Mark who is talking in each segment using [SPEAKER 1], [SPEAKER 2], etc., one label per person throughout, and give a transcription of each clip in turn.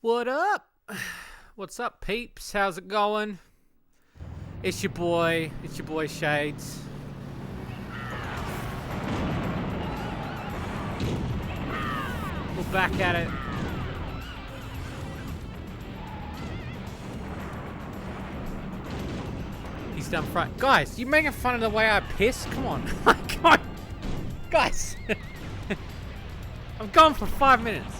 [SPEAKER 1] What up? What's up, peeps? How's it going? It's your boy Shades. We're back at it. He's done front. Guys, you making fun of the way I piss? Come on. Come on. Guys. I'm gone for 5 minutes.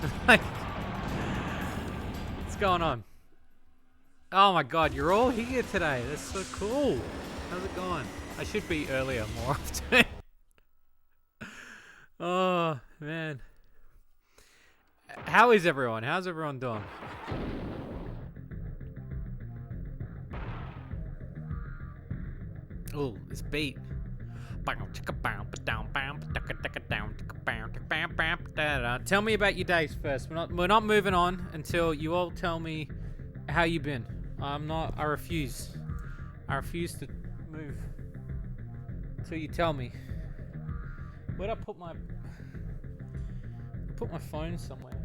[SPEAKER 1] What's going on? Oh my god, you're all here today. That's so cool. How's it going? I should be earlier more often. Oh, man. How is everyone? How's everyone doing? Oh, this beat. Tell me about your days first. We're not moving on until you all tell me how you been. I refuse to move until you tell me. Where'd I put my phone somewhere?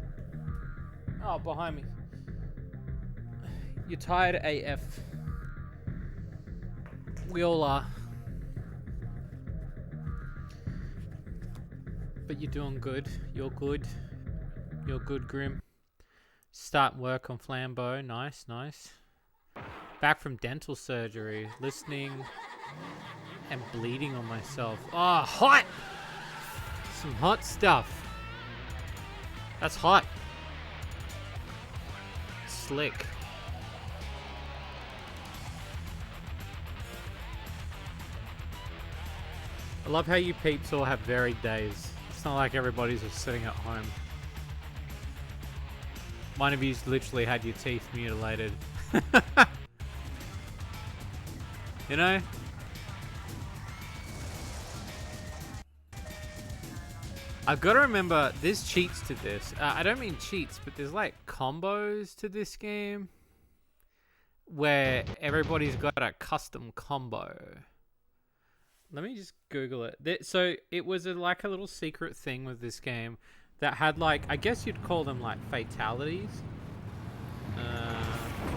[SPEAKER 1] Oh, behind me. You're tired AF. We all are. But you're doing good. You're good. You're good, Grim. Starting work on Flambeau. Nice, nice. Back from dental surgery. Listening and bleeding on myself. Oh, hot! Some hot stuff. That's hot. Slick. I love how you peeps all have varied days. It's not like everybody's just sitting at home. One of you's literally had your teeth mutilated. You know? I've got to remember, there's cheats to this. I don't mean cheats, but there's like combos to this game where everybody's got a custom combo. Let me just Google it. So it was like a little secret thing with this game that had like, I guess you'd call them like fatalities.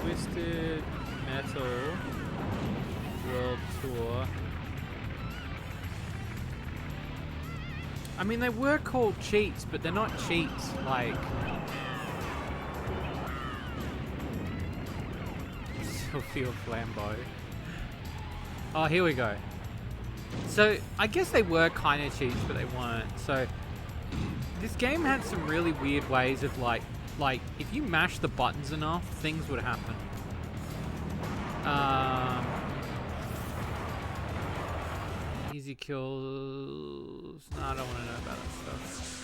[SPEAKER 1] Twisted Metal World Tour. I mean, they were called cheats, but they're not cheats. Like, Sophia Flambeau. Oh, here we go. So, I guess they were kind of cheats, but they weren't. So, this game had some really weird ways of like, if you mash the buttons enough, things would happen. Easy kills. No, I don't want to know about that stuff.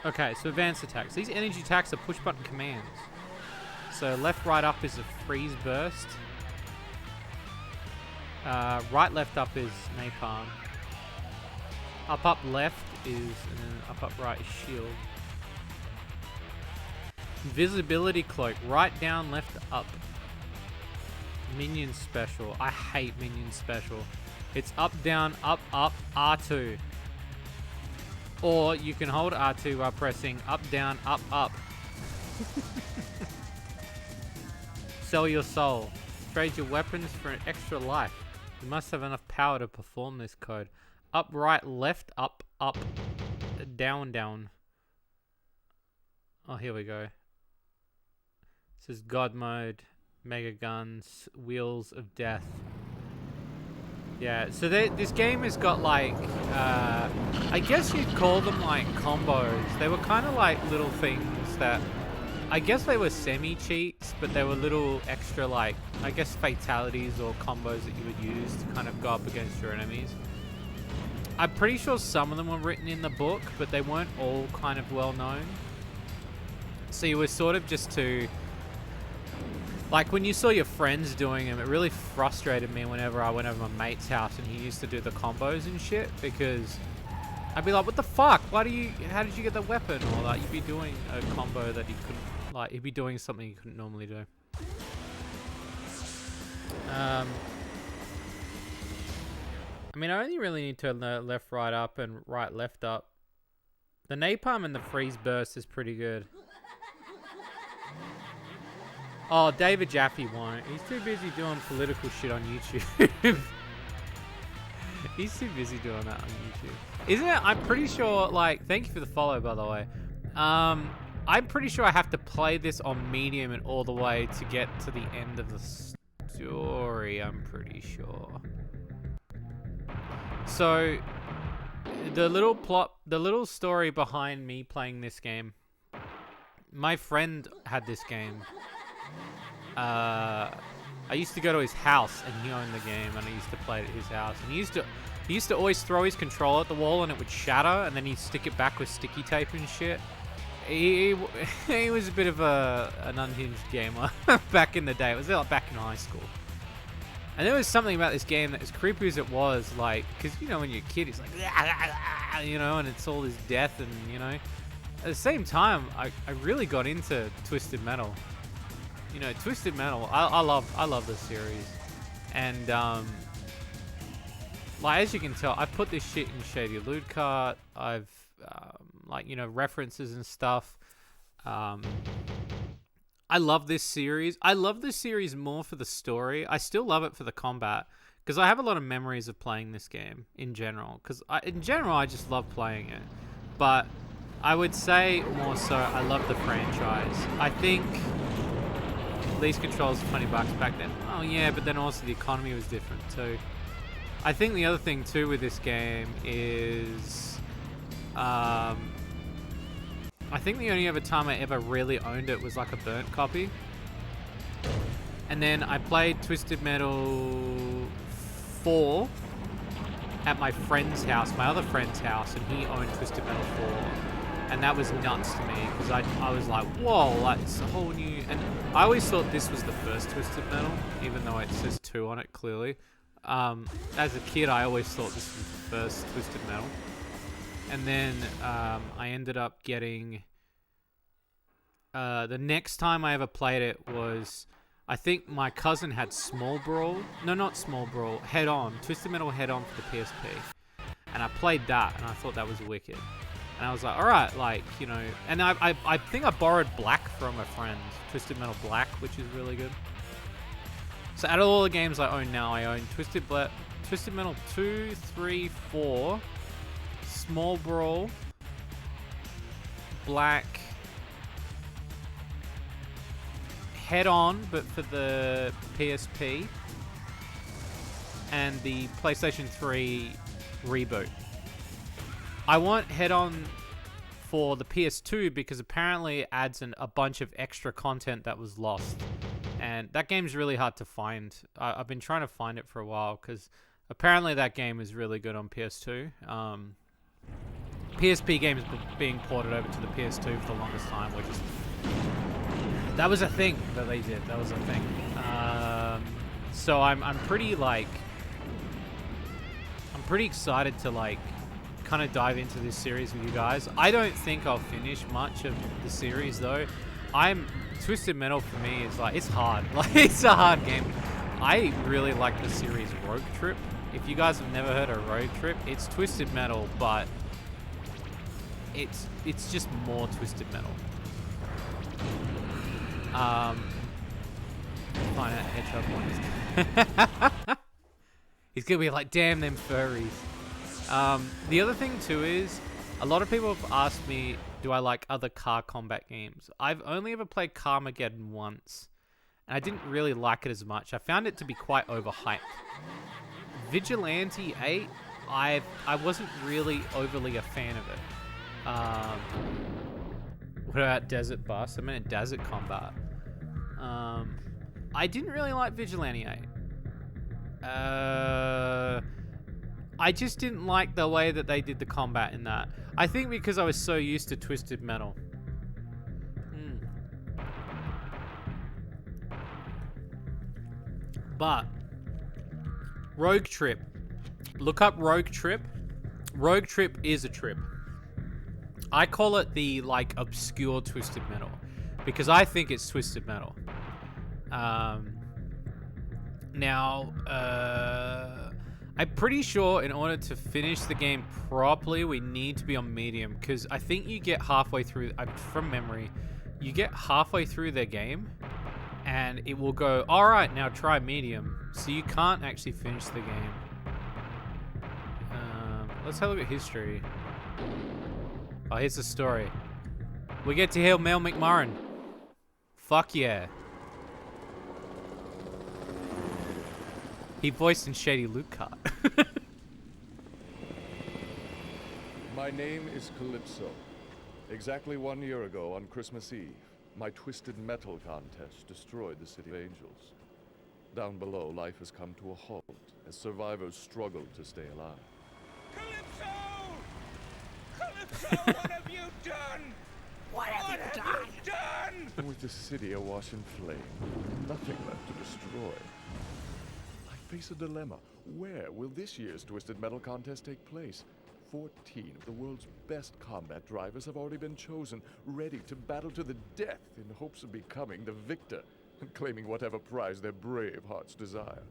[SPEAKER 1] Okay, so advanced attacks. These energy attacks are push button commands. So left, right, up is a freeze burst. Right, left, up is napalm. Up, left is, and then up, right is shield. Invisibility cloak. Right, down, left, up. Minion special. I hate minion special. It's up, down, up, R2. Or you can hold R2 while pressing up, down, up. Sell your soul. Trade your weapons for an extra life. You must have enough power to perform this code. Up, right, left, up, down. Oh, here we go. This is God mode, Mega Guns, Wheels of Death. Yeah, so this game has got like, I guess you'd call them like combos. They were kind of like little things that, I guess they were semi-cheats, but they were little extra like, I guess fatalities or combos that you would use to kind of go up against your enemies. I'm pretty sure some of them were written in the book, but they weren't all kind of well known. So you were sort of just to, like when you saw your friends doing them, it really frustrated me whenever I went over my mate's house and he used to do the combos and shit, because I'd be like, what the fuck? How did you get the weapon? Or like, you'd be doing a combo that he couldn't, like, he'd be doing something he couldn't normally do. I mean, I only really need to learn left, right, up, and right, left, up. The napalm and the freeze burst is pretty good. Oh, David Jaffe won't. He's too busy doing political shit on YouTube. He's too busy doing that on YouTube. Isn't it? I'm pretty sure, like, thank you for the follow, by the way. I'm pretty sure I have to play this on medium and all the way to get to the end of the story, I'm pretty sure. So, the little story behind me playing this game. My friend had this game. I used to go to his house and he owned the game, and I used to play it at his house. And he used to always throw his controller at the wall and it would shatter, and then he'd stick it back with sticky tape and shit. He was a bit of an unhinged gamer back in the day. It was like back in high school. And there was something about this game that, as creepy as it was, like, because, you know, when you're a kid, it's like, you know, and it's all this death, and, you know. At the same time, I really got into Twisted Metal. You know, Twisted Metal, I love this series. And, like, as you can tell, I put this shit in Shady Loot Cart. I've, like, you know, references and stuff. I love this series. I love this series more for the story. I still love it for the combat, because I have a lot of memories of playing this game in general. Because in general, I just love playing it. But I would say more so, I love the franchise. I think these controls were $20 back then. Oh yeah, but then also the economy was different too. I think the other thing too with this game is, I think the only other time I ever really owned it was like a burnt copy. And then I played Twisted Metal 4 at my friend's house, my other friend's house, and he owned Twisted Metal 4. And that was nuts to me, because I was like, whoa, like, it's a whole new... And I always thought this was the first Twisted Metal, even though it says 2 on it, clearly. As a kid, I always thought this was the first Twisted Metal. And then I ended up getting... the next time I ever played it was... I think my cousin had Small Brawl. No, not Small Brawl. Head On. Twisted Metal Head On for the PSP. And I played that, and I thought that was wicked. And I was like, alright, like, you know... And I think I borrowed Black from a friend. Twisted Metal Black, which is really good. So out of all the games I own now, I own Twisted Metal 2, 3, 4... Small Brawl, Black, Head On, but for the PSP, and the PlayStation 3 reboot. I want Head On for the PS2 because apparently it adds a bunch of extra content that was lost. And that game's really hard to find. I've been trying to find it for a while because apparently that game is really good on PS2. PSP games being ported over to the PS2 for the longest time, which is... That was a thing that they did. That was a thing. So I'm pretty, like... I'm pretty excited to, like, kind of dive into this series with you guys. I don't think I'll finish much of the series, though. Twisted Metal, for me, is, like, it's hard. Like, it's a hard game. I really like the series Rogue Trip. If you guys have never heard of Rogue Trip, it's Twisted Metal, but... It's just more Twisted Metal. Find out Hedgehog one. He's gonna be like, damn them furries. The other thing too is, a lot of people have asked me, do I like other car combat games? I've only ever played Carmageddon once, and I didn't really like it as much. I found it to be quite overhyped. Vigilante 8, I wasn't really overly a fan of it. What about Desert Bus? I mean, Desert Combat. I didn't really like Vigilante 8. I just didn't like the way that they did the combat in that. I think because I was so used to Twisted Metal. But Rogue Trip. Look up Rogue Trip. Rogue Trip is a trip. I call it the, like, obscure Twisted Metal because I think it's Twisted Metal. Now, I I'm pretty sure in order to finish the game properly, we need to be on medium, because I think you get halfway through, from memory, you get halfway through their game, and it will go, all right, now try medium. So you can't actually finish the game. Let's have a look at history. Oh, here's the story. We get to hear Mel McMurrin. Fuck yeah. He voiced in Shady Luke Cart.
[SPEAKER 2] My name is Calypso. Exactly 1 year ago on Christmas Eve, my Twisted Metal contest destroyed the City of Angels. Down below, life has come to a halt as survivors struggle to stay alive.
[SPEAKER 3] Calypso! Calypso, what have you done? What have you done?
[SPEAKER 2] With the city awash in flame, nothing left to destroy. I face a dilemma. Where will this year's Twisted Metal contest take place? 14 of the world's best combat drivers have already been chosen, ready to battle to the death in hopes of becoming the victor and claiming whatever prize their brave hearts desire.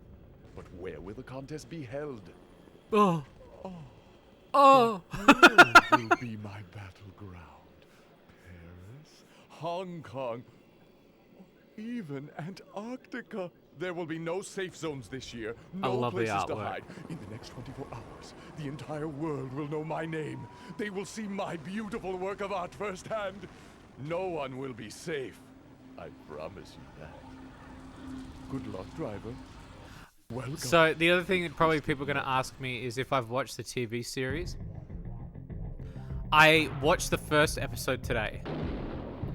[SPEAKER 2] But where will the contest be held?
[SPEAKER 1] Oh.
[SPEAKER 2] Oh.
[SPEAKER 1] Oh.
[SPEAKER 2] Where will be my battleground? Paris? Hong Kong? Even Antarctica? There will be no safe zones this year, no places to hide. In the next 24 hours, the entire world will know my name. They will see my beautiful work of art firsthand. No one will be safe. I promise you that. Good luck, driver. Welcome.
[SPEAKER 1] So the other thing that probably people are going to ask me is if I've watched the TV series. I watched the first episode today.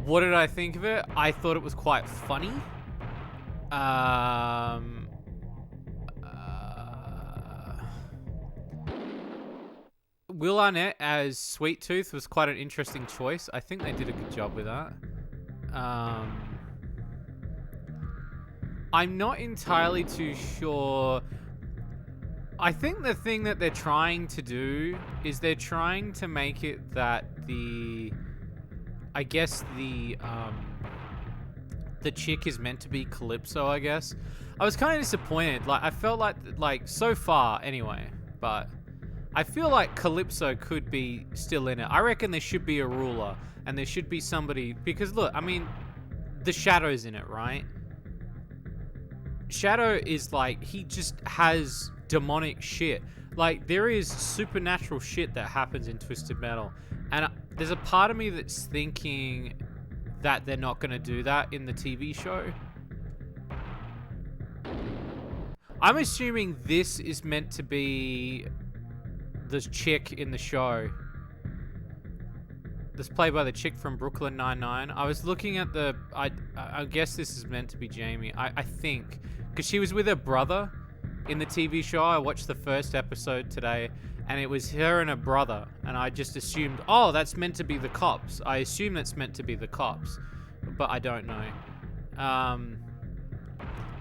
[SPEAKER 1] What did I think of it? I thought it was quite funny. Will Arnett as Sweet Tooth was quite an interesting choice. I think they did a good job with that. I'm not entirely too sure. I think the thing that they're trying to do is they're trying to make it that the chick is meant to be Calypso, I guess. I was kind of disappointed. Like, I felt like so far anyway, but I feel like Calypso could be still in it. I reckon there should be a ruler and there should be somebody, because look, I mean, the Shadow's in it, right? Shadow is like, he just has demonic shit. Like, there is supernatural shit that happens in Twisted Metal. And there's a part of me that's thinking that they're not going to do that in the TV show. I'm assuming this is meant to be the chick in the show. This played by the chick from Brooklyn Nine-Nine. I was looking at the... I guess this is meant to be Jamie. I think. Because she was with her brother in the TV show. I watched the first episode today. And it was her and her brother. And I just assumed, oh, that's meant to be the cops. I assume that's meant to be the cops. But I don't know.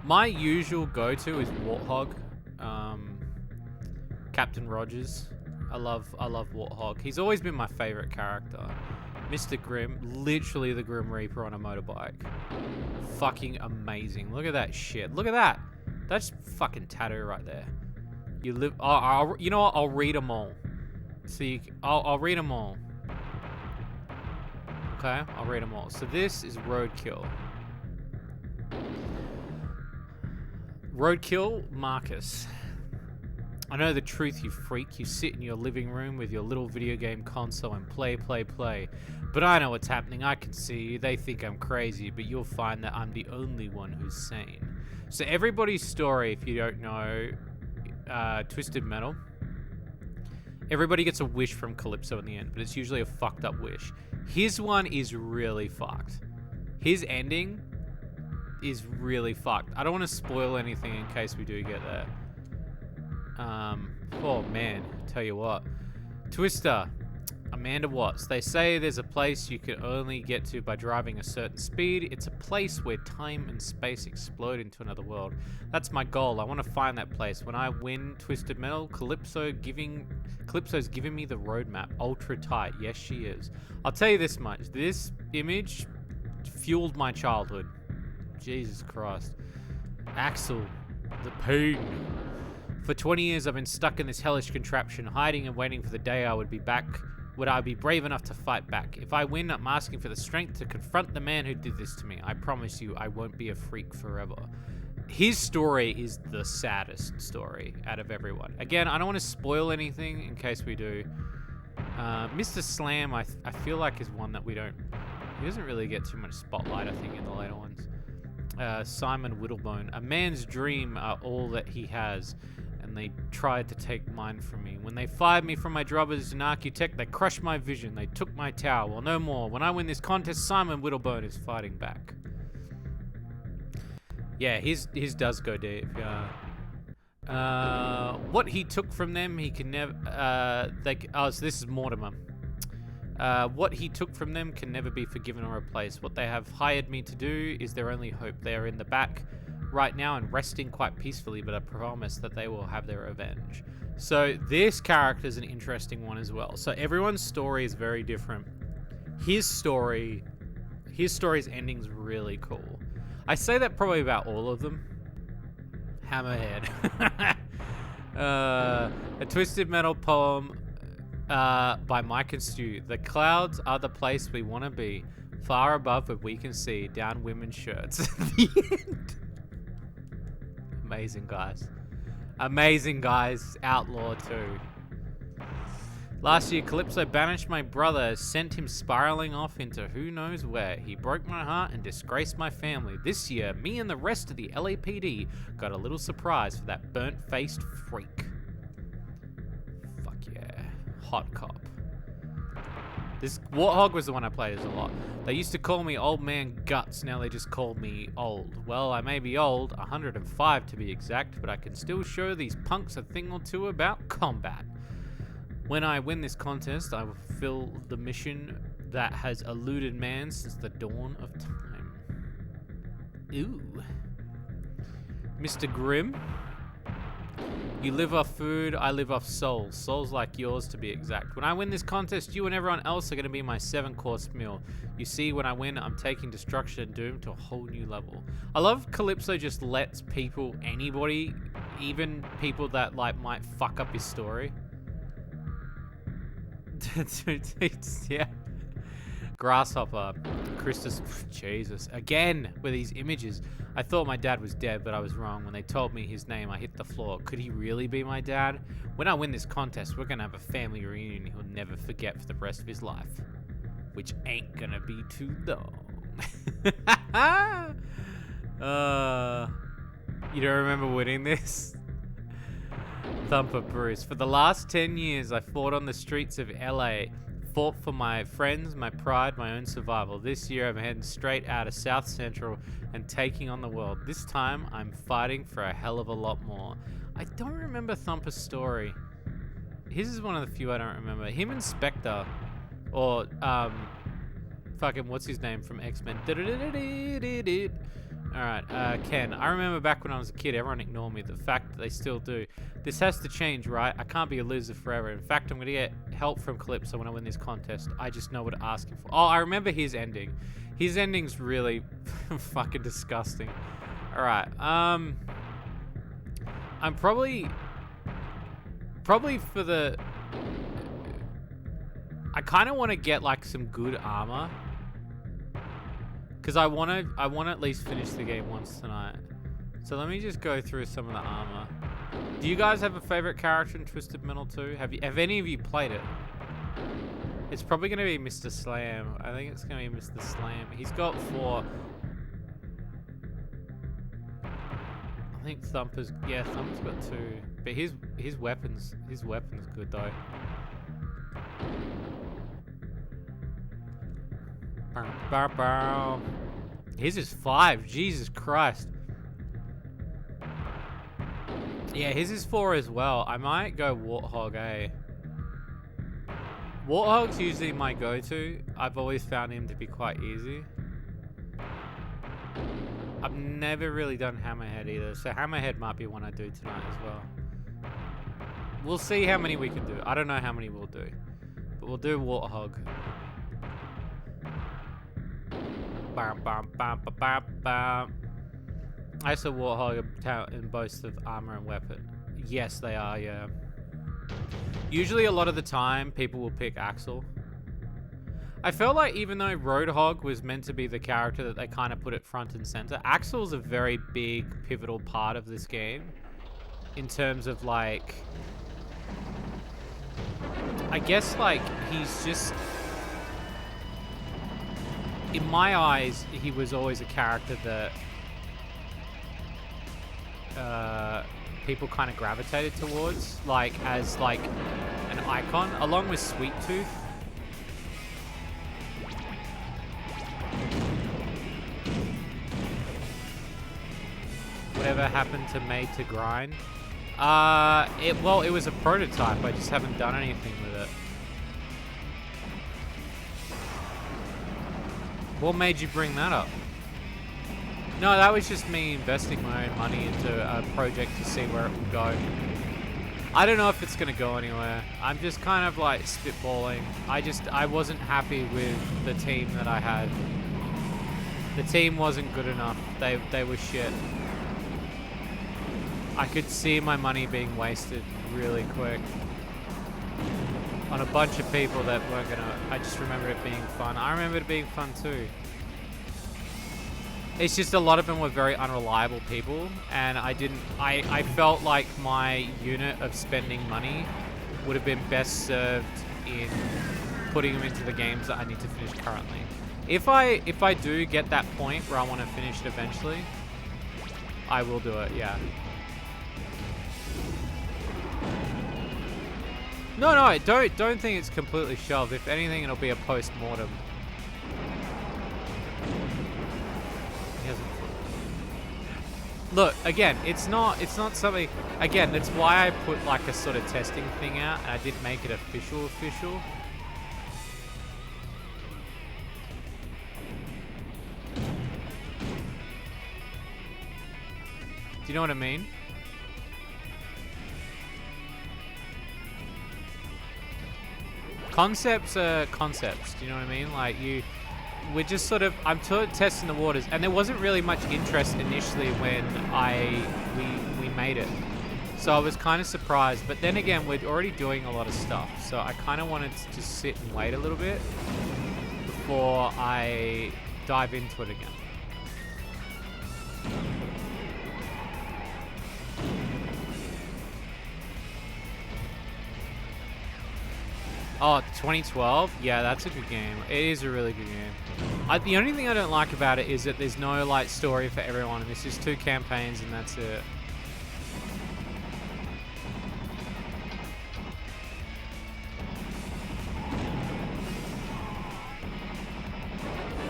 [SPEAKER 1] My usual go-to is Warthog. Captain Rogers. I love Warthog. He's always been my favorite character. Mr. Grimm, literally the Grim Reaper on a motorbike. Fucking amazing. Look at that shit. Look at that. That's fucking tattoo right there. You live. You know what? I'll read them all. So I'll read them all. Okay, I'll read them all. So this is Roadkill. Roadkill, Marcus. I know the truth, you freak. You sit in your living room with your little video game console and play. But I know what's happening. I can see you. They think I'm crazy, but you'll find that I'm the only one who's sane. So everybody's story, if you don't know, Twisted Metal, everybody gets a wish from Calypso in the end, but it's usually a fucked up wish. His one is really fucked. His ending is really fucked. I don't want to spoil anything in case we do get there. Oh man, tell you what. Twister, Amanda Watts. They say there's a place you can only get to by driving a certain speed. It's a place where time and space explode into another world. That's my goal. I want to find that place. When I win Twisted Metal, Calypso's giving me the roadmap. Ultra tight. Yes, she is. I'll tell you this much. This image fueled my childhood. Jesus Christ. Axel, the pain. For 20 years, I've been stuck in this hellish contraption, hiding and waiting for the day I would be back. Would I be brave enough to fight back? If I win, I'm asking for the strength to confront the man who did this to me. I promise you, I won't be a freak forever. His story is the saddest story out of everyone. Again, I don't want to spoil anything in case we do. Mr. Slam, I feel like is one that we don't... He doesn't really get too much spotlight, I think, in the later ones. Simon Whittlebone. A man's dream are all that he has, and they tried to take mine from me. When they fired me from my job as an architect, they crushed my vision. They took my tower. Well, no more. When I win this contest, Simon Whittlebone is fighting back. Yeah, his does go deep. What he took from them, he can never... so this is Mortimer. What he took from them can never be forgiven or replaced. What they have hired me to do is their only hope. They are in the back right now and resting quite peacefully, but I promise that they will have their revenge. So this character is an interesting one as well. So everyone's story is very different. His story's ending's really cool. I say that probably about all of them. Hammerhead. A twisted metal poem by Mike and Stu. The clouds are the place we want to be, far above where we can see down women's shirts. The end. Amazing, guys. Amazing, guys. Outlaw 2. Last year, Calypso banished my brother, sent him spiraling off into who knows where. He broke my heart and disgraced my family. This year, me and the rest of the LAPD got a little surprise for that burnt-faced freak. Fuck yeah. Hot cop. This Warthog was the one I played as a lot. They used to call me Old Man Guts, now they just call me old. Well, I may be old, 105 to be exact, but I can still show these punks a thing or two about combat. When I win this contest, I will fulfill the mission that has eluded man since the dawn of time. Ooh. Mr. Grimm. You live off food, I live off souls. Souls like yours, to be exact. When I win this contest, you and everyone else are going to be my 7-course meal. You see, when I win, I'm taking destruction and doom to a whole new level. I love Calypso just lets people, anybody, even people that like might fuck up his story. Yeah. Grasshopper. Christus. Jesus. Again, with these images. I thought my dad was dead, but I was wrong. When they told me his name, I hit the floor. Could he really be my dad? When I win this contest, we're gonna have a family reunion he'll never forget for the rest of his life. Which ain't gonna be too long. You don't remember winning this? Thumper Bruce. For the last 10 years, I fought on the streets of LA. Fought for my friends, my pride, my own survival. This year, I'm heading straight out of South Central and taking on the world. This time, I'm fighting for a hell of a lot more. I don't remember Thumper's story. His is one of the few I don't remember. Him and Spectre, or fucking what's his name from X-Men? Alright, Ken. I remember back when I was a kid, everyone ignored me. The fact that they still do. This has to change, right? I can't be a loser forever. In fact, I'm gonna get help from Calypso when I win this contest. I just know what to ask him for. Oh, I remember his ending. His ending's really fucking disgusting. Alright, I'm probably for the... I kind of want to get like some good armor. Because I want to at least finish the game once tonight. So let me just go through some of the armor. Do you guys have a favorite character in Twisted Metal 2? Have any of you played it? It's probably going to be Mr. Slam. I think it's going to be Mr. Slam. He's got 4. I think Thumper's... Yeah, Thumper's got 2. But his weapon's good though. Bow, bow. His is 5. Jesus Christ. Yeah, his is 4 as well. I might go Warthog, eh? Warthog's usually my go-to. I've always found him to be quite easy. I've never really done Hammerhead either, so Hammerhead might be one I do tonight as well. We'll see how many we can do. I don't know how many we'll do, but we'll do Warthog. Bam, bam, bam, bam, bam, bam. I saw Warthog in boasts of armor and weapon. Yes, they are, yeah. Usually a lot of the time, people will pick Axel. I felt like even though Roadhog was meant to be the character that they kind of put it front and center, Axel's a very big, pivotal part of this game. In terms of, like... I guess, like, he's just... In my eyes, he was always a character that... people kind of gravitated towards, like, as, like, an icon, along with Sweet Tooth. Whatever happened to Made to Grind? Well, it was a prototype. I just haven't done anything with it. What made you bring that up? No, that was just me investing my own money into a project to see where it would go. I don't know if it's going to go anywhere. I'm just kind of like spitballing. I wasn't happy with the team that I had. The team wasn't good enough. They were shit. I could see my money being wasted really quick on a bunch of people that weren't gonna... I just remember it being fun. I remember it being fun too. It's just a lot of them were very unreliable people, and I felt like my unit of spending money would have been best served in putting them into the games that I need to finish currently. If I do get that point where I want to finish it eventually, I will do it, yeah. No, I don't think it's completely shelved. If anything, it'll be a post-mortem. Look, again, it's not something... Again, that's why I put like a sort of testing thing out, and I didn't make it official. Do you know what I mean? Concepts are concepts, do you know what I mean? Like, we're just sort of, I'm testing the waters, and there wasn't really much interest initially when we made it. So I was kind of surprised, but then again, we're already doing a lot of stuff, so I kind of wanted to just sit and wait a little bit before I dive into it again. Oh, 2012? Yeah, that's a good game. It is a really good game. The only thing I don't like about it is that there's no, like, story for everyone, and it's just 2 campaigns and that's it.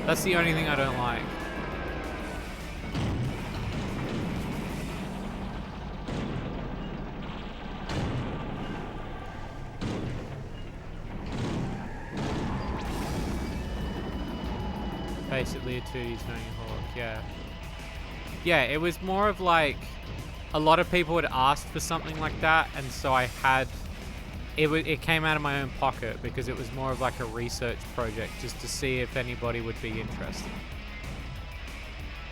[SPEAKER 1] That's the only thing I don't like. Basically a 2D Tony Hawk, yeah. Yeah, it was more of like, a lot of people had asked for something like that, and so I had, it came out of my own pocket because it was more of like a research project just to see if anybody would be interested.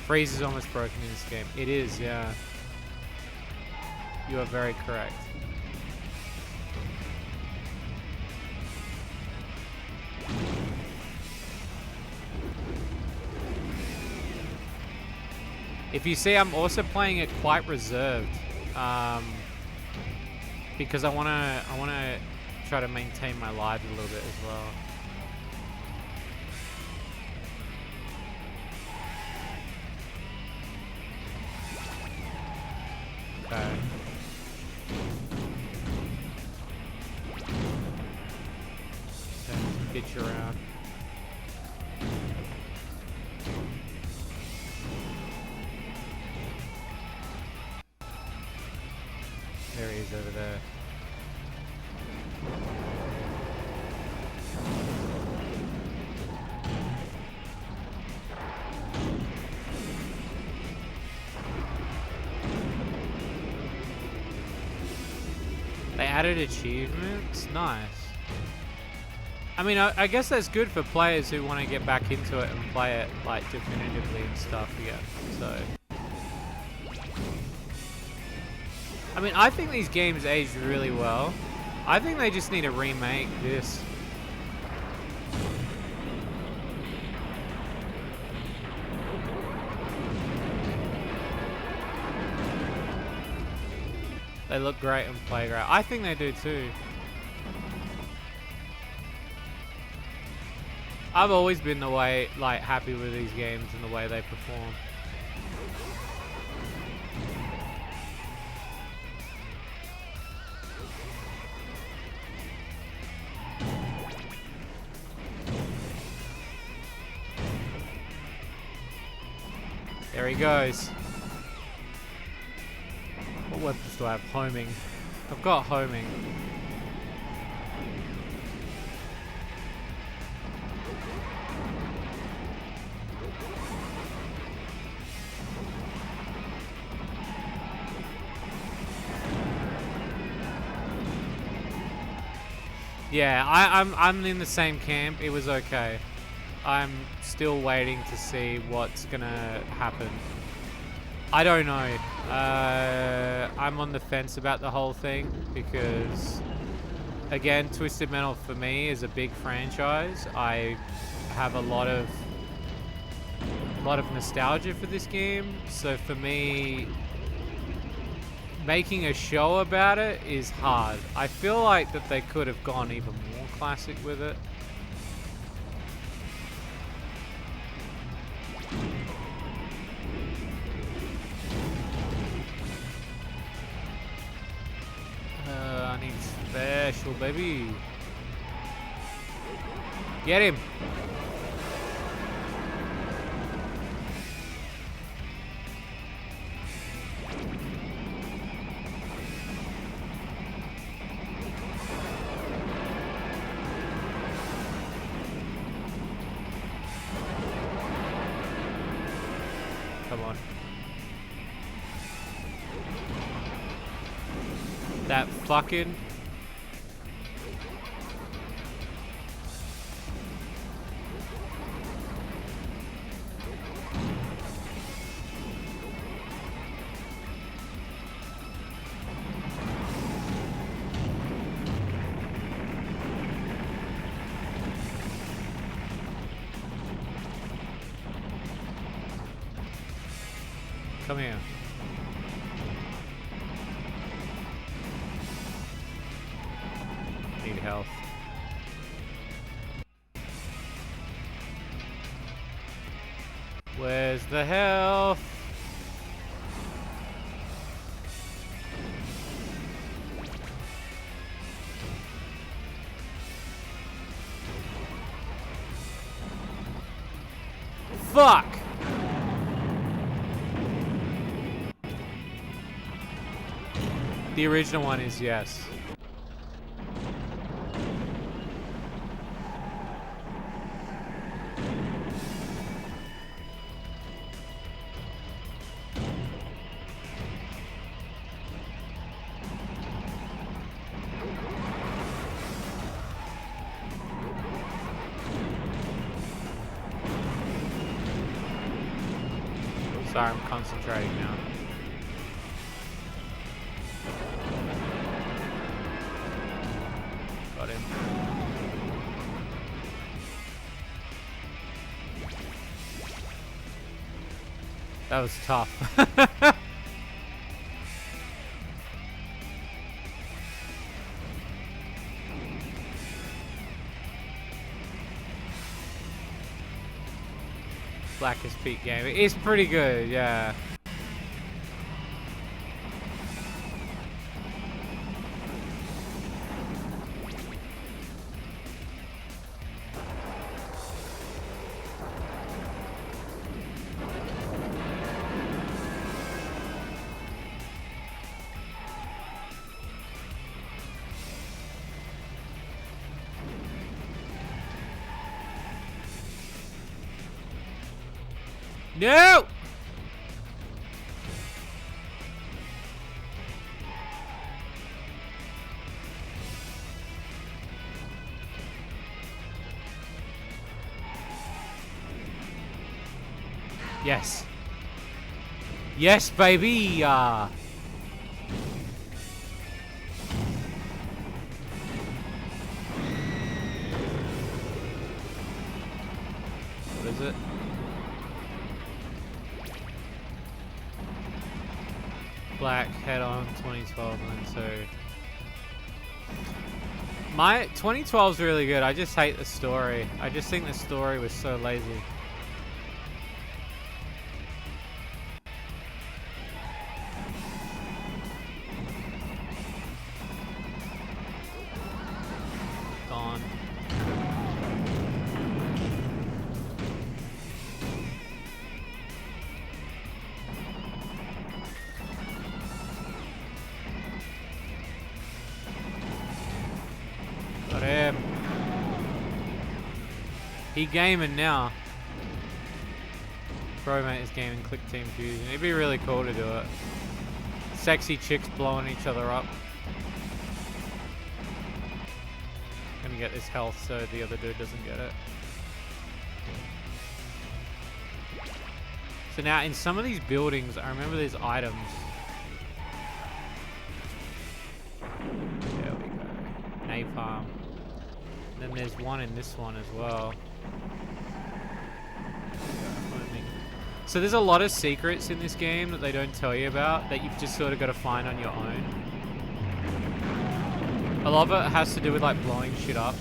[SPEAKER 1] Freeze is almost broken in this game. It is, yeah. You are very correct. If you see, I'm also playing it quite reserved, because I wanna try to maintain my lives a little bit as well. Okay. Bitch around. There he is over there. They added achievements? Nice. I mean, I guess that's good for players who want to get back into it and play it, like, definitively and stuff again, so... I mean, I think these games aged really well. I think they just need to remake this. They look great on Playground. I think they do too. I've always been the way, like, happy with these games and the way they perform. There he goes. What weapons do I have? Homing. I've got homing. Yeah, I'm in the same camp. It was okay. I'm still waiting to see what's gonna happen. I don't know. I'm on the fence about the whole thing because, again, Twisted Metal for me is a big franchise. I have a lot of nostalgia for this game, so for me, making a show about it is hard. I feel like that they could have gone even more classic with it. I need special, baby. Get him. Come on. That fucking... Come here. Need health. Where's the health? Fuck! The original one is yes. Sorry, I'm concentrating now. Got him. That was tough. Blackest Peak game. It's pretty good, yeah. No! Yes. Yes, baby! Black head on 2012 and so my 2012 is really good. I just hate the story. I just think the story was so lazy. Gone. Got him. He gaming now. Bromate is gaming. Click Team Fusion. It'd be really cool to do it. Sexy chicks blowing each other up. Gonna get this health so the other dude doesn't get it. So now in some of these buildings, I remember there's items. There we go. Napalm. Then there's one in this one as well. So there's a lot of secrets in this game that they don't tell you about that you've just sort of got to find on your own. A lot of it has to do with like blowing shit up.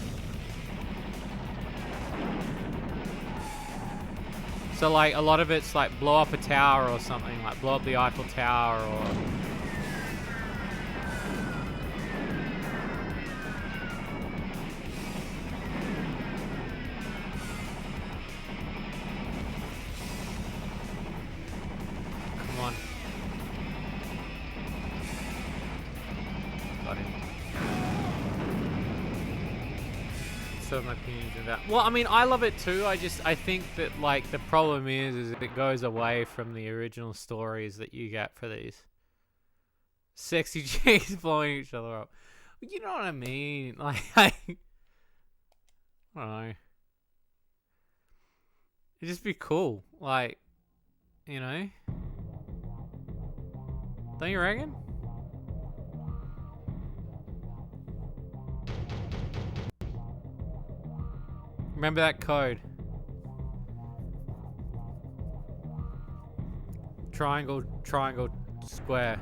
[SPEAKER 1] So like a lot of it's like blow up a tower or something, like blow up the Eiffel Tower or... Come on. Got him. So my opinions of that. Well, I mean, I love it too. I think that like the problem is it goes away from the original stories that you get for these. Sexy chicks blowing each other up. You know what I mean? Like, I don't know. It'd just be cool. Like, you know? Don't you reckon? Remember that code. Triangle, triangle, square.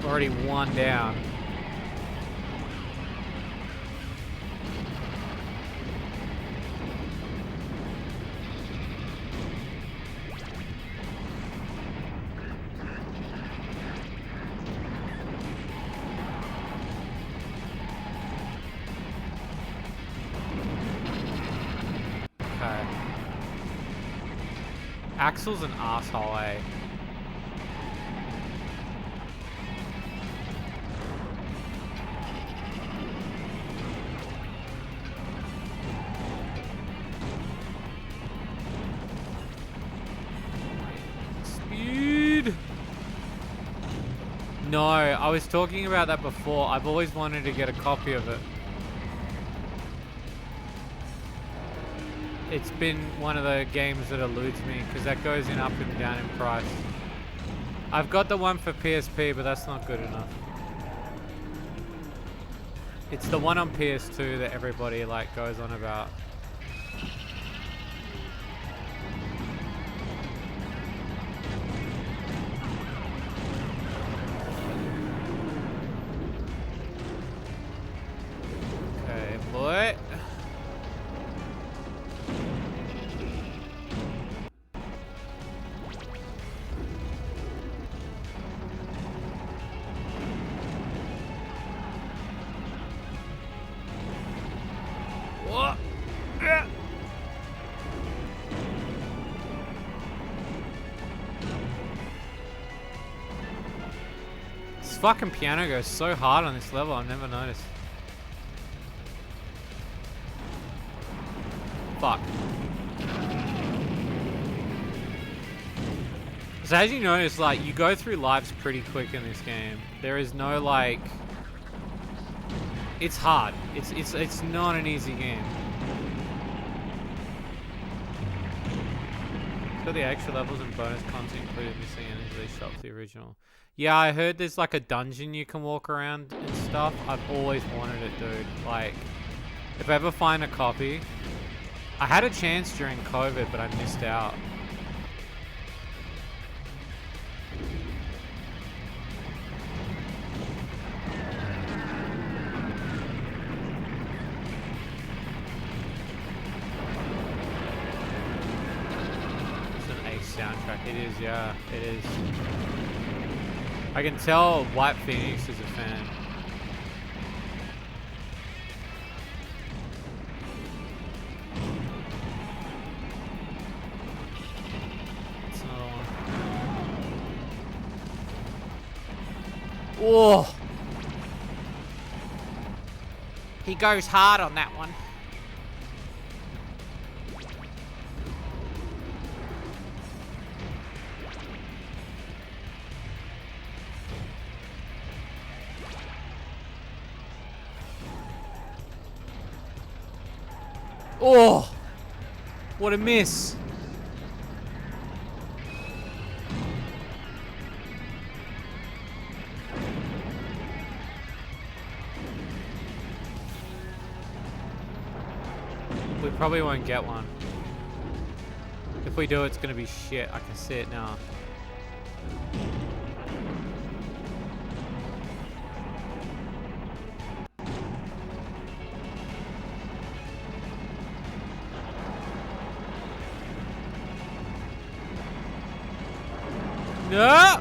[SPEAKER 1] Already one down. Okay. Axel's an asshole, eh? Speed! No, I was talking about that before. I've always wanted to get a copy of it. It's been one of the games that eludes me because that goes in up and down in price. I've got the one for PSP, but that's not good enough. It's the one on PS2 that everybody like goes on about. Okay, boy. What? Yeah. This fucking piano goes so hard on this level, I've never noticed. Fuck. So as you notice, like, you go through lives pretty quick in this game. There is no, like... It's hard. It's not an easy game. Got the extra levels and bonus content included missing and they shot the original. Yeah, I heard there's like a dungeon you can walk around and stuff. I've always wanted it, dude. Like, if I ever find a copy, I had a chance during COVID, but I missed out. It's an ace soundtrack. It is, yeah, it is. I can tell White Phoenix is a fan. That's another one. Whoa! He goes hard on that one. Oh! What a miss! We probably won't get one. If we do, it's gonna be shit. I can see it now. No!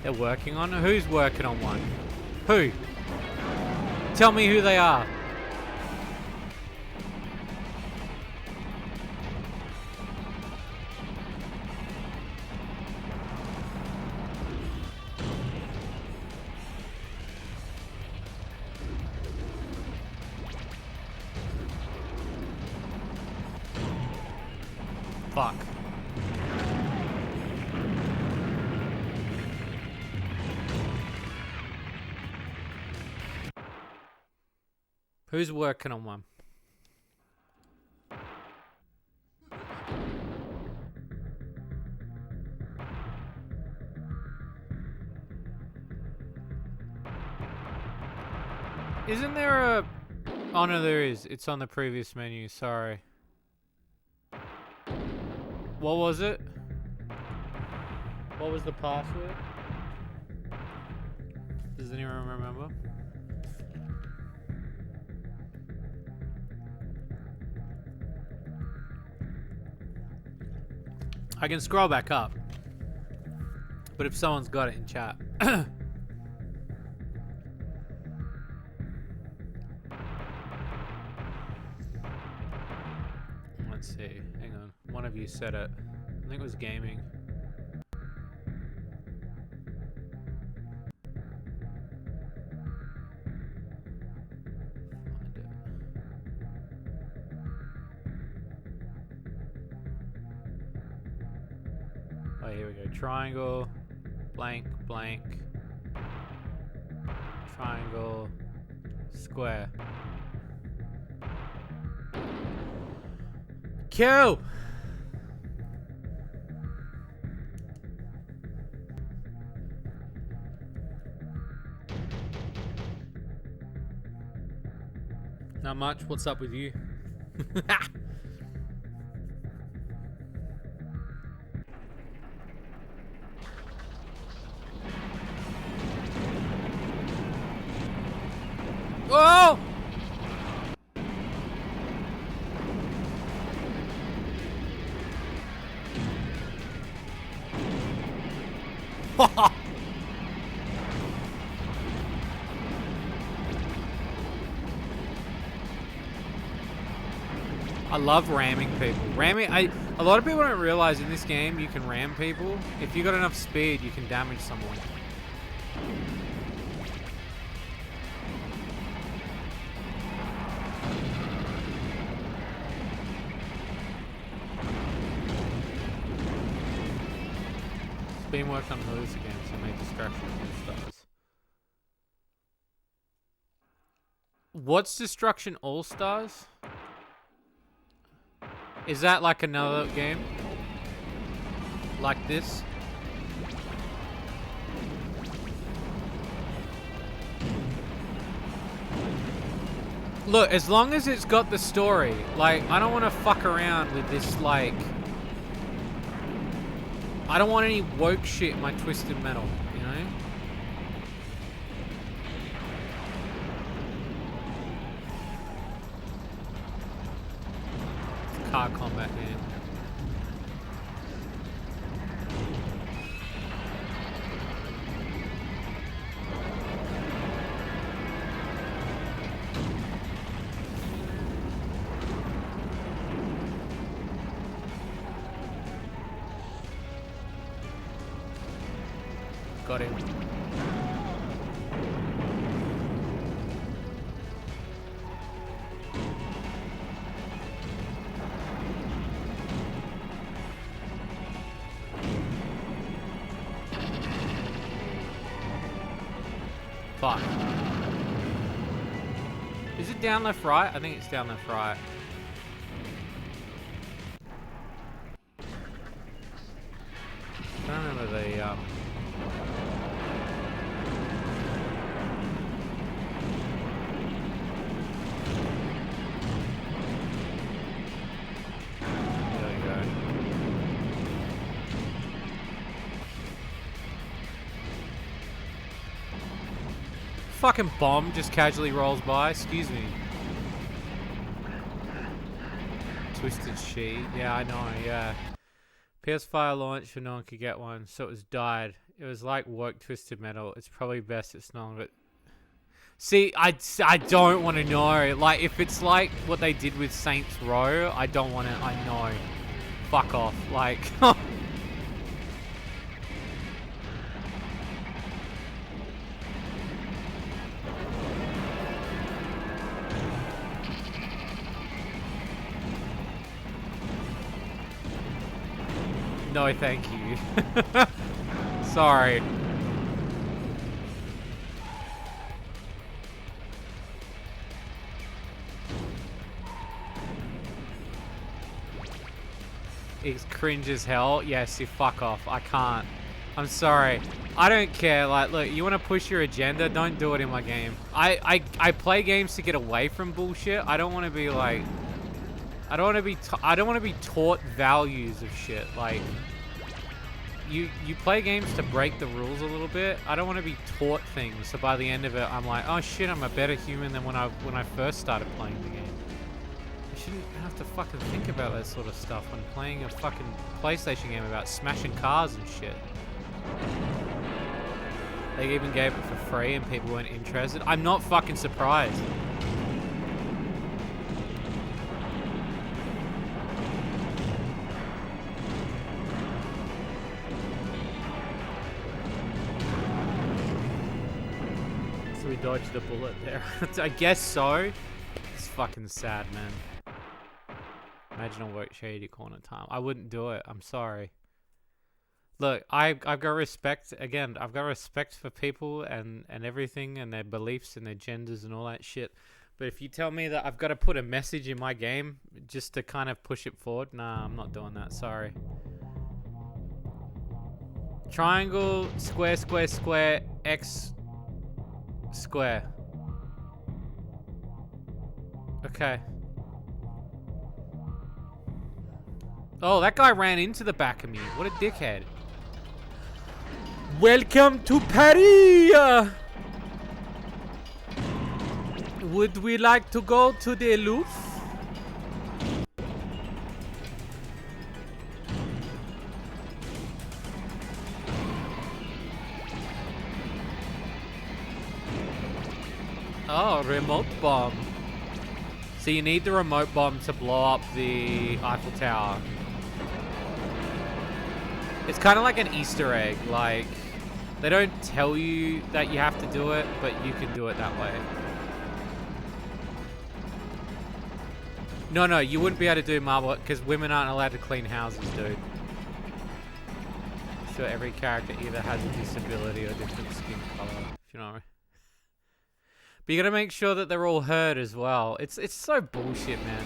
[SPEAKER 1] They're working on it? Who's working on one? Who? Tell me who they are. Fuck. Who's working on one? Isn't there a... Oh no, there is. It's on the previous menu, sorry. What was it? What was the password? Does anyone remember? I can scroll back up. But if someone's got it in chat. Let's see. Hang on. One of you said it. I think it was gaming. Find it. Oh, here we go. Triangle, blank, blank, triangle, square. Kill! Not much. What's up with you? Oh! I love ramming people. A lot of people don't realize in this game you can ram people. If you got enough speed, you can damage someone. Being worked on moves again, so made Destruction All-Stars. What's Destruction All-Stars? Is that like another game? Like this? Look, as long as it's got the story, like, I don't want to fuck around with this, like... I don't want any woke shit in my Twisted Metal, you know? Car combat, man. Got him. Fuck. Is it down, left, right? I think it's down, left, right. I don't remember the, There we go. Fucking bomb just casually rolls by. Excuse me. Twisted Sheet. Yeah, I know, yeah. PS5 launched and no one could get one, so it was died. It was like woke Twisted Metal. It's probably best it's known, but... See, I don't want to know. Like, if it's like what they did with Saints Row, I don't want to... I know. Fuck off. Like... No, thank you. Sorry. It's cringe as hell. Yes, you fuck off. I can't. I'm sorry. I don't care. Like, look, you want to push your agenda? Don't do it in my game. I play games to get away from bullshit. I don't want to be like... I don't want to be taught values of shit. Like, you play games to break the rules a little bit. I don't want to be taught things. So by the end of it, I'm like, oh shit, I'm a better human than when I first started playing the game. You shouldn't have to fucking think about that sort of stuff when playing a fucking PlayStation game about smashing cars and shit. They even gave it for free and people weren't interested. I'm not fucking surprised. We dodged a bullet there. I guess so. It's fucking sad, man. Imagine I work Shady corner time. I wouldn't do it. I'm sorry. Look, I've got respect. Again, I've got respect for people and everything and their beliefs and their genders and all that shit. But if you tell me that I've got to put a message in my game just to kind of push it forward, nah, I'm not doing that. Sorry. Triangle, square, square, square, X... Square. Okay. Oh, that guy ran into the back of me. What a dickhead. Welcome to Paris! Would we like to go to the Louvre? Oh, remote bomb. So you need the remote bomb to blow up the Eiffel Tower. It's kind of like an Easter egg. Like, they don't tell you that you have to do it, but you can do it that way. No, you wouldn't be able to do marble because women aren't allowed to clean houses, dude. sure every character either has a disability or different skin color, if you know what I mean. But you gotta make sure that they're all heard as well. It's so bullshit, man.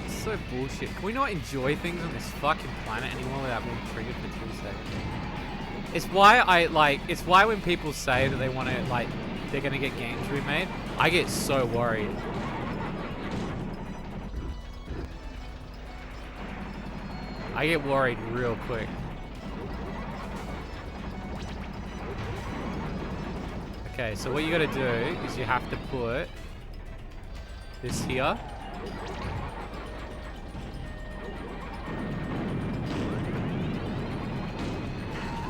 [SPEAKER 1] It's so bullshit. Can we not enjoy things on this fucking planet anymore without being triggered for 2 seconds? It's why it's why when people say that they want to, like, they're gonna get games remade, I get so worried. I get worried real quick. Okay, so what you gotta do is you have to put this here.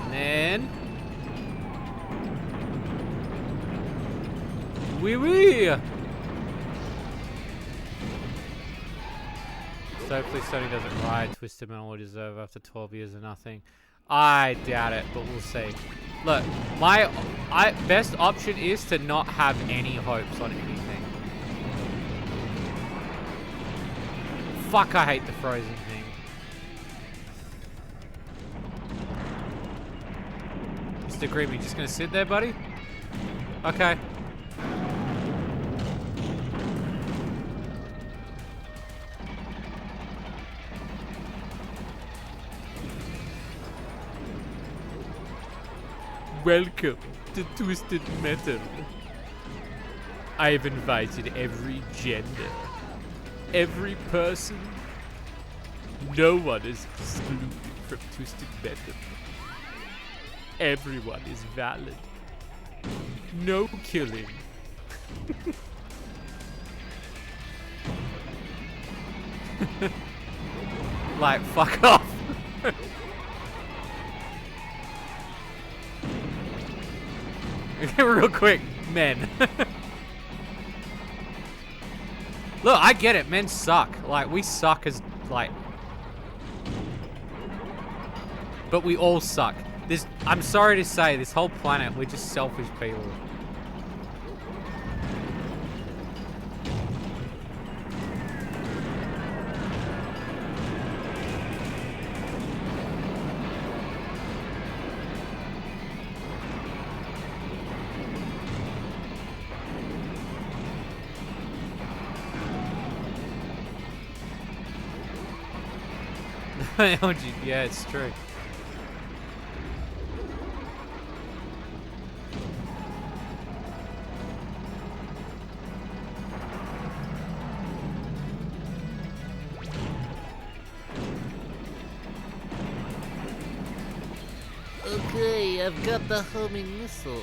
[SPEAKER 1] And then... Wee wee! So hopefully Sony doesn't ride Twisted Metal or Deserve after 12 years of nothing. I doubt it, but we'll see. Look, my best option is to not have any hopes on anything. Fuck, I hate the frozen thing. Mr. Creamy, just gonna sit there, buddy? Okay. Welcome to Twisted Metal. I've invited every gender, every person. No one is excluded from Twisted Metal. Everyone is valid. No killing. Like, fuck off. Real quick, men. Look, I get it. Men suck. Like, we suck as, like... But we all suck. I'm sorry to say, this whole planet, we're just selfish people. Yeah, it's true. Okay, I've got the homing missile.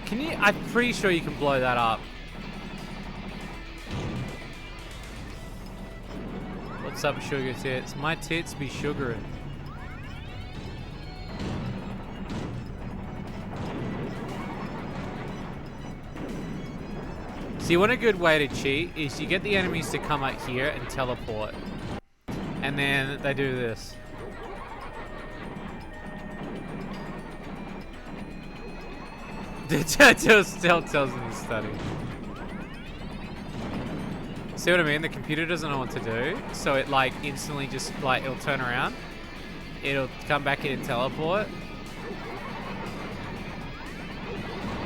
[SPEAKER 1] Can you? I'm pretty sure you can blow that up. What's up, sugar tits? My tits be sugaring. See, one a good way to cheat is you get the enemies to come up here and teleport. And then they do this. Still tells them to study. See what I mean? The computer doesn't know what to do, so it like instantly just like it'll turn around, it'll come back in and teleport,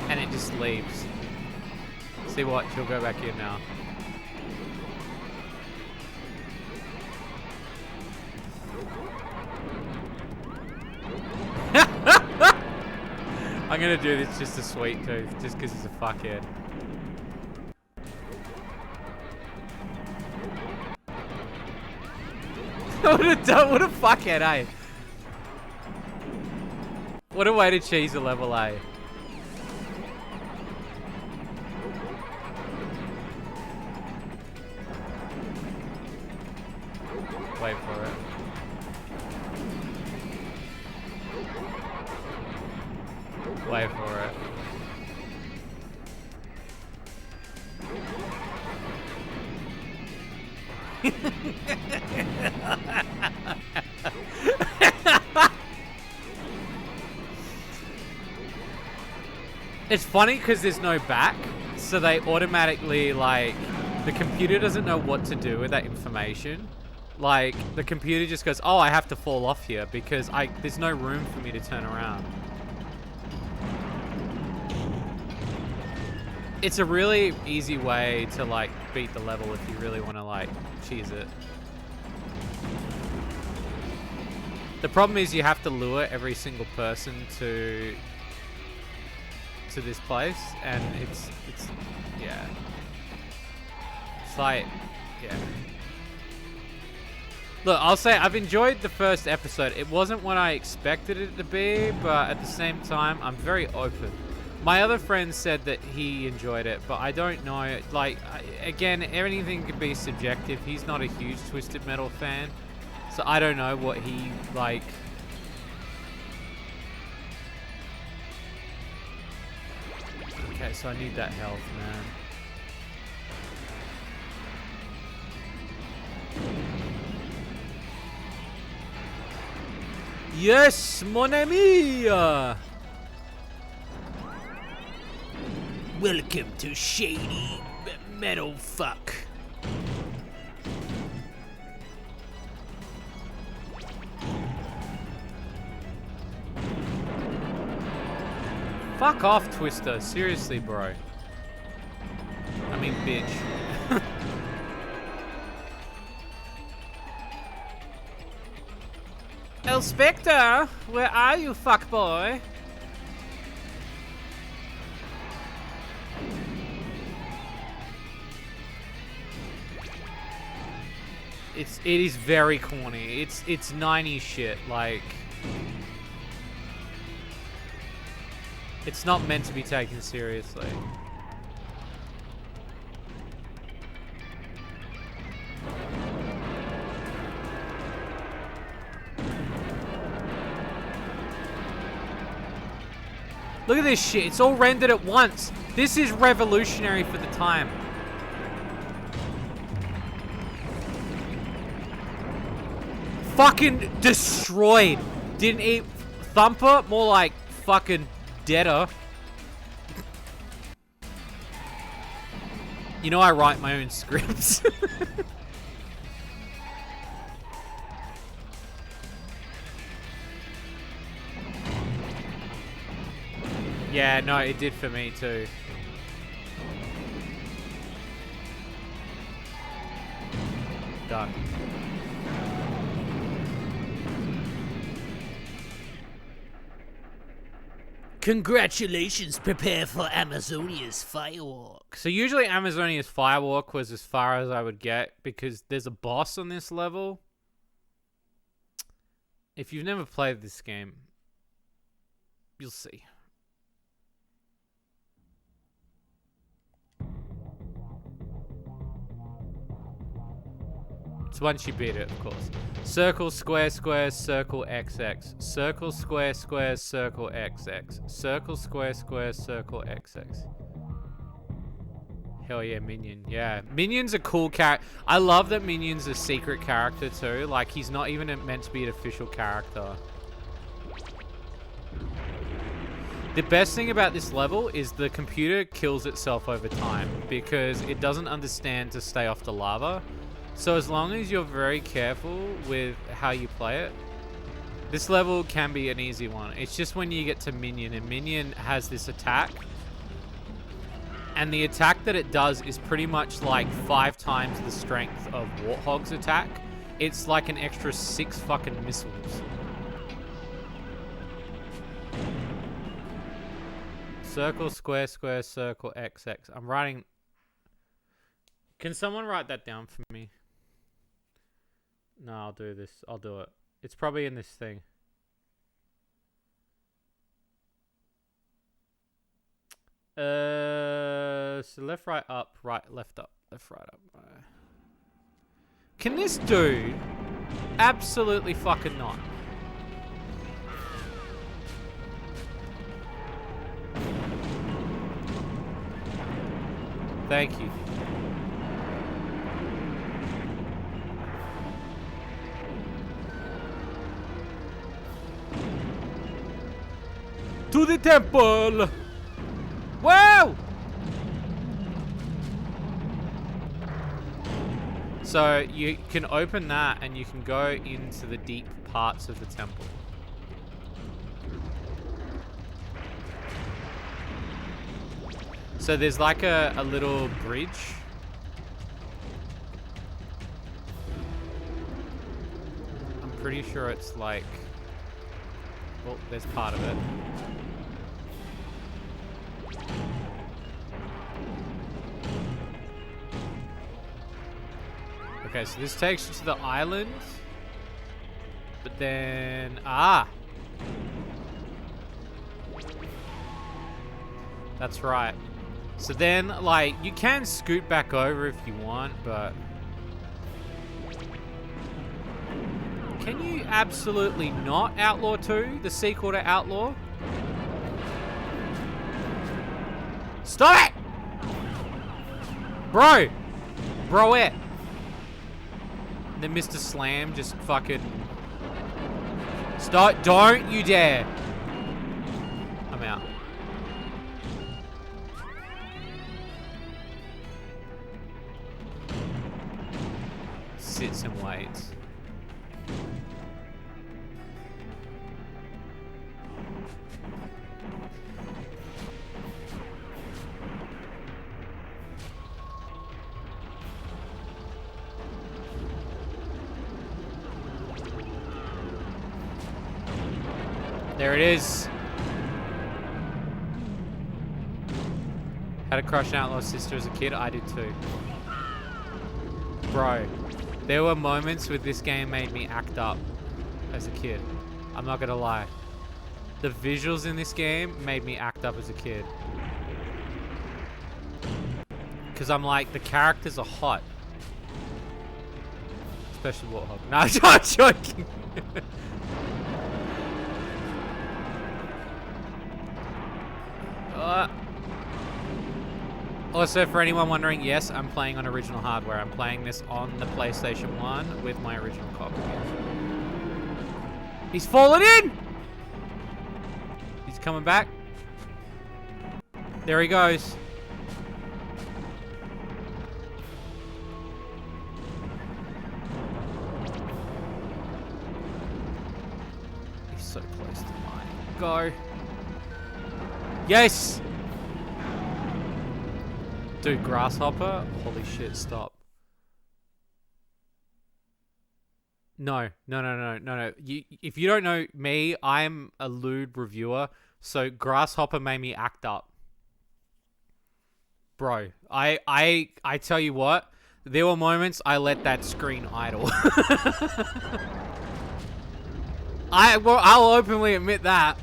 [SPEAKER 1] and it just leaves. See what? She'll go back in now. I'm gonna do this just a sweet tooth, just because it's a fuckhead. What a fuckhead, eh? What a way to cheese a level, eh? Wait for it. Wait for it. It's funny because there's no back, so they automatically, like, the computer doesn't know what to do with that information. Like, the computer just goes, oh, I have to fall off here because there's no room for me to turn around. It's a really easy way to, like, beat the level if you really want to, like, cheese it. The problem is you have to lure every single person to this place, and it's yeah. It's like, yeah. Look, I'll say I've enjoyed the first episode. It wasn't what I expected it to be, but at the same time, I'm very open. My other friend said that he enjoyed it, but I don't know. Like, again, anything can be subjective. He's not a huge Twisted Metal fan, so I don't know what he, like... Okay, so I need that health, man. Yes, mon ami! Welcome to Shady Metal Fuck. Fuck off, Twister. Seriously, bro. I mean, bitch. El Spectre, where are you, fuckboy? It is very corny. It's 90s shit, like... It's not meant to be taken seriously. Look at this shit. It's all rendered at once. This is revolutionary for the time. Fucking destroyed. Didn't eat Thumper, more like fucking deader. You know I write my own scripts. Yeah, no, it did for me too. Done. Congratulations, prepare for Amazonia's Firewalk. So usually Amazonia's Firewalk was as far as I would get because there's a boss on this level. If you've never played this game, you'll see. It's once you beat it, of course. Circle, square, square, circle, XX. Circle, square, square, circle, XX. Circle, square, square, circle, XX. Hell yeah, Minion. Yeah. Minion's a cool character. I love that Minion's a secret character too. Like, he's not even meant to be an official character. The best thing about this level is the computer kills itself over time because it doesn't understand to stay off the lava. So as long as you're very careful with how you play it, this level can be an easy one. It's just when you get to Minion, and Minion has this attack. And the attack that it does is pretty much like 5 times the strength of Warthog's attack. It's like an extra 6 fucking missiles. Circle, square, square, circle, XX. I'm writing... Can someone write that down for me? No, I'll do this. I'll do it. It's probably in this thing. So left, right, up, right, left, up, left, right, up. Right. Can this dude absolutely fucking not? Thank you. To the temple! Whoa! So you can open that and you can go into the deep parts of the temple. So there's like a little bridge. I'm pretty sure it's like... Well, there's part of it. Okay, so this takes you to the island. But then... Ah! That's right. So then, like, you can scoot back over if you want, but... Can you absolutely not Outlaw 2, the sequel to Outlaw? Stop it! Bro! Broette. And then Mr. Slam just fucking... Stop! Don't you dare! I'm out. Sits and waits. There it is. Had a crush on Outlaw's sister as a kid. I did too. Bro, there were moments where this game made me act up as a kid. I'm not gonna lie. The visuals in this game made me act up as a kid. Because I'm like, the characters are hot. Especially Warthog. No, I'm joking. Also, for anyone wondering, yes, I'm playing on original hardware. I'm playing this on the PlayStation 1 with my original copy. He's fallen in! He's coming back. There he goes. He's so close to mine. Go. Yes! Dude, Grasshopper? Holy shit, stop. No. If you don't know me, I'm a lewd reviewer, so Grasshopper made me act up. Bro, I tell you what, there were moments I let that screen idle. I'll openly admit that.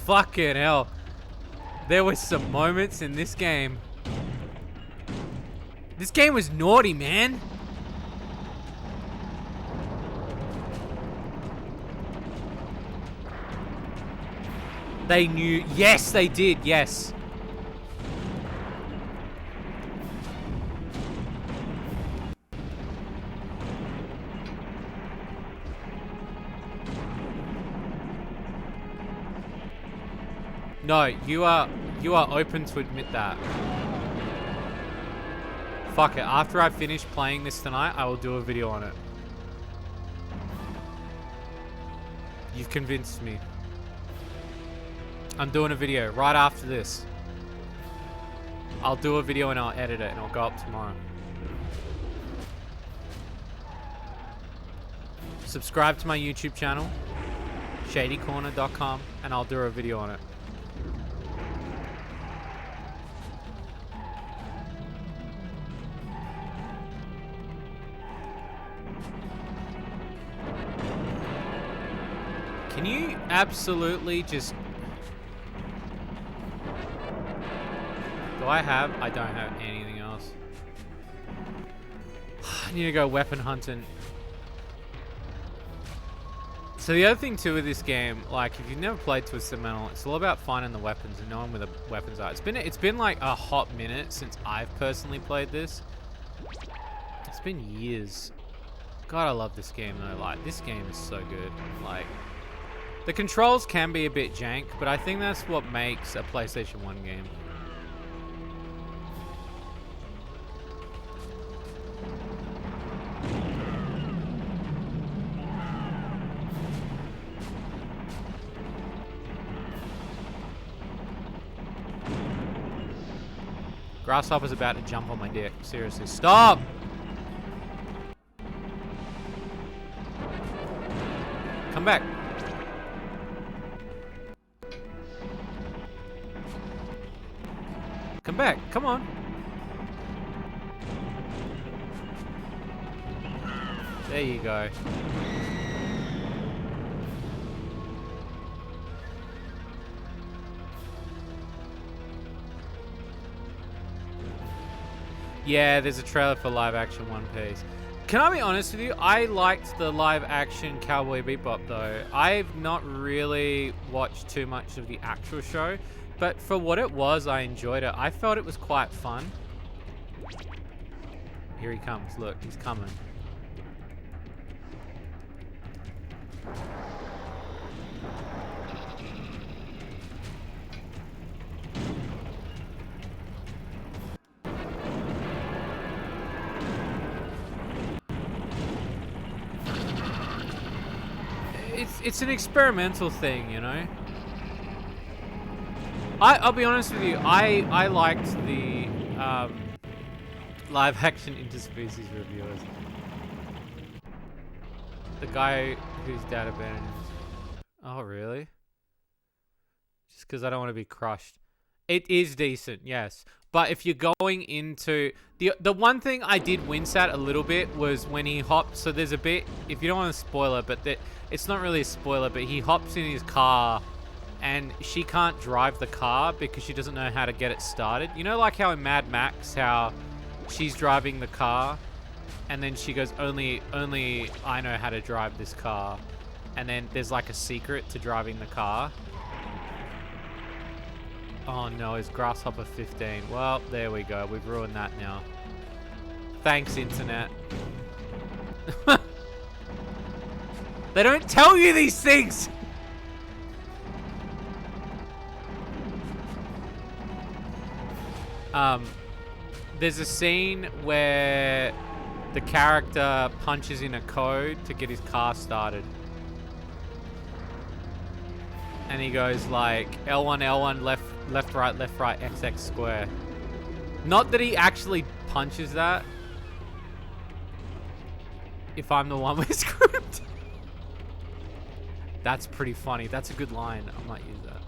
[SPEAKER 1] Fucking hell. There were some moments in this game. This game was naughty, man. They knew. Yes, they did. Yes. No, you are open to admit that. Fuck it. After I finish playing this tonight, I will do a video on it. You've convinced me. I'm doing a video right after this. I'll do a video and I'll edit it and I'll go up tomorrow. Subscribe to my YouTube channel, shadycorner.com, and I'll do a video on it. Can you absolutely just... Do I have? I don't have anything else. I need to go weapon hunting. So the other thing too with this game, like if you've never played Twisted Metal, it's all about finding the weapons and knowing where the weapons are. It's been like a hot minute since I've personally played this. It's been years. God, I love this game though. Like this game is so good. Like the controls can be a bit jank, but I think that's what makes a PlayStation 1 game. Grasshopper's about to jump on my dick. Seriously, stop! Come back. Come back. Come on. There you go. Yeah, there's a trailer for live action One Piece. Can I be honest with you? I liked the live action Cowboy Bebop though. I've not really watched too much of the actual show, but for what it was, I enjoyed it. I felt it was quite fun. Here he comes. Look, he's coming. It's an experimental thing, you know. I'll be honest with you. I liked the live action interspecies reviewers. The guy whose dad abandoned him. Oh really? Just because I don't want to be crushed. It is decent, yes. But if you're going into... The one thing I did wince at a little bit was when he hopped... So there's a bit... If you don't want to spoil it, but it's not really a spoiler, but he hops in his car and she can't drive the car because she doesn't know how to get it started. You know like how in Mad Max, how she's driving the car and then she goes, only I know how to drive this car. And then there's like a secret to driving the car. Oh no, it's Grasshopper 15. Well, there we go. We've ruined that now. Thanks, internet. They don't tell you these things! There's a scene where the character punches in a code to get his car started. And he goes like L1, L1, left, right, XX square. Not that he actually punches that. If I'm the one with script. That's pretty funny. That's a good line. I might use that.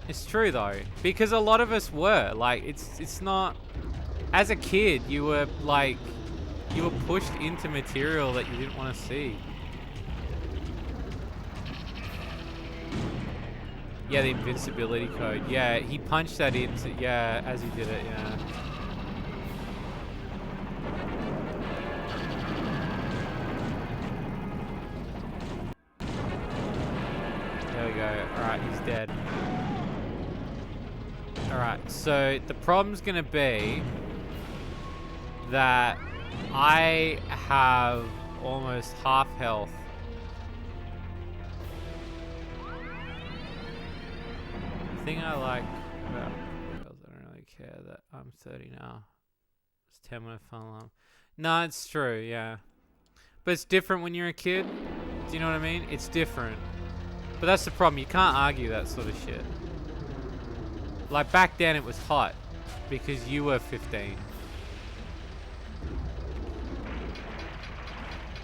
[SPEAKER 1] It's true though, because a lot of us were like, it's not. As a kid, you were like, you were pushed into material that you didn't want to see. Yeah, the invincibility code. Yeah, he punched that into, yeah, as he did it, yeah. There we go. Alright, he's dead. Alright, so the problem's gonna be that I have almost half health. The thing I like about girls, I don't really care that I'm 30 now. It's 10 when I fell in love. No, it's true, yeah. But it's different when you're a kid. Do you know what I mean? It's different. But that's the problem. You can't argue that sort of shit. Like back then it was hot because you were 15.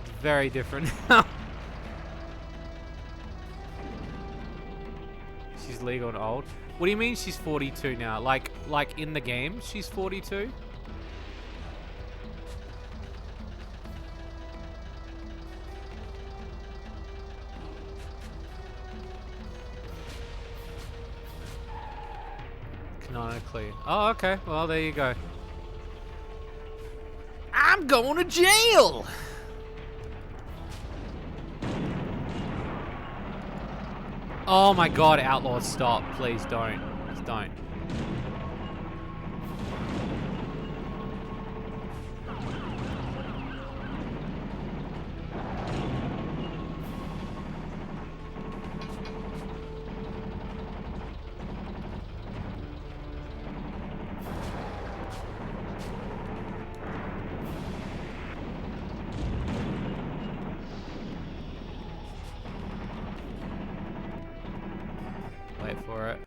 [SPEAKER 1] It's very different now. She's legal and old. What do you mean she's 42 now? Like in the game she's 42? Canonically. Oh, okay. Well, there you go. I'm going to jail! Oh my god, Outlaw, stop. Please don't. Just don't. Wait for it.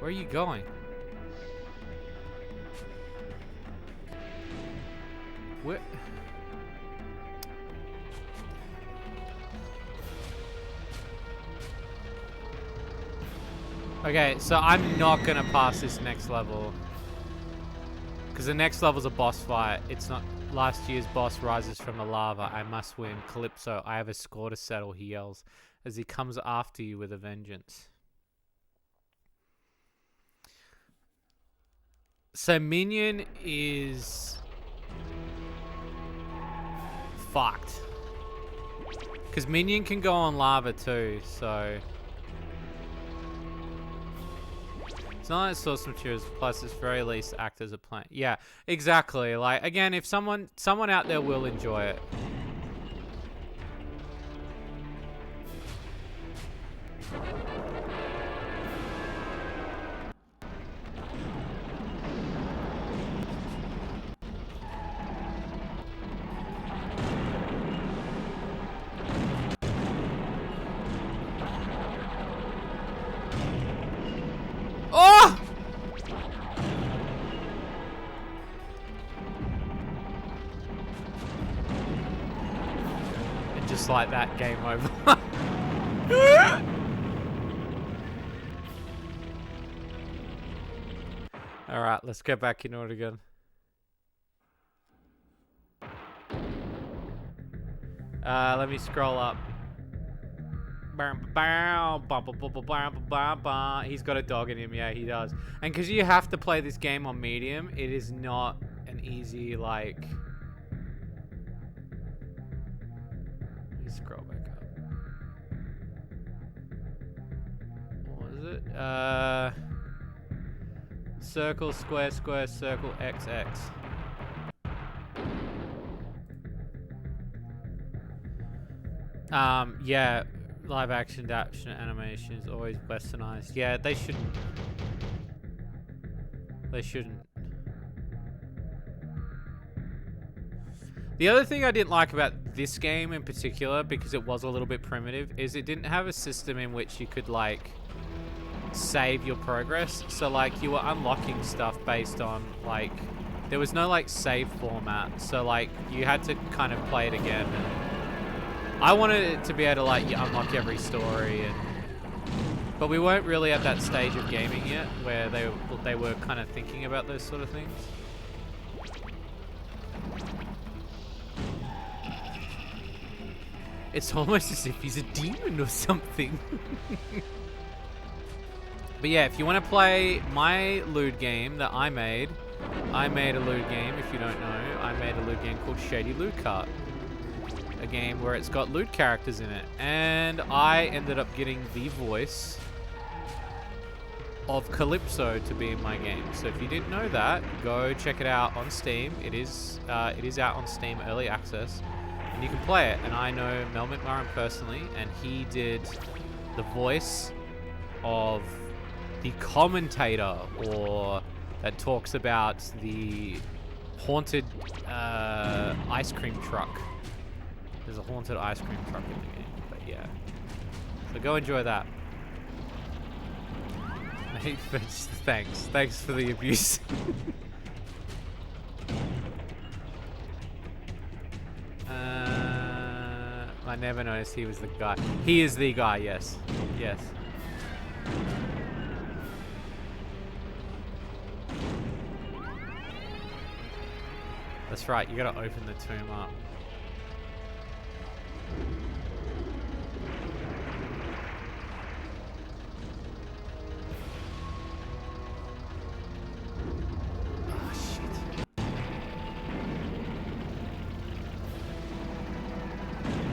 [SPEAKER 1] Where are you going? Where? Okay, so I'm not gonna pass this next level. Because the next level's a boss fight. It's not last year's boss rises from the lava. I must win. Calypso, I have a score to settle, he yells, as he comes after you with a vengeance. So Minion is fucked. Because Minion can go on lava too, so... It's not like source materials, plus its very least act as a plant. Yeah, exactly. Like, again, if someone out there will enjoy it. Oh! And just like that, game over. Alright, let's get back in order again. Let me scroll up. He's got a dog in him, yeah, he does. And because you have to play this game on medium, it is not an easy, like... Let me scroll back up. What was it? Circle, square, square, circle, XX. Yeah. Live action adaptation animation is always westernized. Yeah, they shouldn't. They shouldn't. The other thing I didn't like about this game in particular, because it was a little bit primitive, is it didn't have a system in which you could, like, save your progress. So, like, you were unlocking stuff based on, like, there was no, like, save format. So, like, you had to kind of play it again. And I wanted it to be able to, like, unlock every story, but we weren't really at that stage of gaming yet where they were kind of thinking about those sort of things. It's almost as if he's a demon or something. But yeah, if you want to play my lewd game that I made a lewd game, if you don't know. I made a lewd game called Shady Loot Cart. A game where it's got loot characters in it, and I ended up getting the voice of Calypso to be in my game. So if you didn't know that, go check it out on Steam. It is out on Steam Early Access, and you can play it. And I know Mel McMurrin personally, and he did the voice of the commentator, or that talks about the haunted ice cream truck. There's a haunted ice cream truck in the game, but yeah. So go enjoy that. Thanks for the abuse. I never noticed he was the guy. He is the guy, yes. Yes. That's right, you gotta open the tomb up.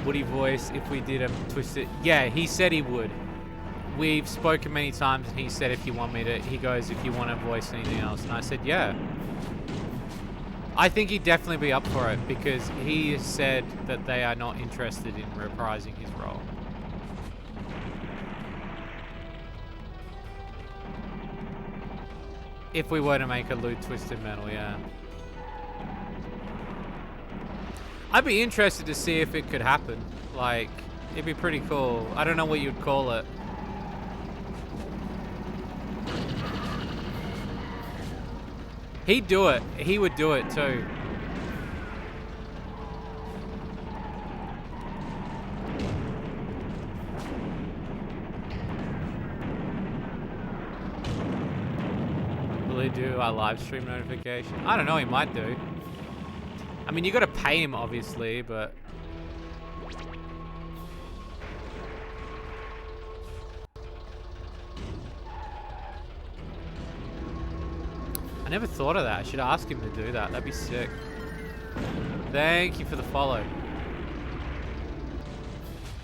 [SPEAKER 1] Woody voice if we did a twisted. Yeah, he said he would. We've spoken many times, and he said if you want me to, he goes, if you want to voice anything else, and I said yeah. I think he'd definitely be up for it, because he said that they are not interested in reprising his role. If we were to make a Lewd Twisted Metal, yeah. I'd be interested to see if it could happen. Like, it'd be pretty cool. I don't know what you'd call it. He'd do it. He would do it too. Will he do a live stream notification? I don't know, he might do. I mean, you gotta pay him, obviously, but... I never thought of that. I should ask him to do that. That'd be sick. Thank you for the follow.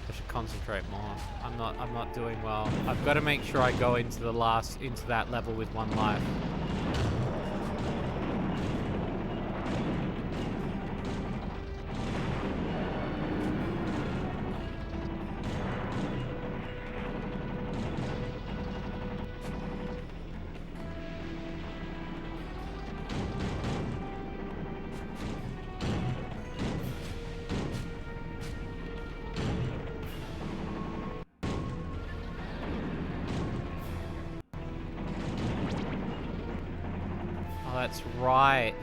[SPEAKER 1] I should concentrate more. I'm not doing well. I've got to make sure I go into that level with 1 life. That's right.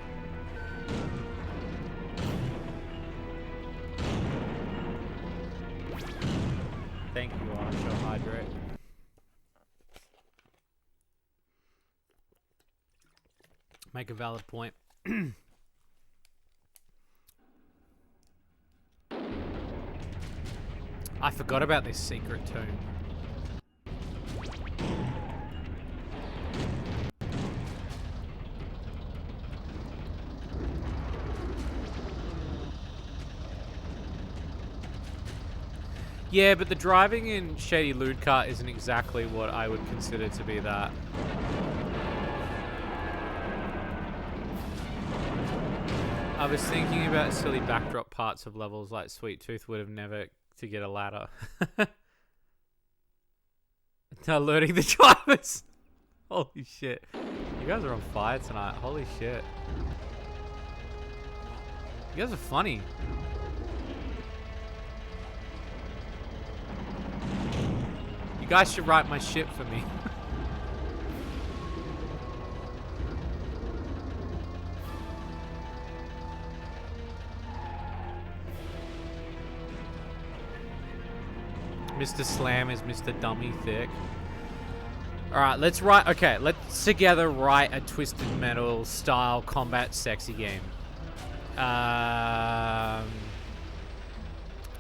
[SPEAKER 1] Thank you, Arsha Hydrate. Make a valid point. I forgot about this secret tomb. Yeah, but the driving in Shady Loot Cart isn't exactly what I would consider to be that. I was thinking about silly backdrop parts of levels like Sweet Tooth would have never to get a ladder. Alerting the drivers. Holy shit. You guys are on fire tonight. Holy shit. You guys are funny. You guys should write my shit for me. Mr. Slam is Mr. Dummy Thick. Alright, let's together write a Twisted Metal style combat sexy game.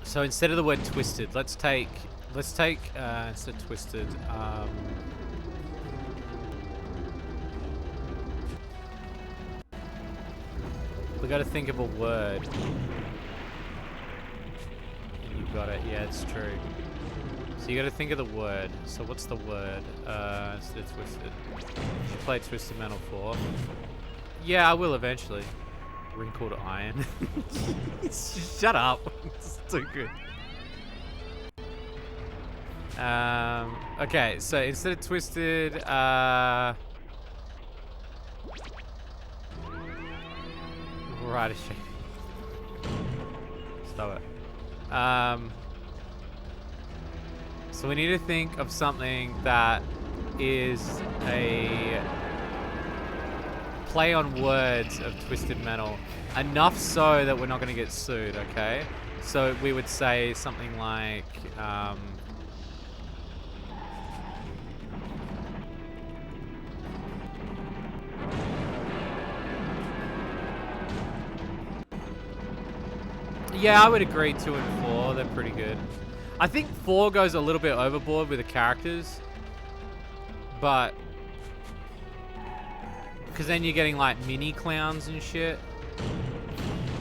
[SPEAKER 1] So instead of the word twisted, let's take instead of twisted, we gotta think of a word. You got it, yeah, it's true. So you gotta think of the word. So what's the word? Instead of twisted. You should play Twisted Metal 4. Yeah, I will eventually. Wrinkled Iron. Shut up. It's too good. Okay, so instead of twisted, right, a shake. Stop it. So we need to think of something that is a play on words of Twisted Metal, enough so that we're not going to get sued, okay? So we would say something like, yeah, I would agree 2 and 4. They're pretty good. I think 4 goes a little bit overboard with the characters, but because then you're getting like mini clowns and shit.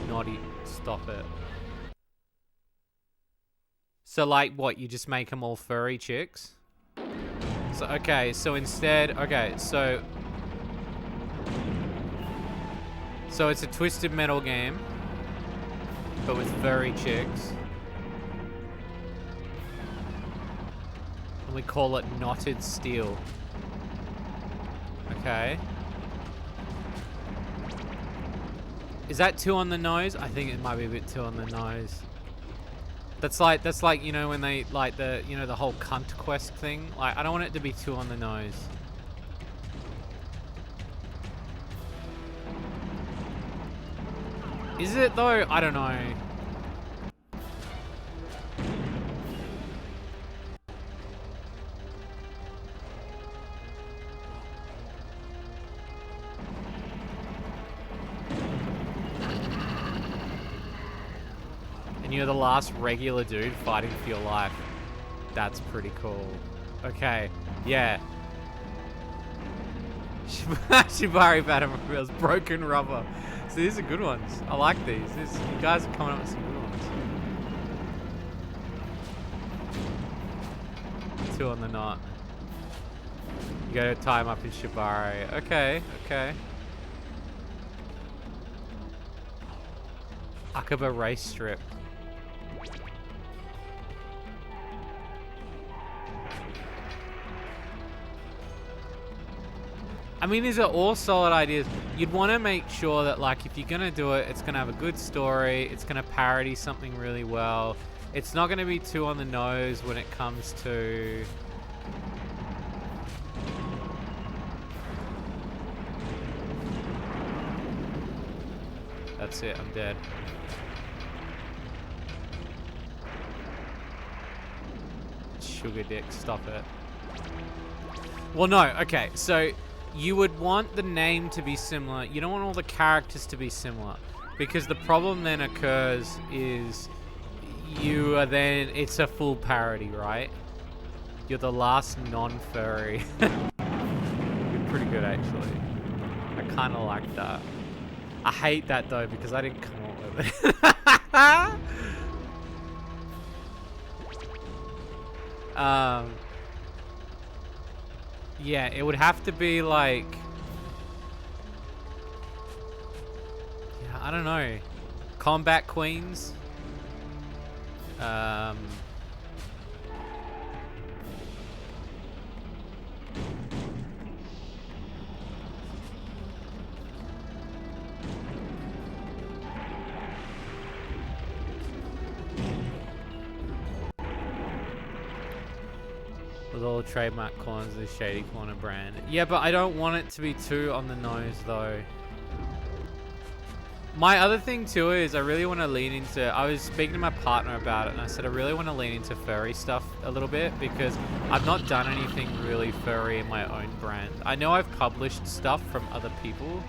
[SPEAKER 1] Naughty, stop it. So like what? You just make them all furry chicks? So okay, so instead, okay, so it's a Twisted Metal game, but with furry chicks. And we call it Knotted Steel. Okay. Is that too on the nose? I think it might be a bit too on the nose. That's like, you know, when they, like the, you know, the whole cunt quest thing. Like, I don't want it to be too on the nose. Is it though? I don't know. And you're the last regular dude fighting for your life. That's pretty cool. Okay, yeah. Shibari Battlefields, Broken Rubber. So these are good ones. I like these. You guys are coming up with some good ones. 2 on the knot. You gotta tie him up in Shibari. Okay, okay. Akaba race strip. I mean, these are all solid ideas. You'd want to make sure that, like, if you're going to do it, it's going to have a good story. It's going to parody something really well. It's not going to be too on the nose when it comes to... That's it, I'm dead. Sugar dick, stop it. Well, no, okay, so... You would want the name to be similar. You don't want all the characters to be similar. Because the problem then occurs is you are then... It's a full parody, right? You're the last non-furry. You're pretty good, actually. I kind of like that. I hate that, though, because I didn't come up with it. Yeah, it would have to be like... Yeah, I don't know. Combat Queens? With all the trademark corners of the Shady Corner brand. Yeah, but I don't want it to be too on the nose, though. My other thing, too, is I really want to lean into... I was speaking to my partner about it, and I said I really want to lean into furry stuff a little bit, because I've not done anything really furry in my own brand. I know I've published stuff from other people.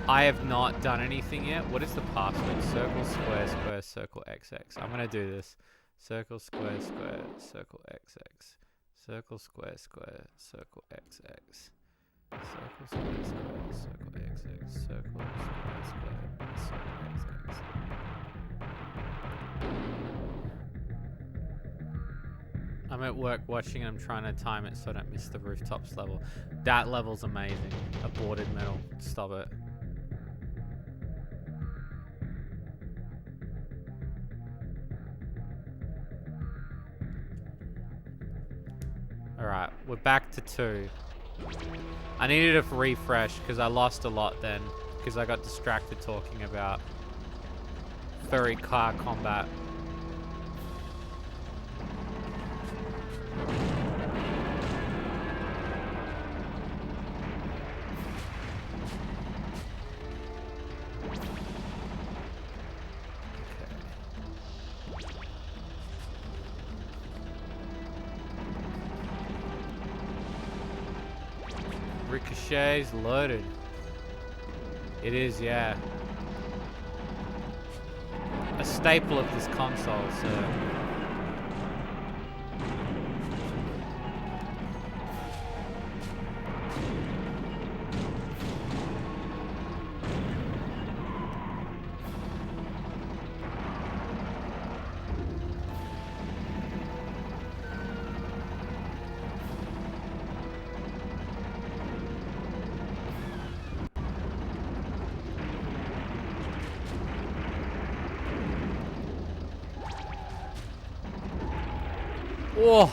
[SPEAKER 1] I have not done anything yet. What is the password? Circle, square, square, circle, XX. I'm going to do this. Circle, square, square, circle, XX. Circle, square, square, circle, XX. Circle, square, square, circle, XX. Circle, square, square, circle, XX. I'm at work watching and I'm trying to time it so I don't miss the rooftops level. That level's amazing. Aborted metal. Stop it. Alright, we're back to 2. I needed a refresh because I lost a lot then. Because I got distracted talking about furry car combat. Ricochet's loaded. It is, yeah. A staple of this console, so... Oh!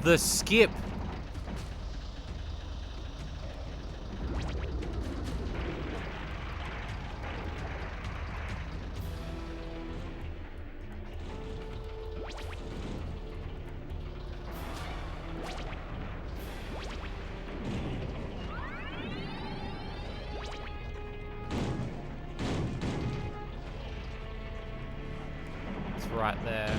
[SPEAKER 1] The skip. right there.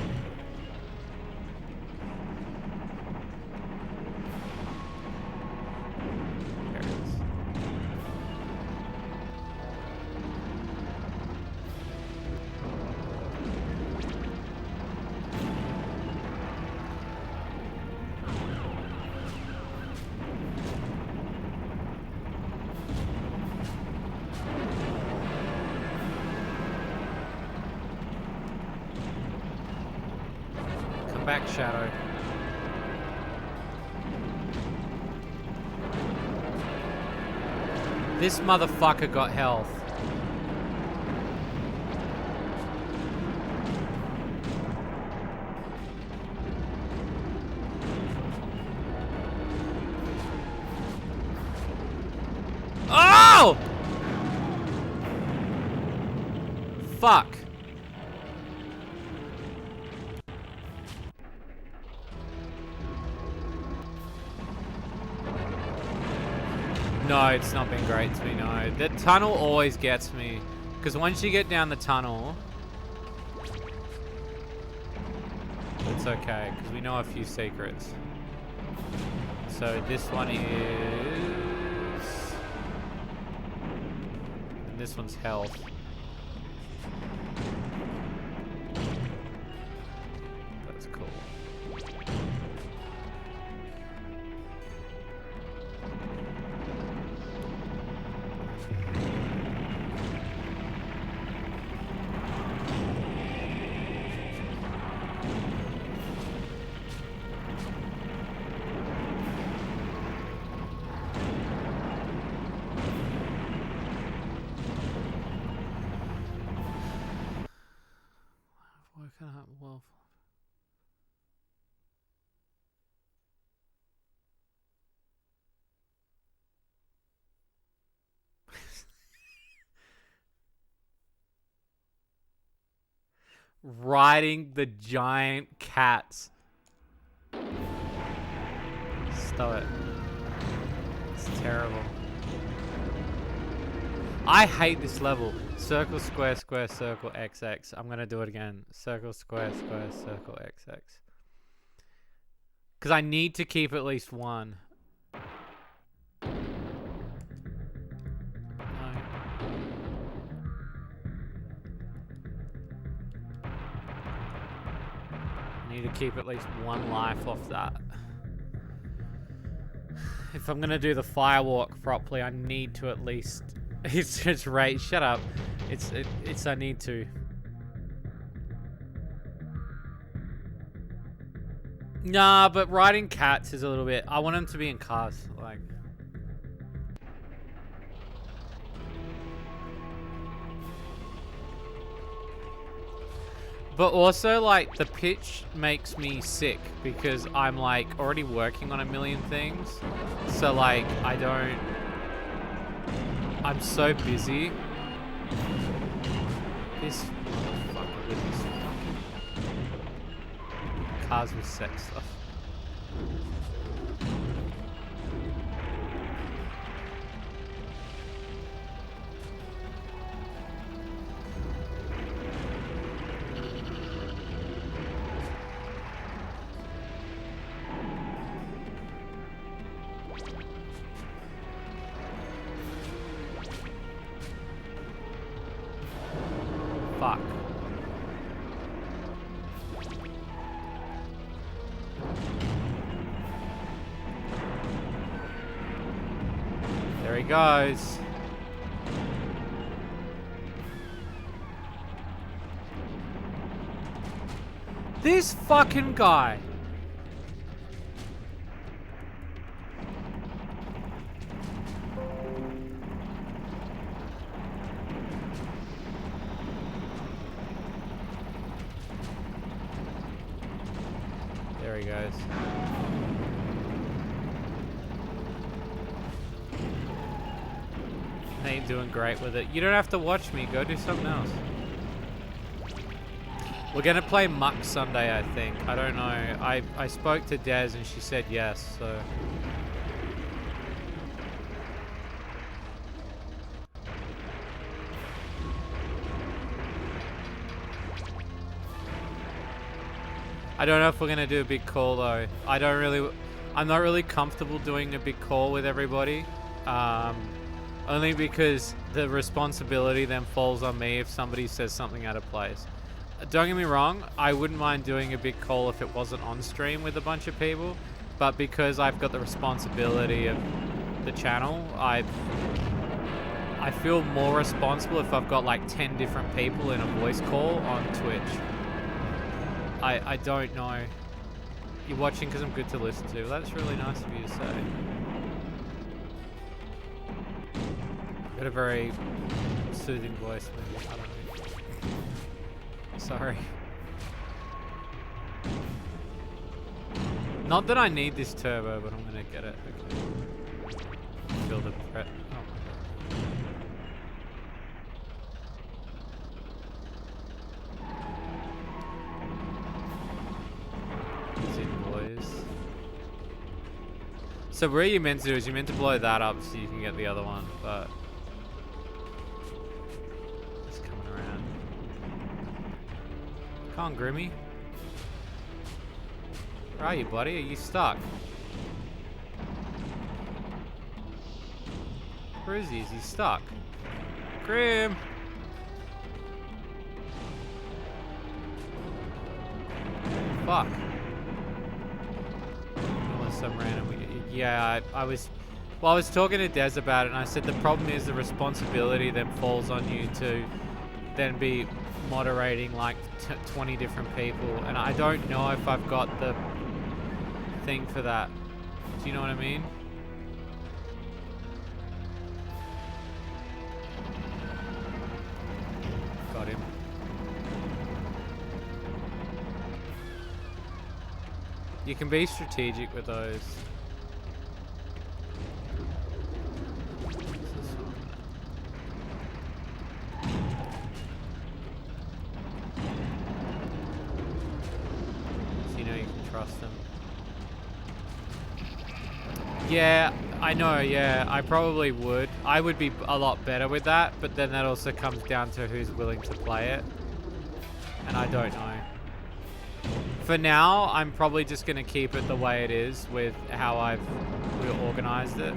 [SPEAKER 1] There it is. Come back, Shadow. This motherfucker got health. Oh! Fuck. No, it's not been great to me, no. The tunnel always gets me. Because once you get down the tunnel, it's okay, because we know a few secrets. So this one is... And this one's health. That's cool. Working out well. Riding the giant cats. Stop it. It's terrible. I hate this level. Circle, square, square, circle, XX. I'm gonna do it again. Circle, square, square, circle, XX. Because I need to keep at least one. No. I need to keep at least one life off that. If I'm gonna do the firewalk properly, I need to at least... It's right. Shut up. It's I need to. Nah, but riding cats is a little bit... I want them to be in cars, like... But also, like, the pitch makes me sick because I'm, like, already working on a million things. So, like, I don't... I'm so busy. This motherfucker with his fucking cars with sex stuff. Fuck. There he goes. This fucking guy. There he goes. Ain't doing great with it. You don't have to watch me. Go do something else. We're gonna play Muck Sunday, I think. I don't know. I spoke to Des and she said yes, so... I don't know if we're gonna do a big call though. I'm not really comfortable doing a big call with everybody. Only because the responsibility then falls on me if somebody says something out of place. Don't get me wrong, I wouldn't mind doing a big call if it wasn't on stream with a bunch of people, but because I've got the responsibility of the channel, I feel more responsible if I've got like 10 different people in a voice call on Twitch. I don't know. You're watching because I'm good to listen to. That's really nice of you to say. Got a very soothing voice, maybe. I don't know. Sorry. Not that I need this turbo, but I'm gonna get it. Okay. Feel the threat. Oh my god. He's in, boys. So what you meant to do is you meant to blow that up so you can get the other one, but it's coming around. Come on, Grimmy. Where are you, buddy? Are you stuck? Where is he? Is he stuck? Grim! Fuck. Unless some random... Yeah, I was talking to Des about it, and I said the problem is the responsibility then falls on you to then be moderating like 20 different people, and I don't know if I've got the thing for that. Do you know what I mean? Got him. You can be strategic with those. So you know you can trust them. Yeah, I know, yeah, I probably would. I would be a lot better with that, but then that also comes down to who's willing to play it. And I don't know. For now, I'm probably just going to keep it the way it is with how I've organized it.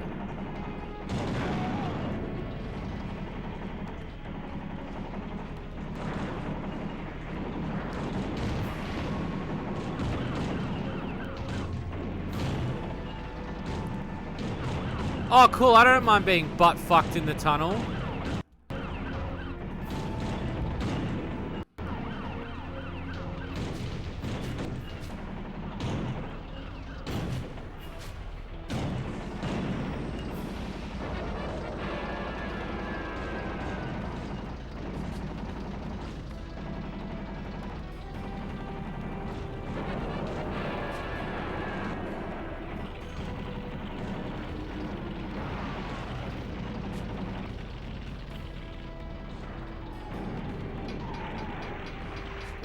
[SPEAKER 1] Oh, cool. I don't mind being butt-fucked in the tunnel.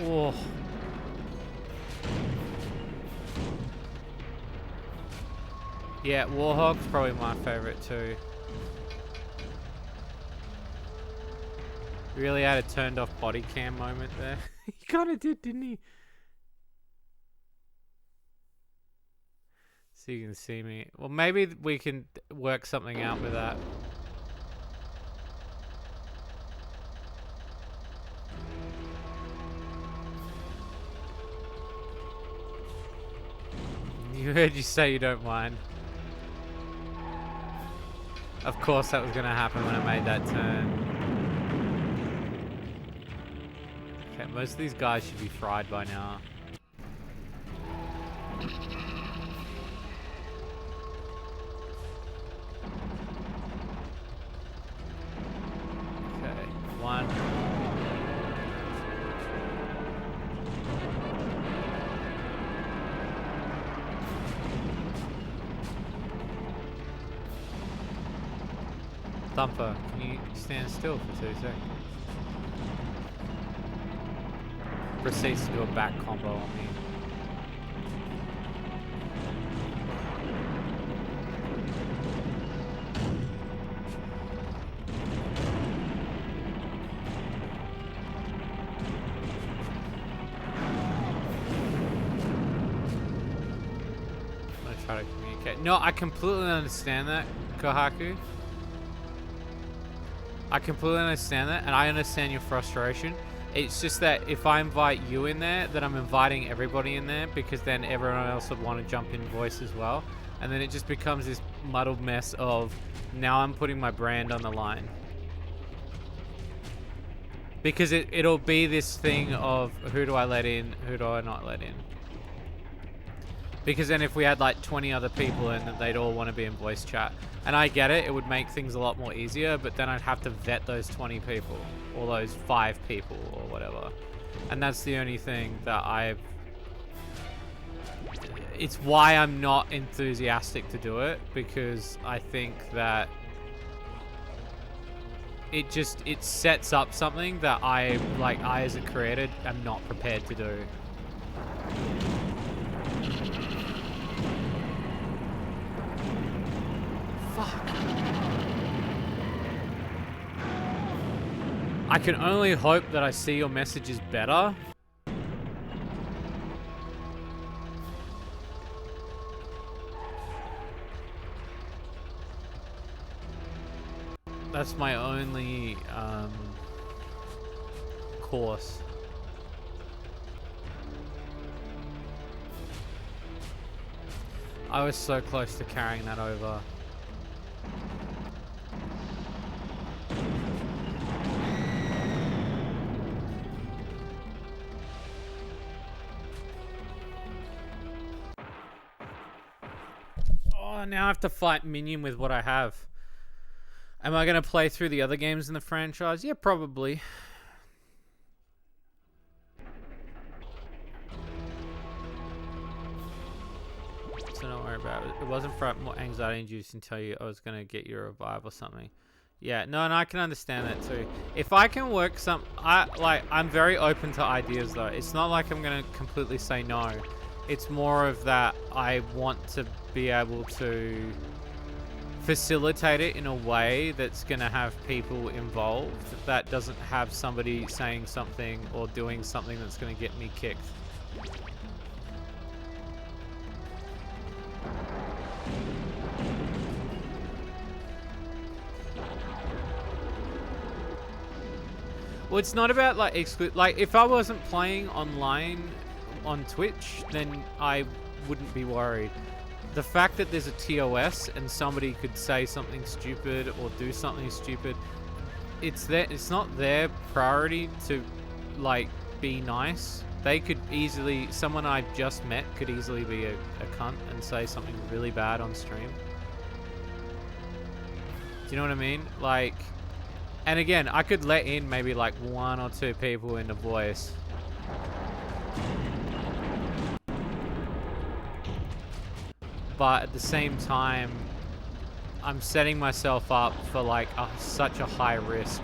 [SPEAKER 1] Oh. Yeah, Warhog's probably my favorite too. Really had a turned off body cam moment there. He kind of did, didn't he? So you can see me. Well, maybe we can work something out with that. You heard you say you don't mind. Of course that was going to happen when I made that turn. Okay, most of these guys should be fried by now. Okay, one. Thumper, can you stand still for 2 seconds? Proceeds to do a back combo on me. No, I completely understand that, Kohaku. I completely understand that, and I understand your frustration. It's just that if I invite you in there, then I'm inviting everybody in there, because then everyone else would want to jump in voice as well. And then it just becomes this muddled mess of, now I'm putting my brand on the line. Because it'll be this thing of, who do I let in, who do I not let in? Because then if we had like 20 other people in, they'd all want to be in voice chat. And I get it, it would make things a lot more easier, but then I'd have to vet those 20 people, or those 5 people, or whatever. And that's the only thing that it's why I'm not enthusiastic to do it, because I think that it sets up something that I as a creator am not prepared to do. Fuck. I can only hope that I see your messages better. That's my only course. I was so close to carrying that over. Oh, now I have to fight Minion with what I have. Am I going to play through the other games in the franchise? Yeah, probably. So don't worry about it. It wasn't for more anxiety induced until I was going to get you a revive or something. Yeah, no, and I can understand that too. If I can work I'm very open to ideas though. It's not like I'm going to completely say no. It's more of that I want to be able to facilitate it in a way that's going to have people involved, that doesn't have somebody saying something or doing something that's going to get me kicked. Well, it's not about like if I wasn't playing online on Twitch, then I wouldn't be worried. The fact that there's a TOS and somebody could say something stupid or do something stupid, it's not their priority to like be nice. They could easily, someone I just met could easily be a cunt and say something really bad on stream. Do you know what I mean? Like, and again, I could let in maybe like 1 or 2 people into voice. But at the same time, I'm setting myself up for like such a high risk.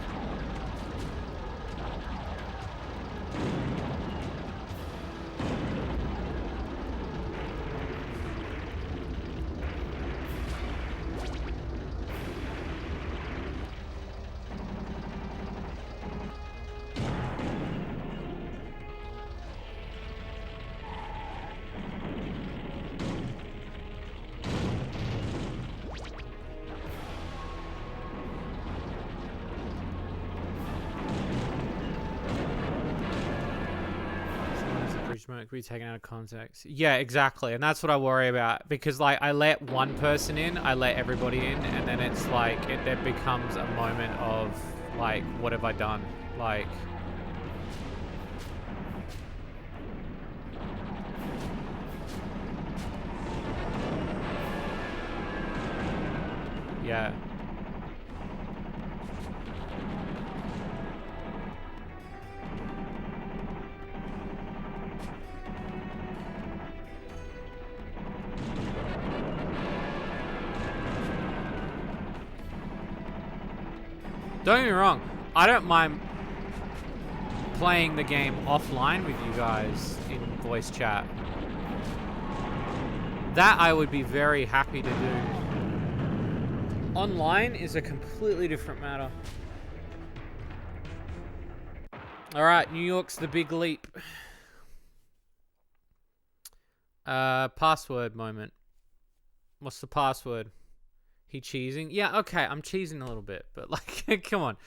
[SPEAKER 1] Could be taken out of context. Yeah, exactly. And that's what I worry about, because like I let one person in, I let everybody in, and then it's like it then becomes a moment of like, what have I done? Like, yeah. Don't get me wrong, I don't mind playing the game offline with you guys in voice chat. That I would be very happy to do. Online is a completely different matter. Alright, New York's the big leap. Password moment. What's the password? He cheesing? Yeah, okay, I'm cheesing a little bit, but like, come on.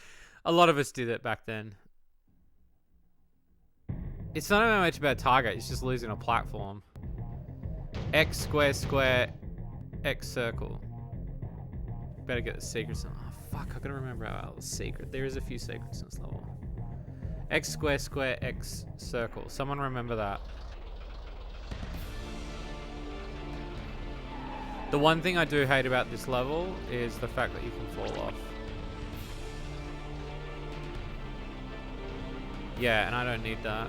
[SPEAKER 1] A lot of us did it back then. It's not even much about target, it's just losing a platform. X square square, X circle. Better get the secrets. Oh fuck, I gotta remember our secret. There is a few secrets in this level. X square square, X circle. Someone remember that. The one thing I do hate about this level is the fact that you can fall off. Yeah, and I don't need that.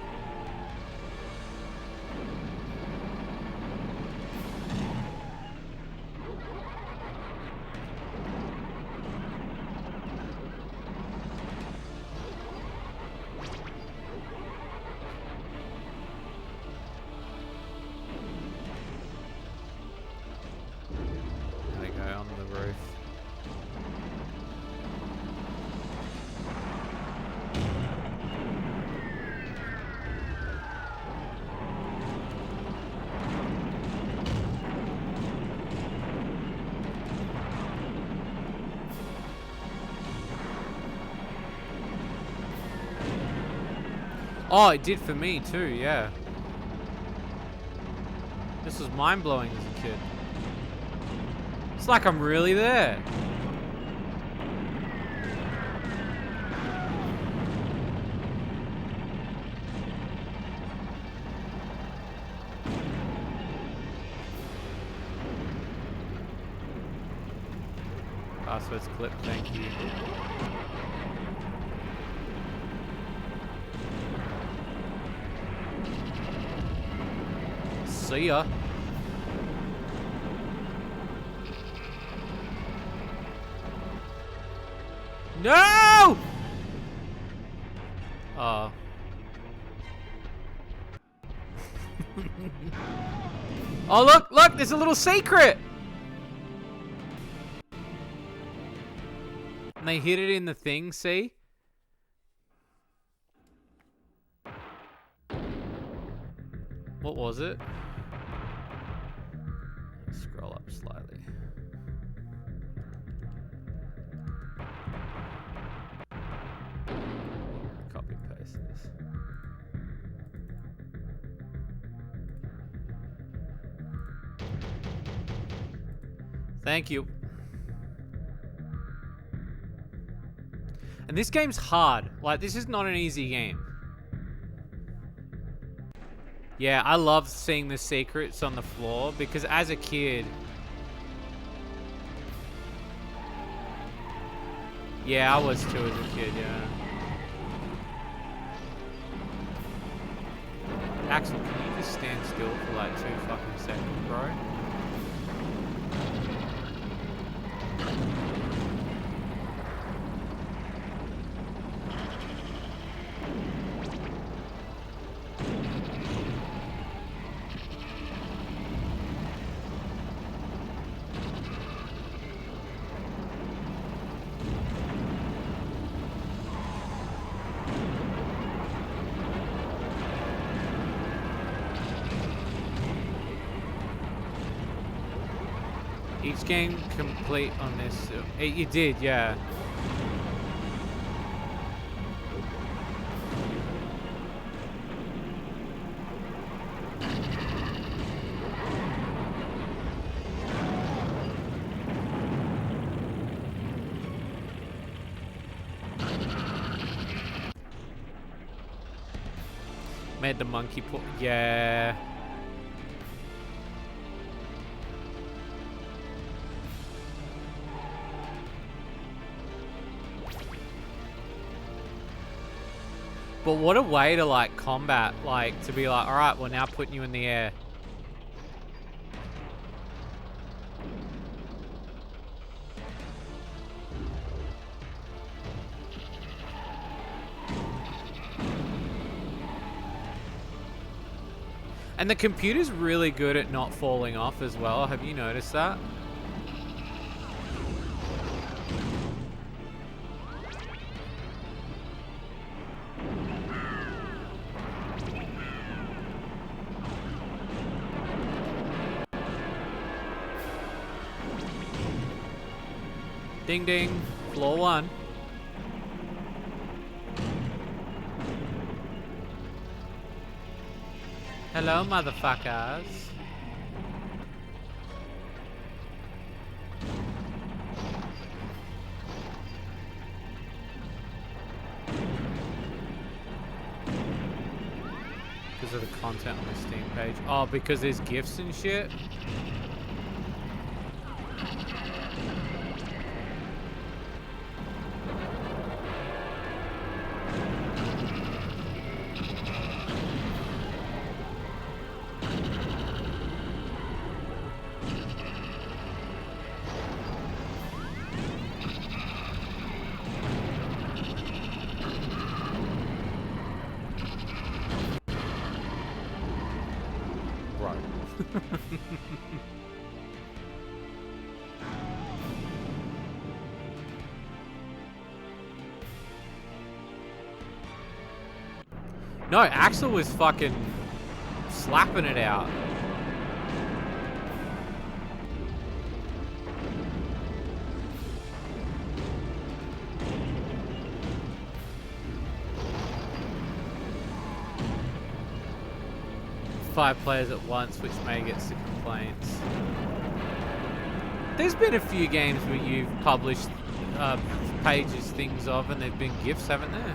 [SPEAKER 1] There we go, on the roof. Oh, it did for me too, yeah. This was mind-blowing as a kid. It's like I'm really there. Passwords clip, thank you. See ya. No! Oh. Oh, look, look, there's a little secret. And they hid it in the thing, see? What was it? Scroll up slightly. Copy paste this. Thank you. And this game's hard. Like, this is not an easy game. Yeah, I love seeing the secrets on the floor because as a kid... Yeah, I was too as a kid, yeah. Axel, can you just stand still for like 2 fucking seconds, bro? Each game complete on this. You did, yeah. Made the monkey put. Yeah. But what a way to like combat, like to be like, all right, we're now putting you in the air. And the computer's really good at not falling off as well. Have you noticed that? Ding ding. Floor 1. Hello, motherfuckers. Because of the content on the Steam page. Oh, because there's gifts and shit? No, Axel was fucking slapping it out. Five players at once, which may get some complaints. There's been a few games where you've published pages, things of, and there've been gifts, haven't there?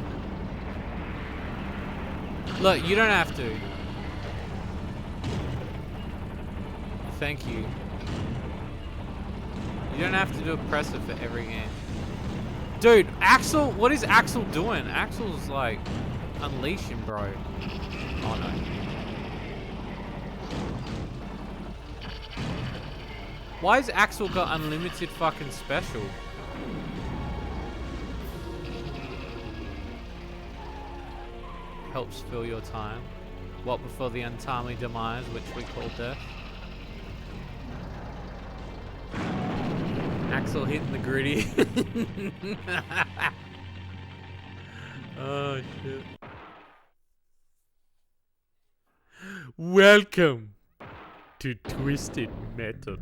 [SPEAKER 1] Look, you don't have to. Thank you. You don't have to do a presser for every game. Dude, Axel, what is Axel doing? Axel's like unleashing, bro. Oh no. Why has Axel got unlimited fucking special? Helps fill your time. What before the untimely demise, which we call death? Axel hitting the gritty. Oh shit. Welcome to Twisted Metal.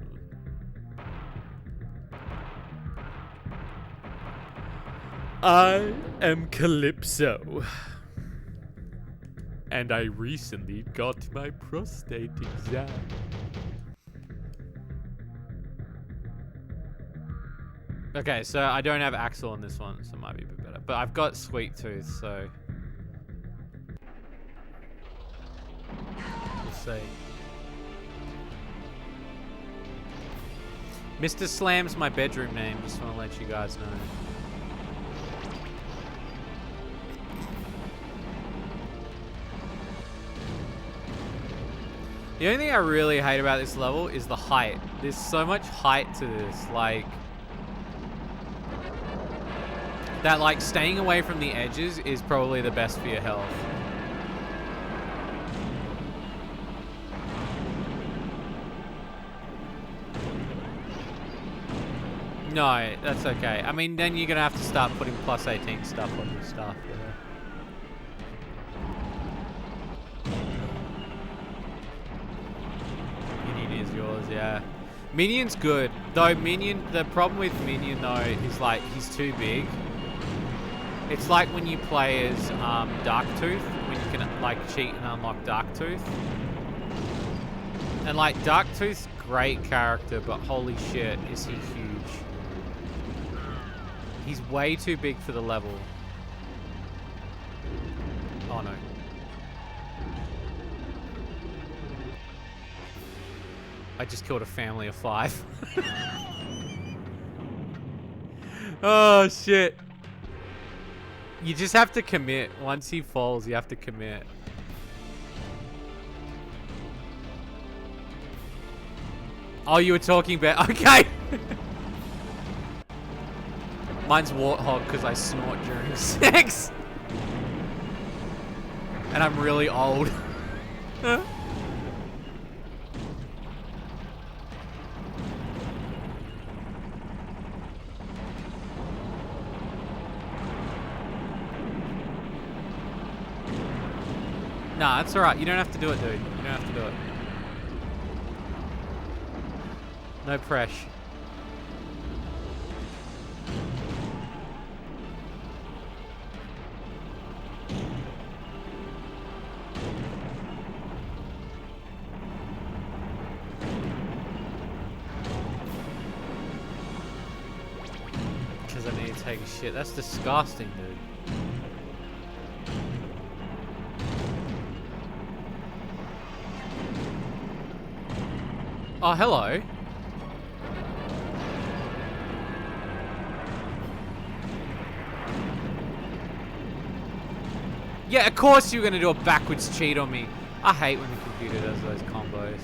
[SPEAKER 1] I am Calypso. And I recently got my prostate exam. Okay, so I don't have Axel on this one, so it might be a bit better. But I've got Sweet Tooth, so... we'll see. Mr. Slam's my bedroom name, just want to let you guys know. The only thing I really hate about this level is the height. There's so much height to this, like... that, like, staying away from the edges is probably the best for your health. No, that's okay. I mean, then you're gonna have to start putting plus 18 stuff on your stuff, yeah. Yours, yeah. Minion's good. Though Minion, the problem with Minion though is like he's too big. It's like when you play as Darktooth, when you can like cheat and unlock Darktooth. And like Darktooth's great character, but holy shit, is he huge. He's way too big for the level. Oh no. I just killed a family of 5. Oh, shit. You just have to commit. Once he falls, you have to commit. Oh, you were talking about... Okay. Mine's Warthog because I snort during sex. And I'm really old. Nah, that's alright. You don't have to do it, dude. You don't have to do it. No pressure. take a shit. That's disgusting, dude. Oh, hello. Yeah, of course you're gonna do a backwards cheat on me. I hate when the computer does those combos.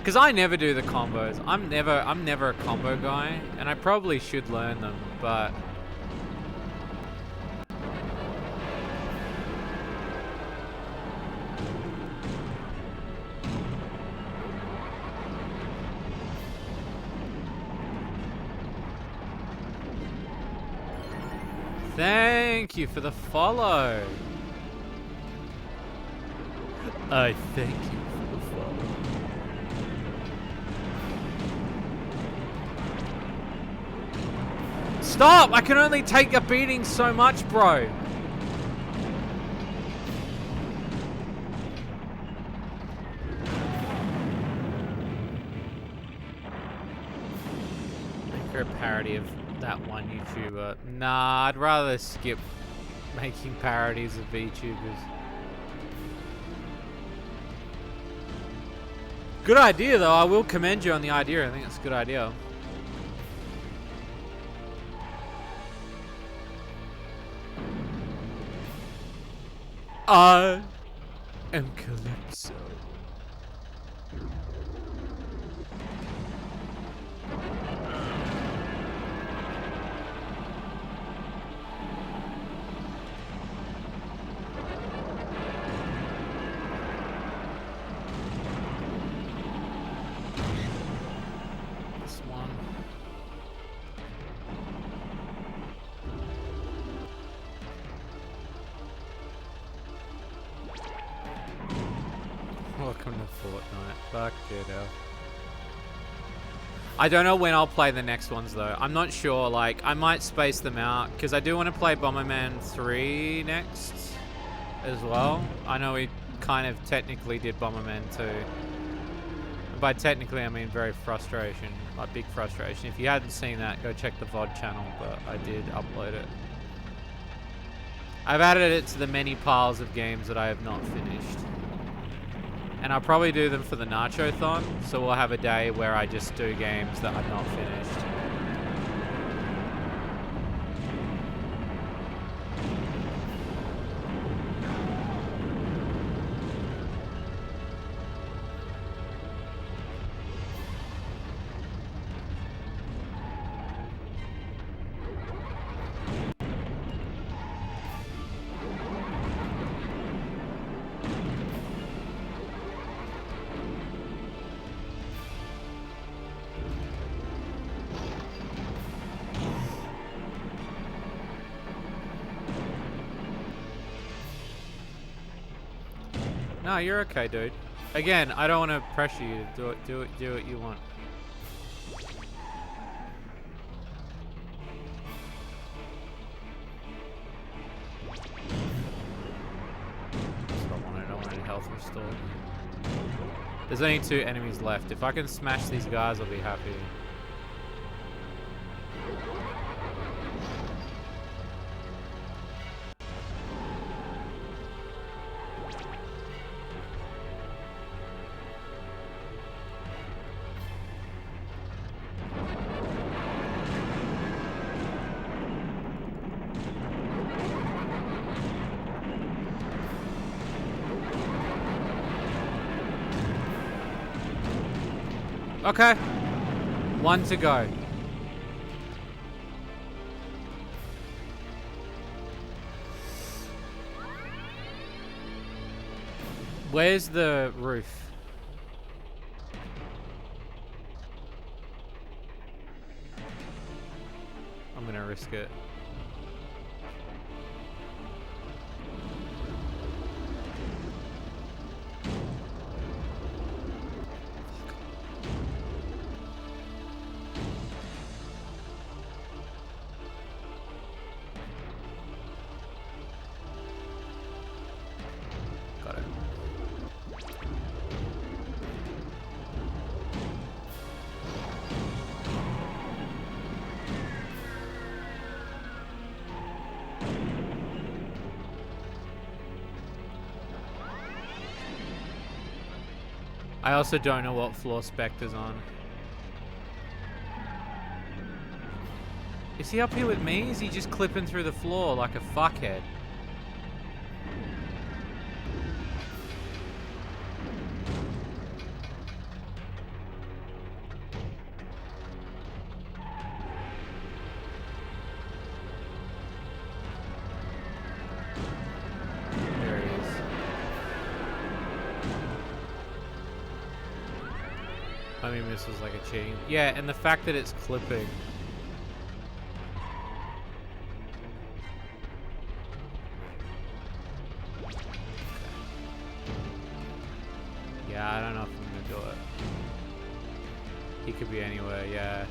[SPEAKER 1] Cause I never do the combos. I'm never a combo guy, and I probably should learn them, but thank you for the follow. I thank you for the follow. Stop! I can only take a beating so much, bro. Make her a parody of that one YouTuber. Nah, I'd rather skip making parodies of VTubers. Good idea, though. I will commend you on the idea. I think it's a good idea. I am Calypso. This one. Welcome to Fortnite. Fuck it up. I don't know when I'll play the next ones though. I'm not sure. Like, I might space them out because I do want to play Bomberman 3 next as well. I know we kind of technically did Bomberman 2. By technically, I mean very frustration. Like, big frustration. If you hadn't seen that, go check the VOD channel, but I did upload it. I've added it to the many piles of games that I have not finished. And I'll probably do them for the Nacho-thon, so we'll have a day where I just do games that I've not finished. No, you're okay, dude. Again, I don't want to pressure you to do what you want. I don't want any health restored. There's only 2 enemies left. If I can smash these guys, I'll be happy. Okay. 1 to go. Where's the roof? I'm gonna risk it. Got it. I also don't know what floor Spectre's on. Is he up here with me? Is he just clipping through the floor like a fuckhead? There he is. Homing missiles like a cheating. Yeah, and the fact that it's clipping. Yeah, I don't know if I'm gonna do it. He could be anywhere, yeah.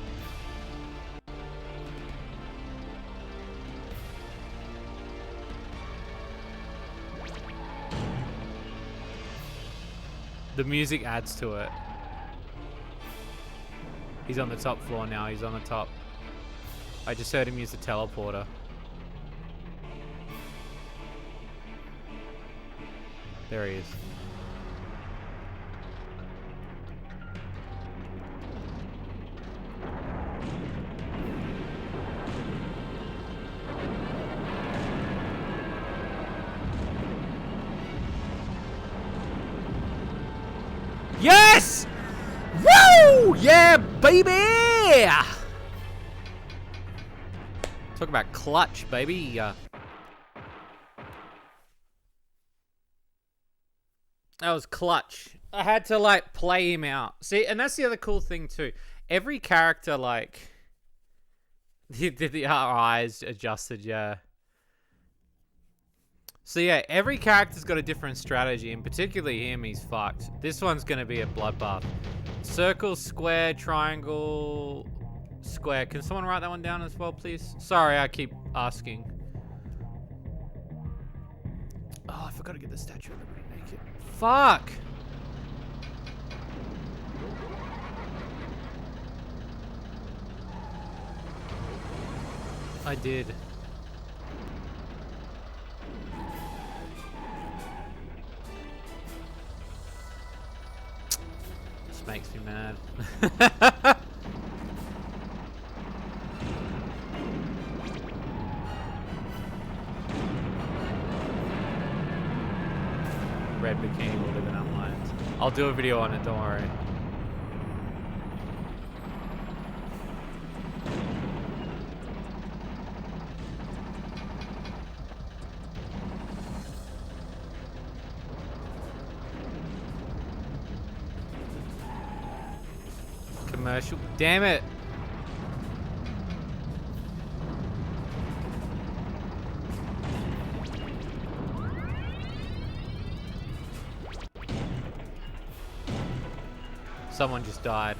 [SPEAKER 1] The music adds to it. He's on the top floor now, he's on the top. I just heard him use the teleporter. There he is. Yes! Woo! Yeah, baby! Talk about clutch, baby. That was clutch. I had to, like, play him out. See, and that's the other cool thing, too. Every character, like... our eyes adjusted, yeah. So, yeah, every character's got a different strategy, and particularly him, he's fucked. This one's going to be a bloodbath. Circle, square, triangle, square. Can someone write that one down as well, please? Sorry, I keep asking. Oh, I forgot to get the statue of Liberty naked. Fuck! I did. This makes me mad. Red bikini will live in our minds. I'll do a video on it, don't worry. Commercial. Damn it. Someone just died.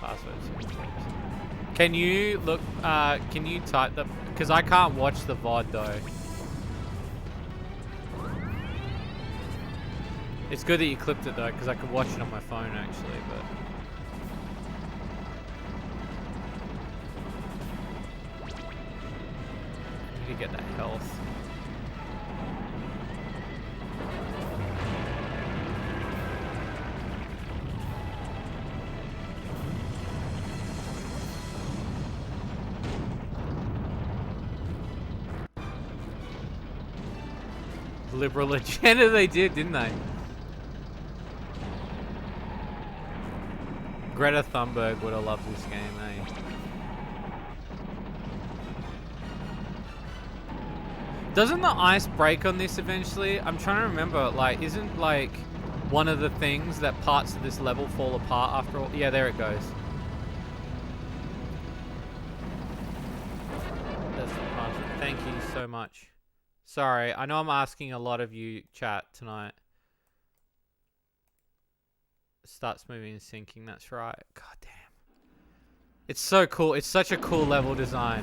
[SPEAKER 1] Passwords. Can you look, can you type the, because I can't watch the VOD though. It's good that you clipped it though, because I could watch it on my phone actually, but. I need to get that health. Liberal agenda they did, didn't they? Greta Thunberg would have loved this game, eh? Doesn't the ice break on this eventually? I'm trying to remember, like, isn't like one of the things that parts of this level fall apart after all? Yeah, there it goes. That's the password. Thank you so much. Sorry, I know I'm asking a lot of you chat tonight. Starts moving and sinking, that's right. God damn. It's so cool. It's such a cool level design.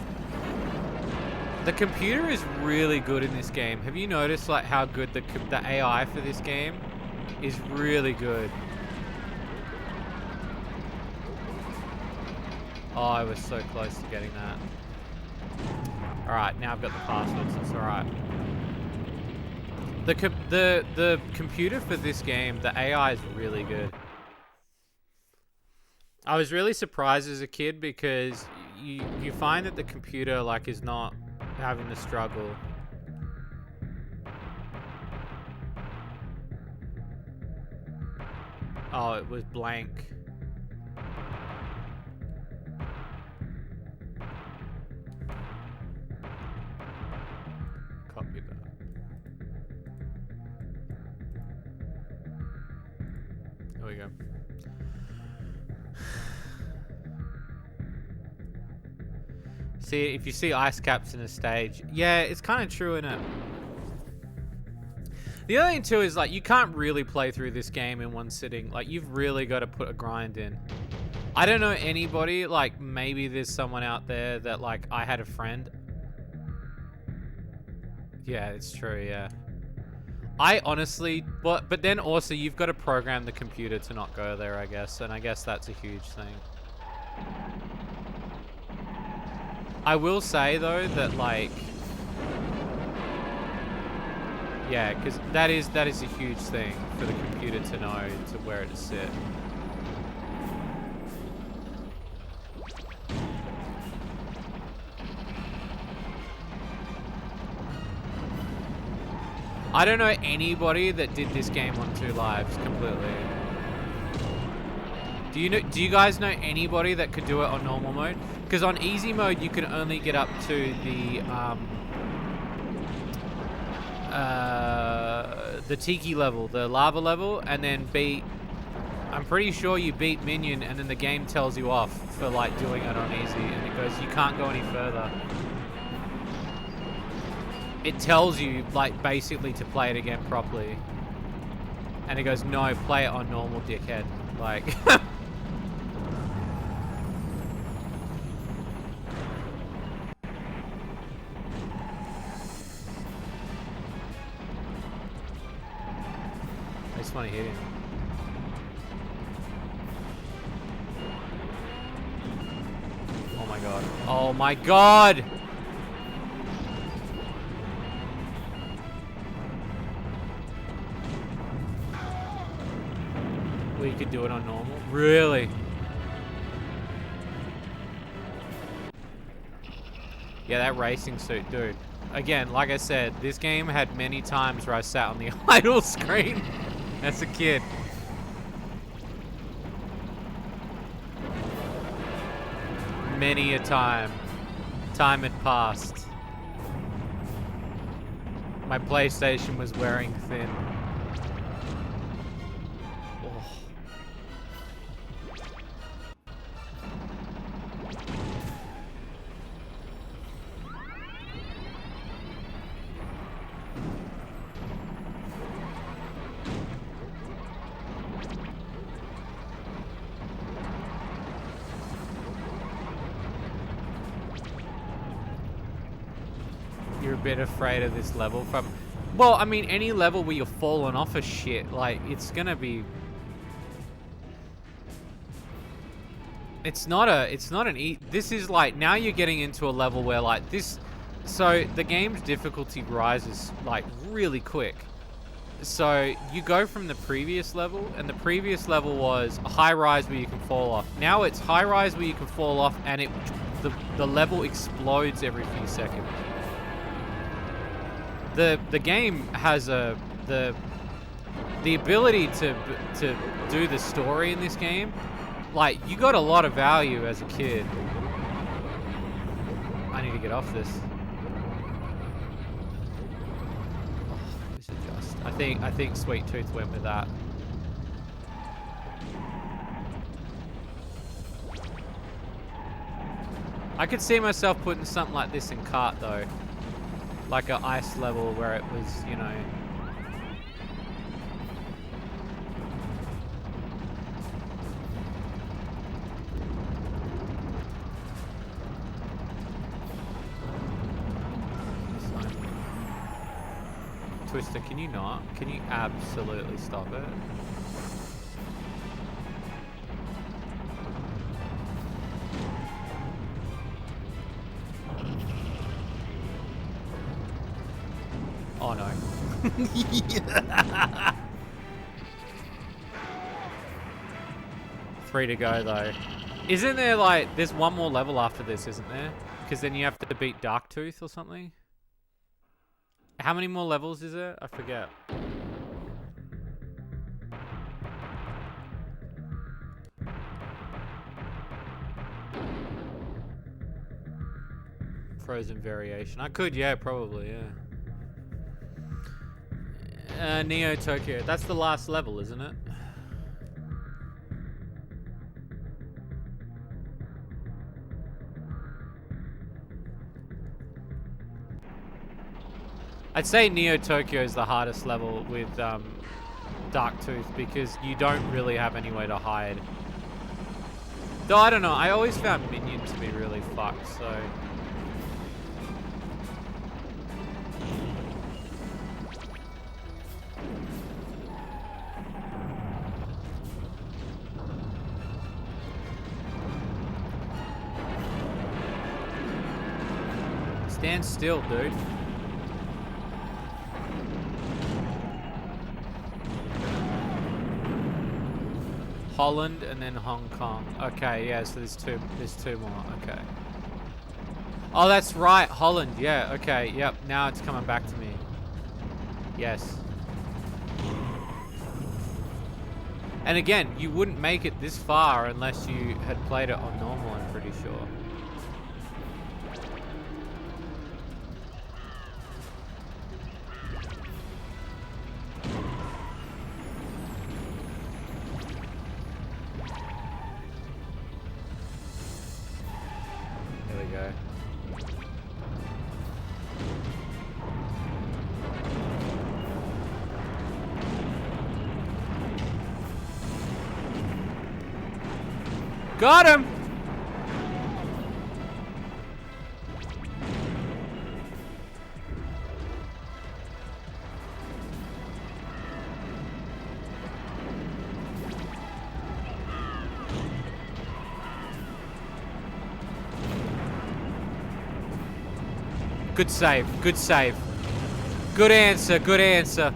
[SPEAKER 1] The computer is really good in this game. Have you noticed like how good the AI for this game is really good. Oh, I was so close to getting that. Alright, now I've got the passwords. It's alright. The computer for this game, the AI is really good. I was really surprised as a kid because you find that the computer like is not having the struggle. Oh, it was blank. Copy that. There we go. See, if you see ice caps in a stage, yeah, it's kind of true, innit? The other thing too is like you can't really play through this game in one sitting. Like you've really got to put a grind in. I don't know anybody, like maybe there's someone out there that like I had a friend. Yeah, it's true, yeah. I honestly, but then also you've got to program the computer to not go there, I guess, and I guess that's a huge thing. I will say though that like, yeah, because that is a huge thing for the computer to know to where to sit. I don't know anybody that did this game on 2 lives completely. Do you guys know anybody that could do it on normal mode? Because on easy mode you can only get up to the Tiki level, the lava level, and then beat. I'm pretty sure you beat Minion, and then the game tells you off for like doing it on easy, and it goes you can't go any further. It tells you, like, basically to play it again properly. And it goes, no, play it on normal, dickhead. Like... I just want to hit him. Oh my god. Oh my god! You could do it on normal? Really? Yeah, that racing suit, dude. Again, like I said, this game had many times where I sat on the idle screen as a kid. Many a time. Time had passed. My PlayStation was wearing thin. Bit afraid of this level from, well, I mean, any level where you're falling off of shit, like, it's gonna be, it's not an this is like, now you're getting into a level where like this, so the game's difficulty rises like really quick. So you go from the previous level, and the previous level was a high rise where you can fall off. Now it's high rise where you can fall off, and the level explodes every few seconds. The game has the ability to do the story in this game. Like, you got a lot of value as a kid. I need to get off this. Oh, this is just. I think Sweet Tooth went with that. I could see myself putting something like this in cart though. Like an ice level where it was, you know... Twister, can you not? Can you absolutely stop it? Oh no. Three to go though. Isn't there like, there's one more level after this, isn't there? Because then you have to beat Darktooth or something? How many more levels is there? I forget. Frozen variation. I could, yeah, probably, yeah. Neo Tokyo. That's the last level, isn't it? I'd say Neo Tokyo is the hardest level with Darktooth because you don't really have anywhere to hide. Though I don't know, I always found minions to be really fucked, so... Stand still, dude. Holland and then Hong Kong. Okay, yeah, so there's two more. Okay. Oh, that's right, Holland. Yeah, okay, yep. Now it's coming back to me. Yes. And again, you wouldn't make it this far unless you had played it on normal, I'm pretty sure. Got him! Good save, good save. Good answer, good answer.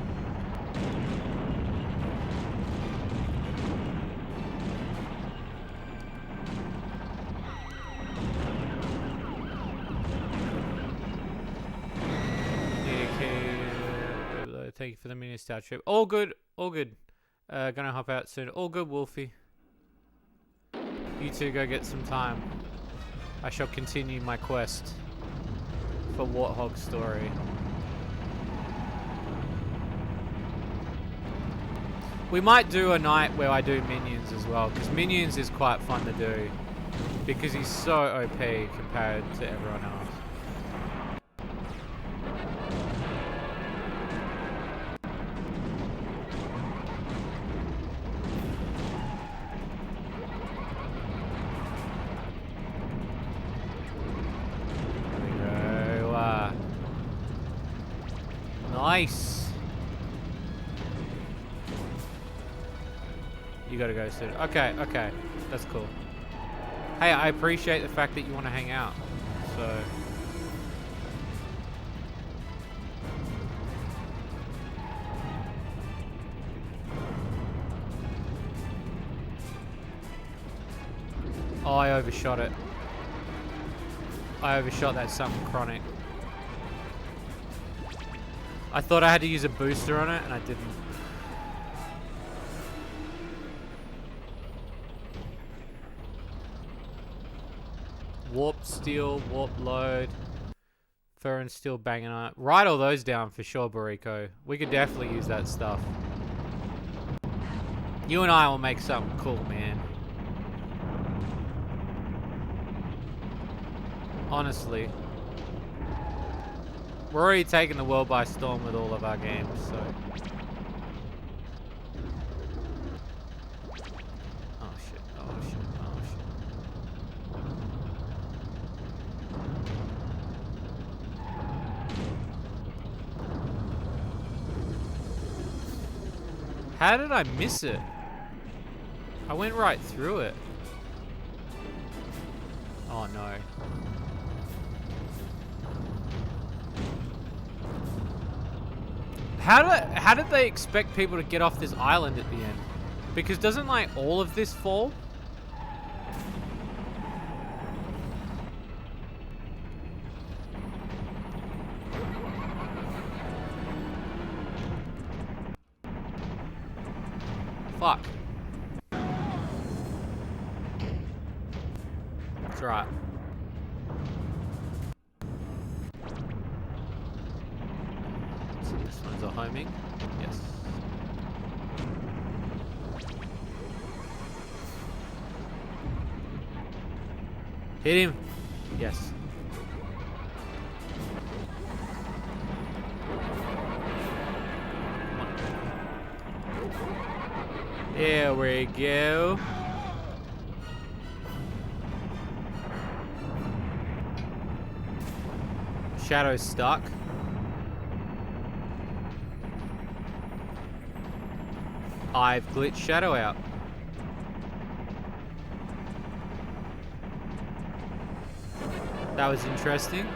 [SPEAKER 1] Thank you for the mini star trip. All good, all good. Gonna hop out soon. All good, Wolfie. You two go get some time. I shall continue my quest for Warthog Story. We might do a night where I do Minions as well, because Minions is quite fun to do. Because he's so OP compared to everyone else. Nice. You gotta go soon. Okay, okay. That's cool. Hey, I appreciate the fact that you want to hang out. So... Oh, I overshot it. I overshot that something chronic. I thought I had to use a booster on it, and I didn't. Warp steel, warp load. Fur and steel banging on it. Write all those down for sure, Bariko. We could definitely use that stuff. You and I will make something cool, man. Honestly. We're already taking the world by storm with all of our games, so... Oh shit, oh shit, oh shit. How did I miss it? I went right through it. Oh no. How did they expect people to get off this island at the end? Because doesn't like all of this fall? Fuck. That's right. So this one's a homing. Yes. Hit him. Yes. There we go. Shadow's stuck. I've glitched Shadow out. That was interesting.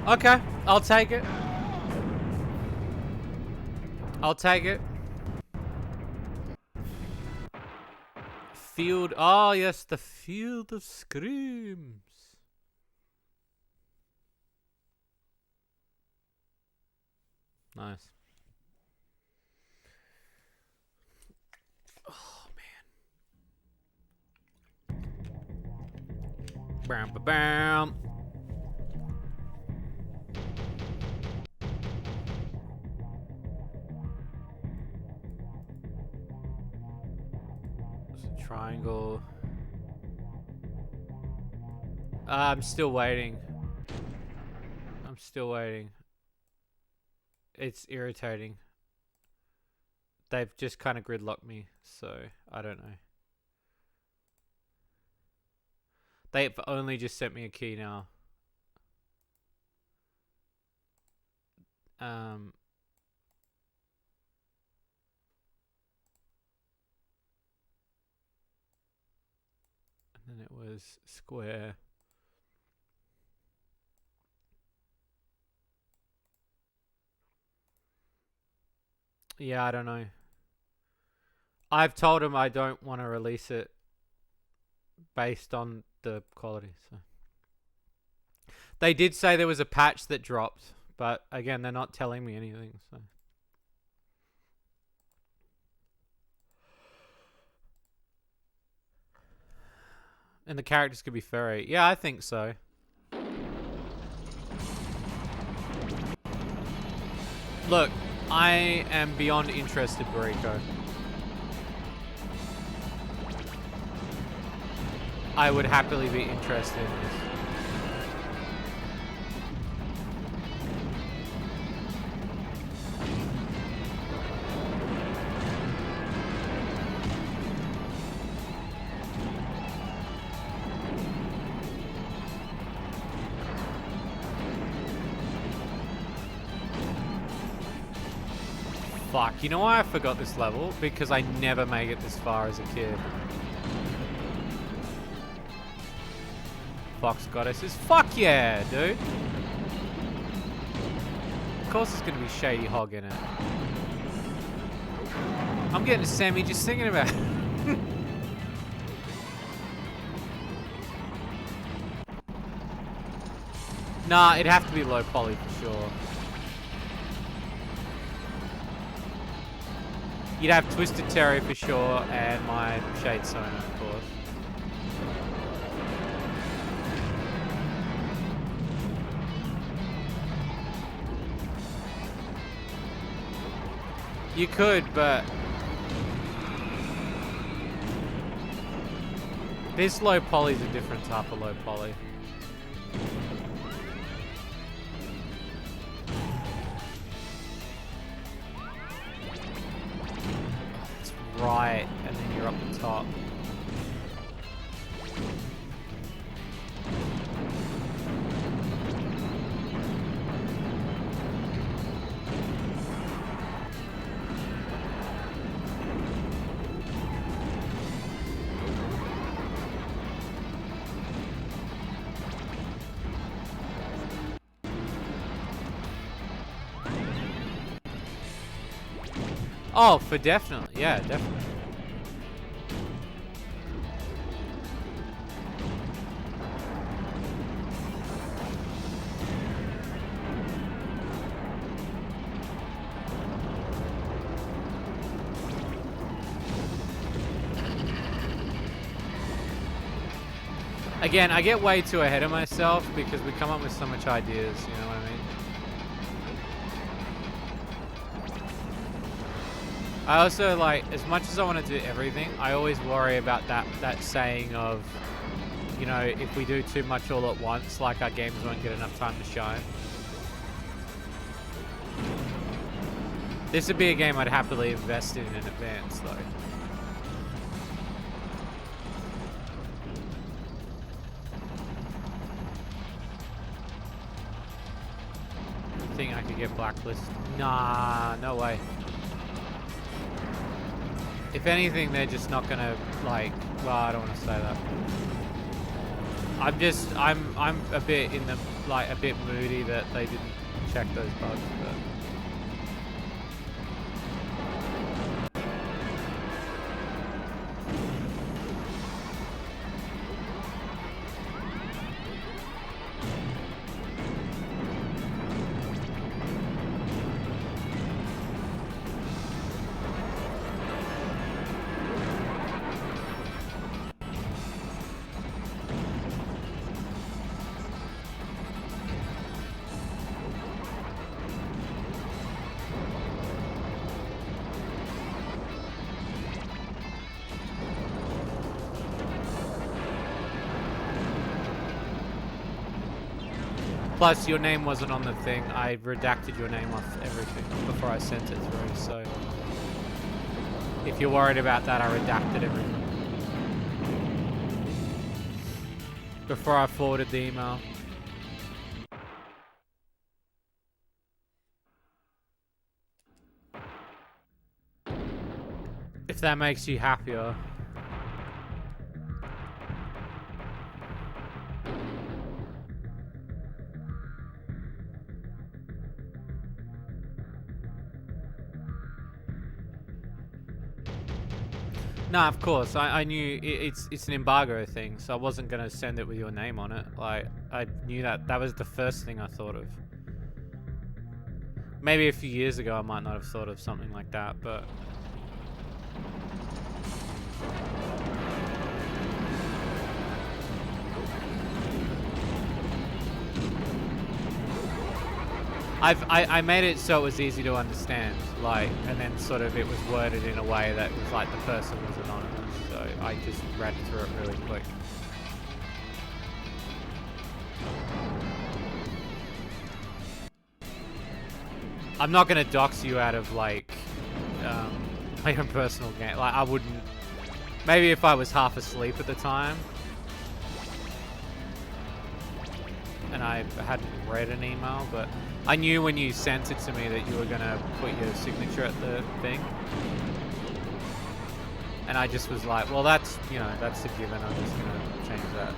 [SPEAKER 1] Okay, I'll take it. I'll take it. Field. Oh, yes, the Field of Screams. Nice. Oh, man. Bam, bam, bam. Triangle. I'm still waiting. I'm still waiting. It's irritating. They've just kind of gridlocked me, so I don't know. They've only just sent me a key now. And then it was square. Yeah, I don't know. I've told them I don't want to release it based on the quality. So they did say there was a patch that dropped, but again, they're not telling me anything. So and the characters could be furry. Yeah, I think so. Look, I am beyond interested, Bariko. I would happily be interested in this. Fuck, you know why I forgot this level? Because I never make it this far as a kid. Fox Goddesses. Fuck yeah, dude. Of course there's gonna be Shady Hog in it. I'm getting Sammy just thinking about it. Nah, it'd have to be low poly for sure. You'd have Twisted Terry for sure, and my Shade Sona, of course. You could, but this low poly is a different type of low poly. That's right, and then you're up the top. Oh, for definitely. Yeah, definitely. Again, I get way too ahead of myself because we come up with so much ideas, you know what I mean? I also, like, as much as I want to do everything, I always worry about that saying of, you know, if we do too much all at once, like, our games won't get enough time to shine. This would be a game I'd happily invest in advance, though. Think I could get blacklisted? Nah, no way. If anything, they're just not gonna, like, well, I don't want to say that. I'm a bit in the, like, a bit moody that they didn't check those bugs, but. Plus, your name wasn't on the thing. I redacted your name off everything before I sent it through, so... If you're worried about that, I redacted everything. Before I forwarded the email. If that makes you happier. No, of course. I knew it's an embargo thing, so I wasn't gonna send it with your name on it. Like, I knew that was the first thing I thought of. Maybe a few years ago I might not have thought of something like that, but I made it so it was easy to understand, like, and then sort of it was worded in a way that was like the person was anonymous, so I just read through it really quick. I'm not gonna dox you out of, like, my own personal game. Like, I wouldn't. Maybe if I was half asleep at the time and I hadn't read an email, but I knew when you sent it to me that you were gonna put your signature at the thing. And I just was like, well, that's, you know, that's a given. I'm just gonna change that.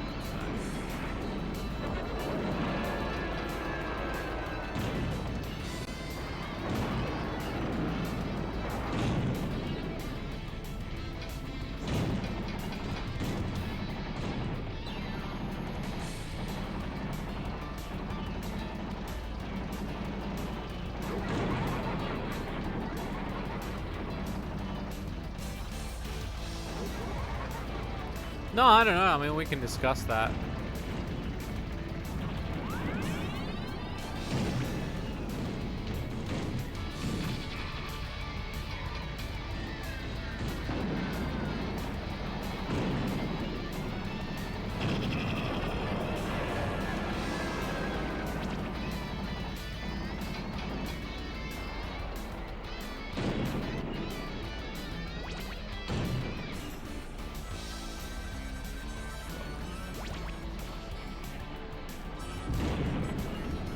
[SPEAKER 1] No, I don't know. I mean, we can discuss that.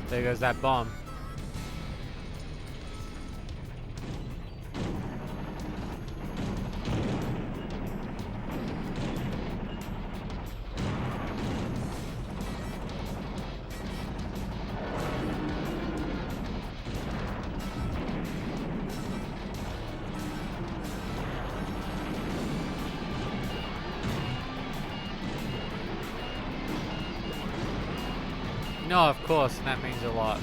[SPEAKER 1] There goes that bomb. No, of course, and that means a lot.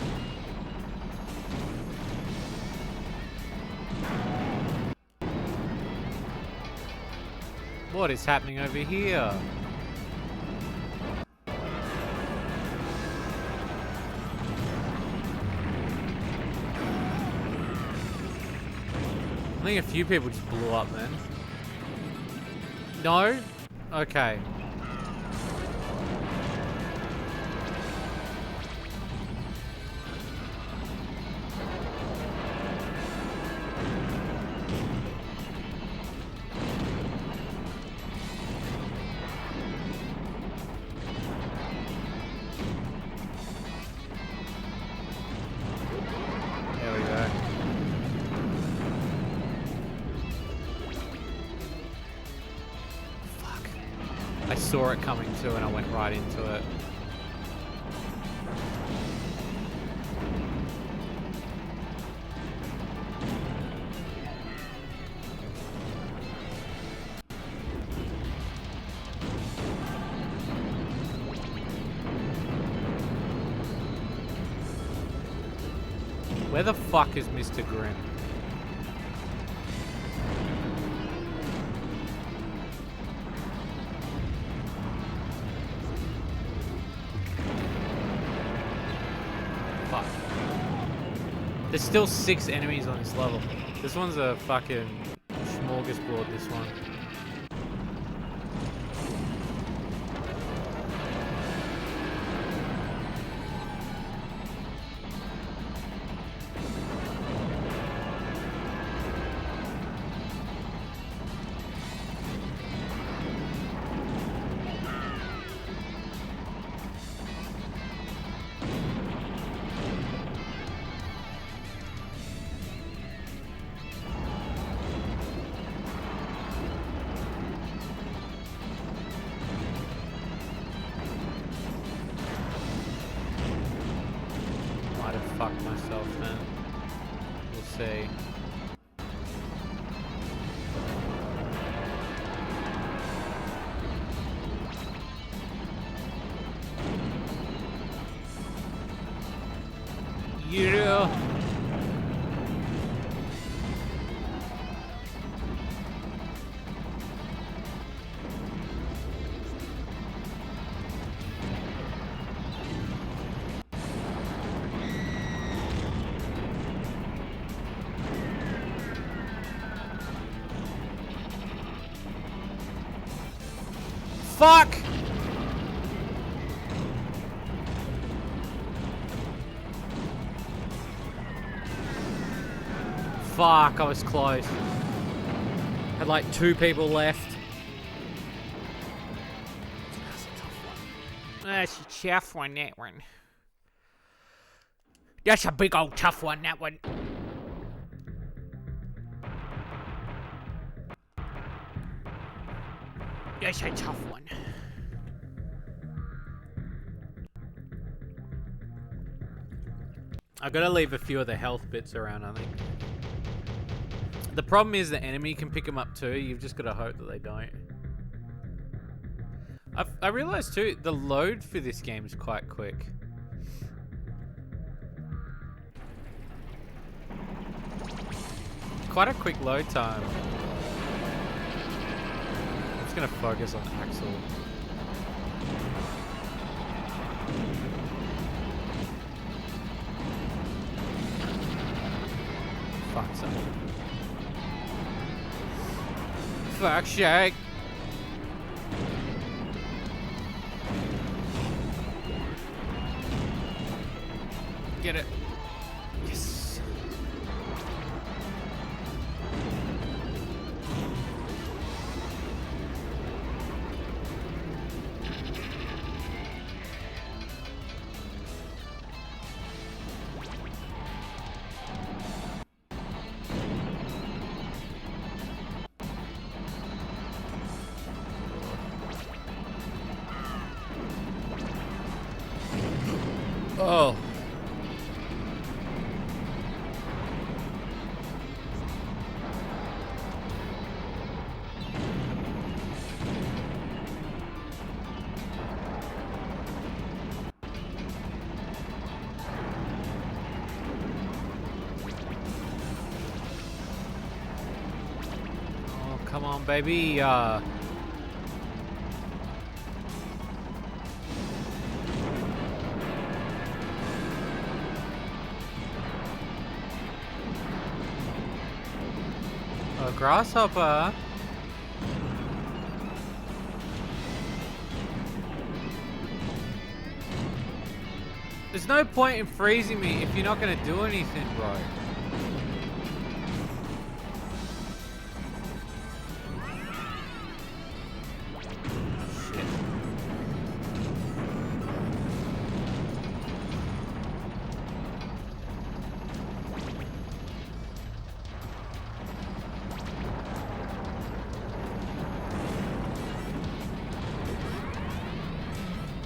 [SPEAKER 1] What is happening over here? I think a few people just blew up then. No? Okay. There we go. Fuck. I saw it coming too and I went right into it. Where the fuck is Mr. Grimm? Fuck. There's still 6 enemies on this level. This one's a fucking smorgasbord, this one. Might have fucked myself then. We'll see. Yeah. Fuck! Fuck, I was close. Had like 2 people left. That's a tough one. That's a tough one, that one. That's a big old tough one, that one. That's a tough one. I gotta leave a few of the health bits around, I think. The problem is the enemy can pick them up too. You've just gotta hope that they don't. I realized too, the load for this game is quite quick. Quite a quick load time. I'm just gonna focus on Axel. Fuck's sake. Fuck's sake. Get it. Yes. Oh. on, baby. A grasshopper. There's no point in freezing me if you're not gonna do anything, bro.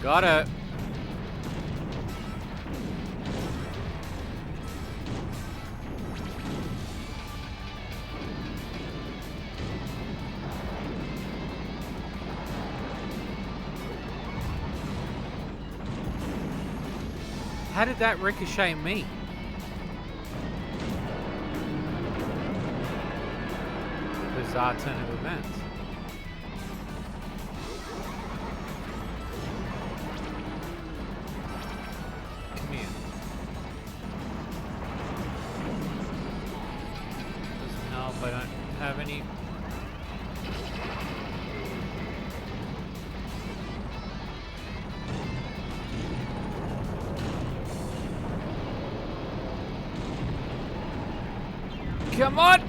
[SPEAKER 1] Got it. How did that ricochet me? Bizarre turn of events. Come here. Doesn't help, I don't have any. Come on!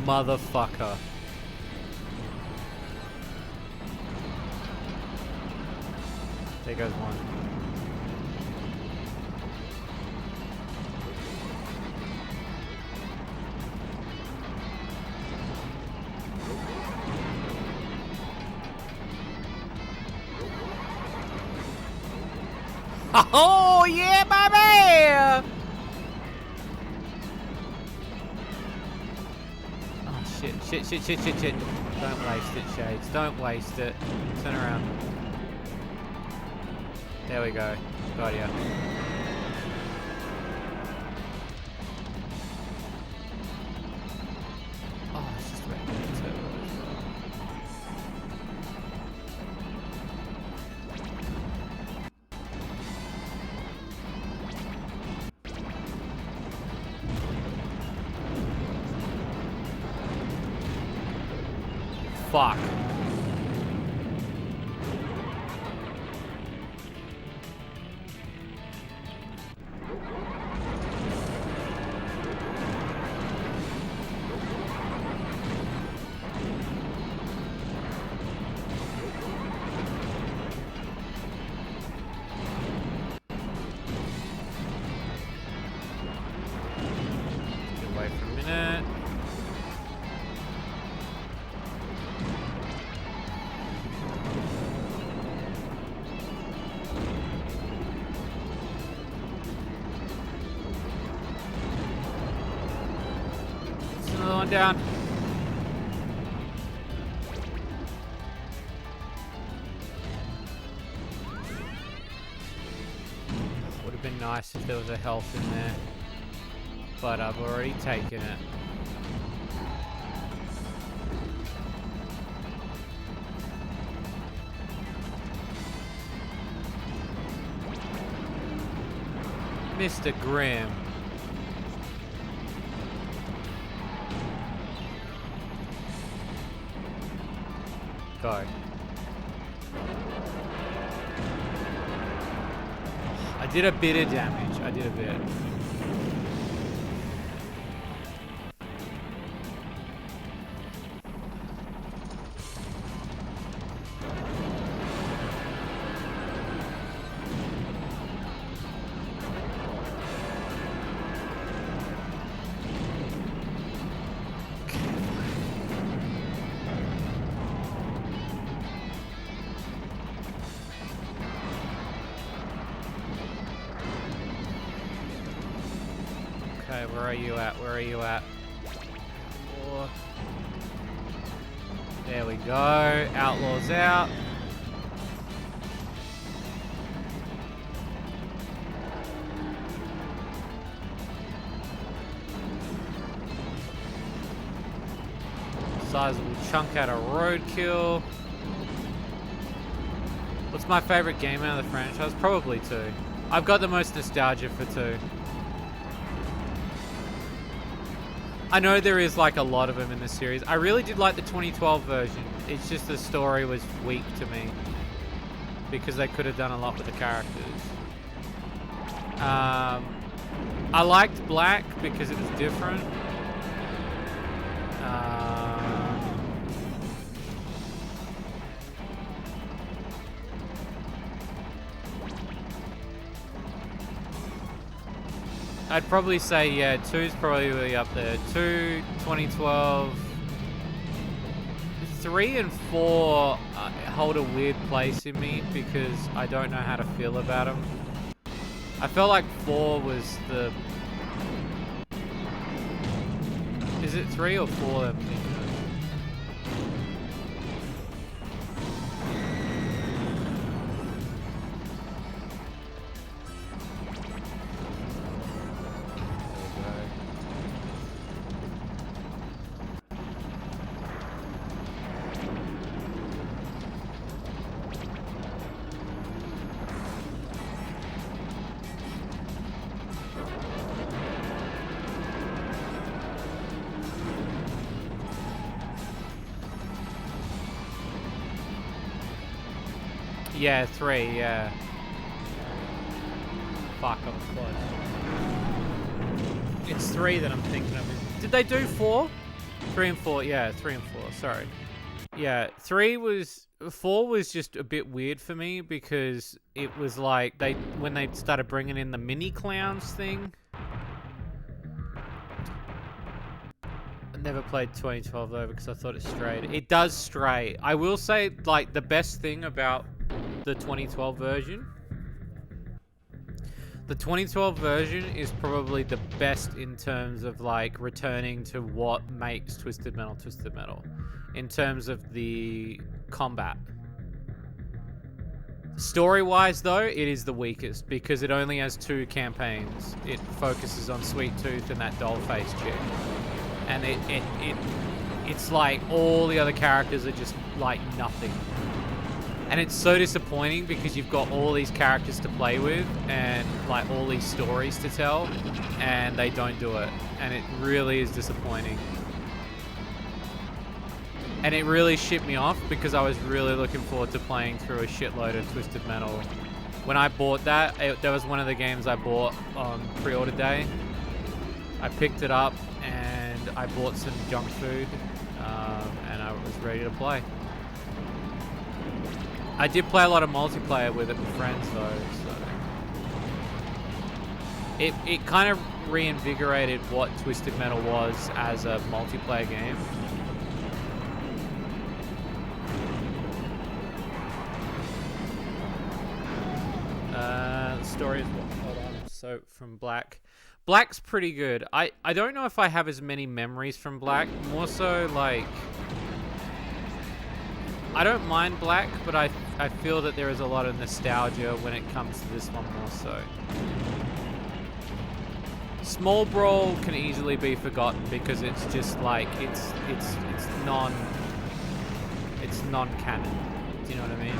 [SPEAKER 1] Motherfucker. There goes one. Oh yeah, baby! Oh shit. Don't waste it, Shades. Don't waste it. Turn around. There we go. Got ya. Oh, it's just about to get it too. Fuck. Get away for a minute. Another one down. Would have been nice if there was a health in there, but I've already taken it. Mr. Grimm. Go. I did a bit of damage. I did a bit. Okay, where are you at? Where are you at? Oh. There we go. Outlaws out. Sizable chunk out of roadkill. What's my favorite game out of the franchise? Probably 2. I've got the most nostalgia for 2. I know there is like a lot of them in the series. I really did like the 2012 version. It's just the story was weak to me because they could have done a lot with the characters. I liked Black because it was different. I'd probably say, yeah, 2's probably really up there. 2, 2012. 3 and 4 hold a weird place in me because I don't know how to feel about them. I felt like 4 was the... Is it 3 or 4 that I'm thinking of? Yeah, 3, yeah. Fuck, I was close. It's 3 that I'm thinking of. Did they do 4? 3 and 4, yeah, 3 and 4, sorry. Yeah, 4 was just a bit weird for me because it was like, when they started bringing in the mini clowns thing. I never played 2012 though because I thought it strayed. It does stray. I will say, like, the best thing about the 2012 version. The 2012 version is probably the best in terms of like returning to what makes Twisted Metal. In terms of the combat. Story-wise though, it is the weakest because it only has 2 campaigns. It focuses on Sweet Tooth and that doll-faced chick. And it's like all the other characters are just like nothing. And it's so disappointing because you've got all these characters to play with and like all these stories to tell and they don't do it. And it really is disappointing. And it really shipped me off because I was really looking forward to playing through a shitload of Twisted Metal. When I bought that, that was one of the games I bought on pre-order day. I picked it up and I bought some junk food and I was ready to play. I did play a lot of multiplayer with it with friends though, so it kind of reinvigorated what Twisted Metal was as a multiplayer game. The story is what? Hold on. So from Black's pretty good. I don't know if I have as many memories from Black. More so like I don't mind Black, but I feel that there is a lot of nostalgia when it comes to this one more so. Small Brawl can easily be forgotten because it's just like it's non-canon. Do you know what I mean?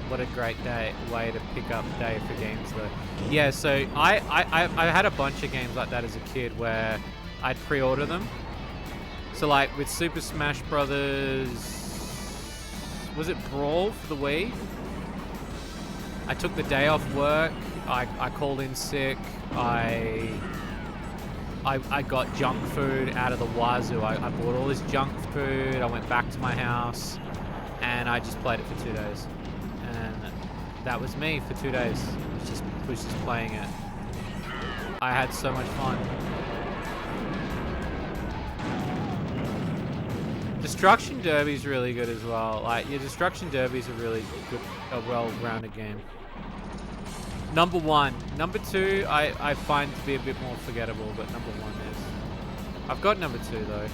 [SPEAKER 1] What a great way to pick up day for games though. Yeah, so I had a bunch of games like that as a kid where I'd pre-order them. So like with Super Smash Brothers, was it Brawl for the Wii? I took the day off work. I called in sick. I got junk food out of the wazoo. I bought all this junk food. I went back to my house and I just played it for 2 days. And that was me for 2 days. Was just playing it. I had so much fun. Destruction Derby is really good as well. Like your Destruction Derby is a really good, a well-rounded game. Number 1. Number 2, I find to be a bit more forgettable, but number 1 is. I've got number 2 though.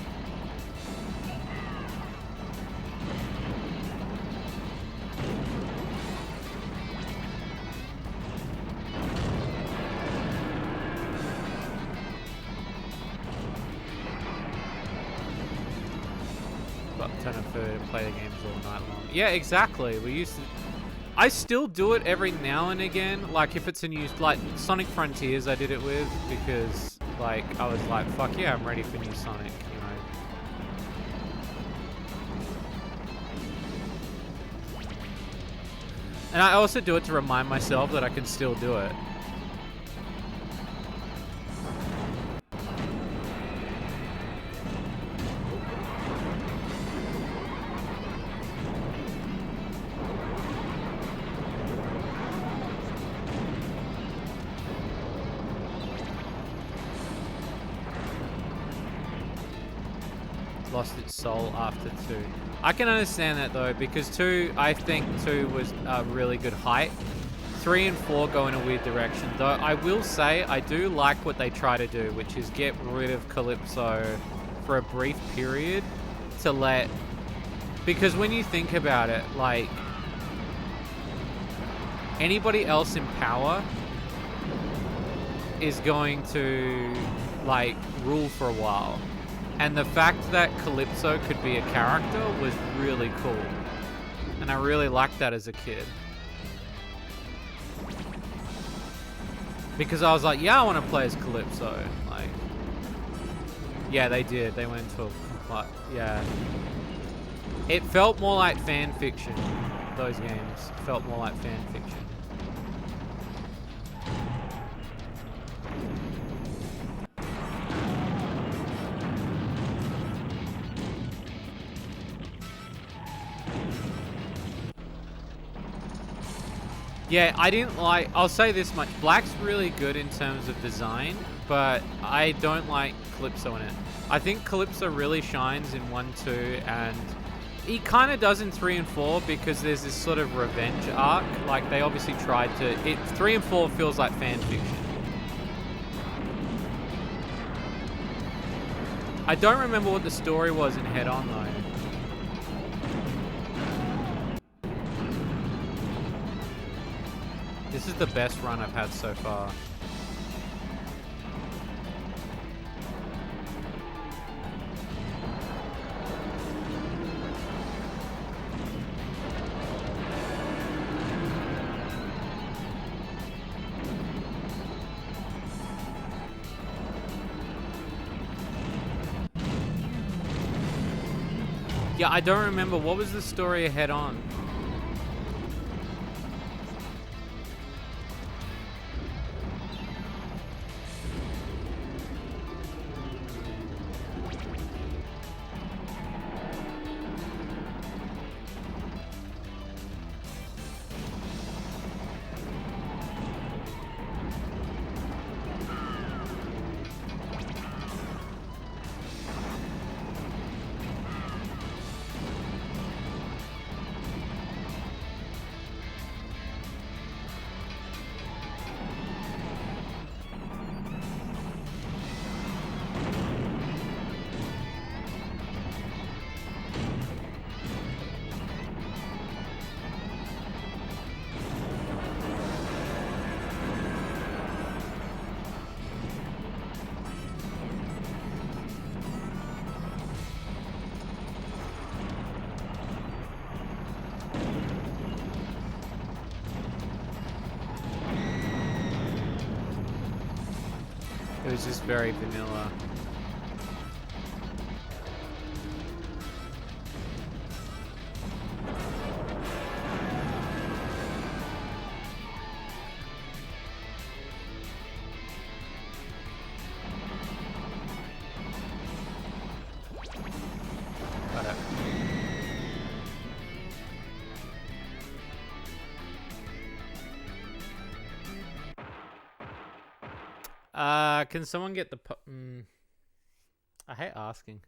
[SPEAKER 1] but turn on food and play the games all night long. Yeah, exactly. We used to. I still do it every now and again. Like if it's a new, like Sonic Frontiers, I did it with because like I was like, fuck yeah, I'm ready for new Sonic. You know. And I also do it to remind myself that I can still do it. Lost its soul after 2. I can understand that though, because 2, I think 2 was a really good height. 3 and 4 go in a weird direction. Though I will say, I do like what they try to do, which is get rid of Calypso for a brief period to let... Because when you think about it, like... Anybody else in power is going to, like, rule for a while. And the fact that Calypso could be a character was really cool. And I really liked that as a kid. Because I was like, yeah, I want to play as Calypso. Like, yeah, they did. They went to a, yeah. It felt more like fan fiction. Those games felt more like fan fiction. Yeah, I didn't like... I'll say this much. Black's really good in terms of design, but I don't like Calypso in it. I think Calypso really shines in 1, 2, and he kind of does in 3 and 4 because there's this sort of revenge arc. Like, they obviously tried to... 3 and 4 feels like fan fiction. I don't remember what the story was in Head On, though. This is the best run I've had so far. Yeah, I don't remember. What was the story of Head On? It was just very vanilla. Can someone get the... I hate asking.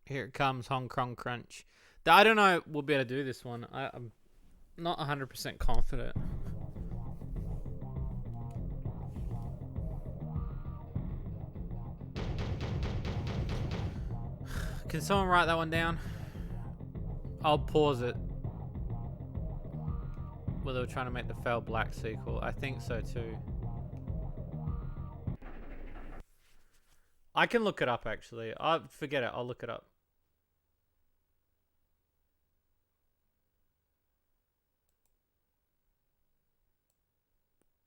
[SPEAKER 1] Here it comes, Hong Kong Crunch. I don't know we'll be able to do this one. I'm not 100% confident. Can someone write that one down? I'll pause it. Well, they were trying to make the Fail Black sequel. I think so too. I can look it up actually. Forget it. I'll look it up.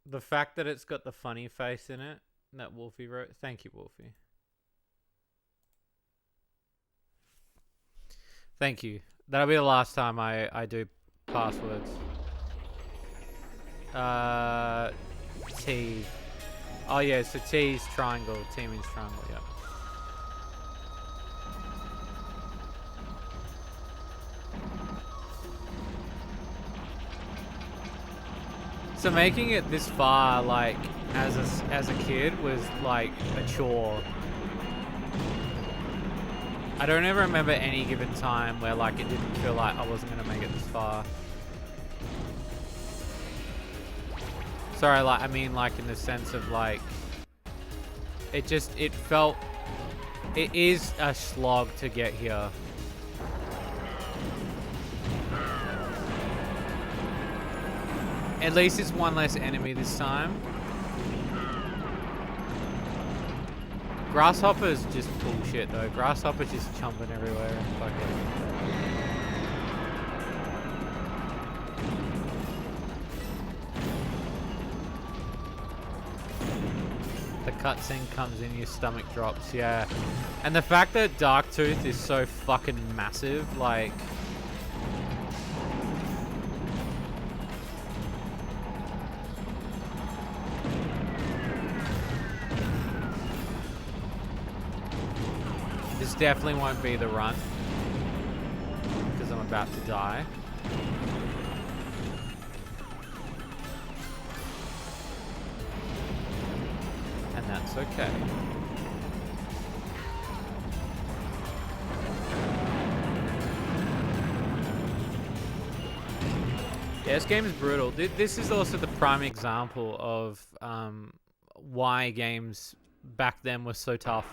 [SPEAKER 1] The fact that it's got the funny face in it that Wolfie wrote. Thank you, Wolfie. Thank you. That'll be the last time I do passwords. T. Oh yeah, so T's triangle. T means triangle, yeah. So making it this far, like, as a kid was like a chore. I don't ever remember any given time where like it didn't feel like I wasn't gonna make it this far. Sorry, like I mean like in the sense of like it is a slog to get here. At least it's one less enemy this time. Grasshopper's just bullshit though. Grasshopper's just chomping everywhere. Fuck it. The cutscene comes in, your stomach drops, yeah. And the fact that Darktooth is so fucking massive, like... This definitely won't be the run, because I'm about to die. And that's okay. Yeah, this game is brutal. This is also the prime example of why games back then were so tough.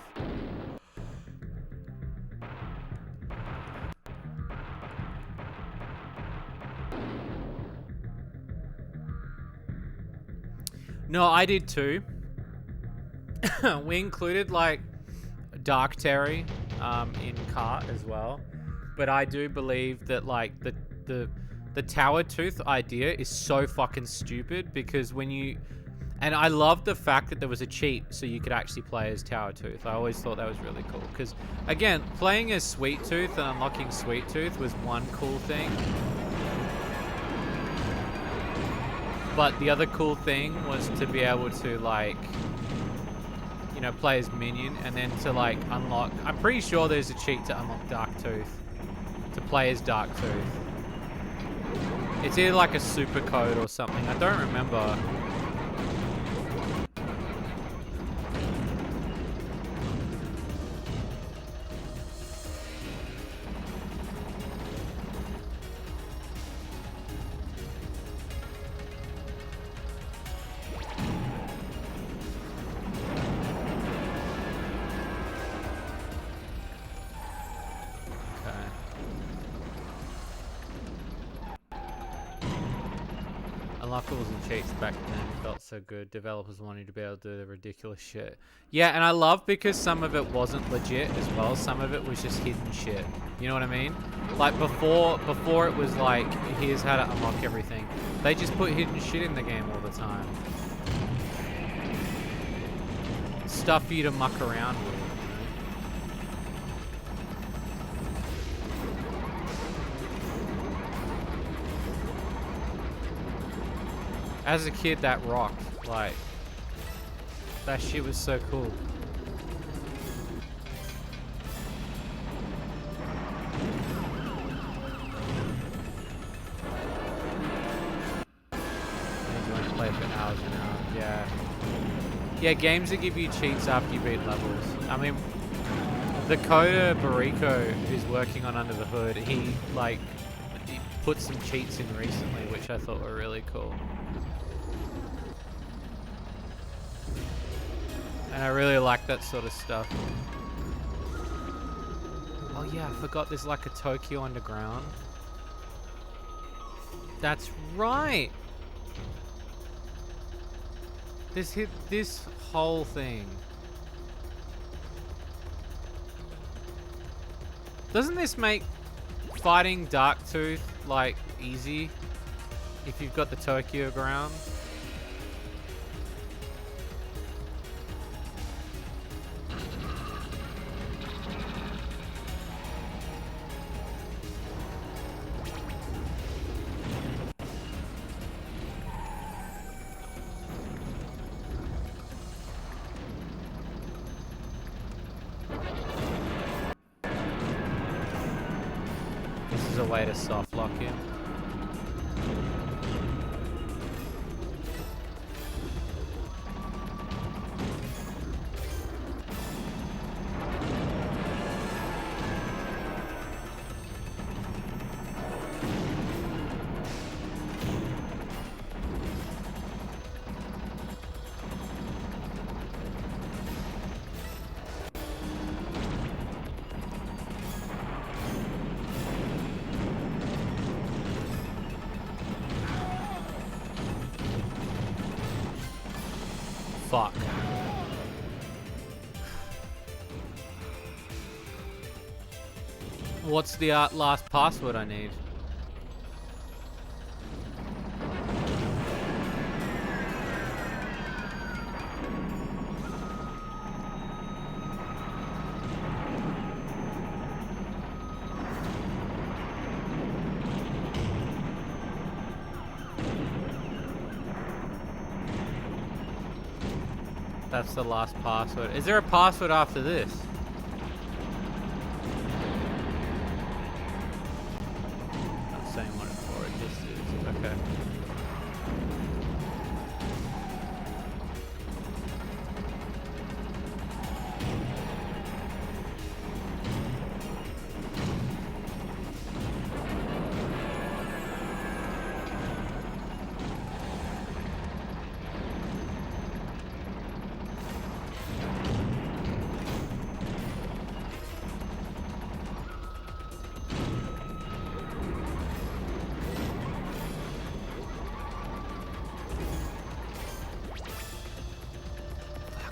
[SPEAKER 1] No, I did too. We included like Dark Terry in cart as well, but I do believe that like the Tower Tooth idea is so fucking stupid because when you and I love the fact that there was a cheat so you could actually play as Tower Tooth. I always thought that was really cool because again, playing as Sweet Tooth and unlocking Sweet Tooth was one cool thing. But the other cool thing was to be able to like, you know, play as Minion and then to like unlock, I'm pretty sure there's a cheat to unlock Darktooth, to play as Darktooth. It's either like a super code or something, I don't remember. Unlockables and cheats back then felt so good. Developers wanted to be able to do the ridiculous shit. Yeah, and I love because some of it wasn't legit as well. Some of it was just hidden shit. You know what I mean? Like before it was like, here's how to unlock everything. They just put hidden shit in the game all the time. Stuff for you to muck around with. As a kid, that rocked. Like, that shit was so cool. You want to play for hours and hours, yeah. Yeah, games that give you cheats after you beat levels. I mean, the coder Bariko, who's working on Under the Hood, he put some cheats in recently, which I thought were really cool. And I really like that sort of stuff. Oh yeah, I forgot there's like a Tokyo Underground. That's right! This whole thing. Doesn't this make fighting Darktooth like easy if you've got the Tokyo ground? This is a way to soft lock him. Fuck. What's the last password I need? That's the last password. Is there a password after this? Not saying what it's for, it just is. Okay.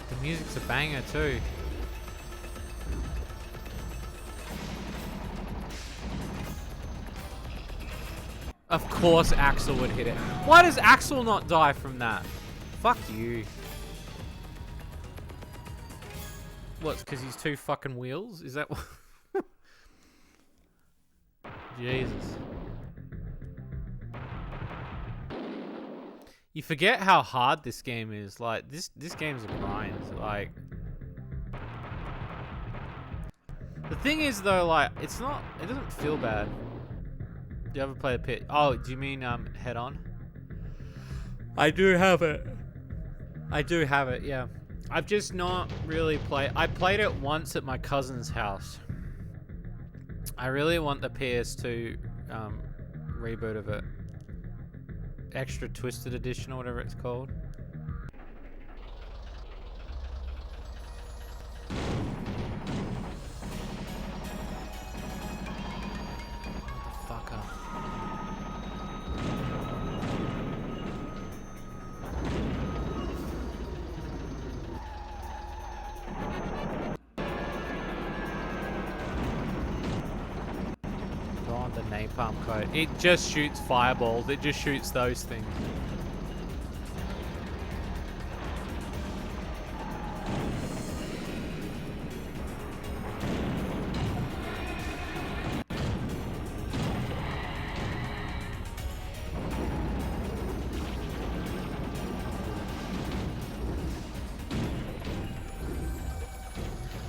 [SPEAKER 1] The music's a banger too. Of course Axel would hit it. Why does Axel not die from that? Fuck you. What's because he's two fucking wheels? Is that what? Jesus. You forget how hard this game is. Like this game's a grind. Like the thing is though, like it doesn't feel bad. Do you ever play a pit? Oh, do you mean Head On? I do have it. I do have it, yeah. I've just not really played. I played it once at my cousin's house. I really want the PS2 reboot of it. Extra Twisted Edition or whatever it's called. Fucker. The napalm code. It just shoots fireballs. It just shoots those things.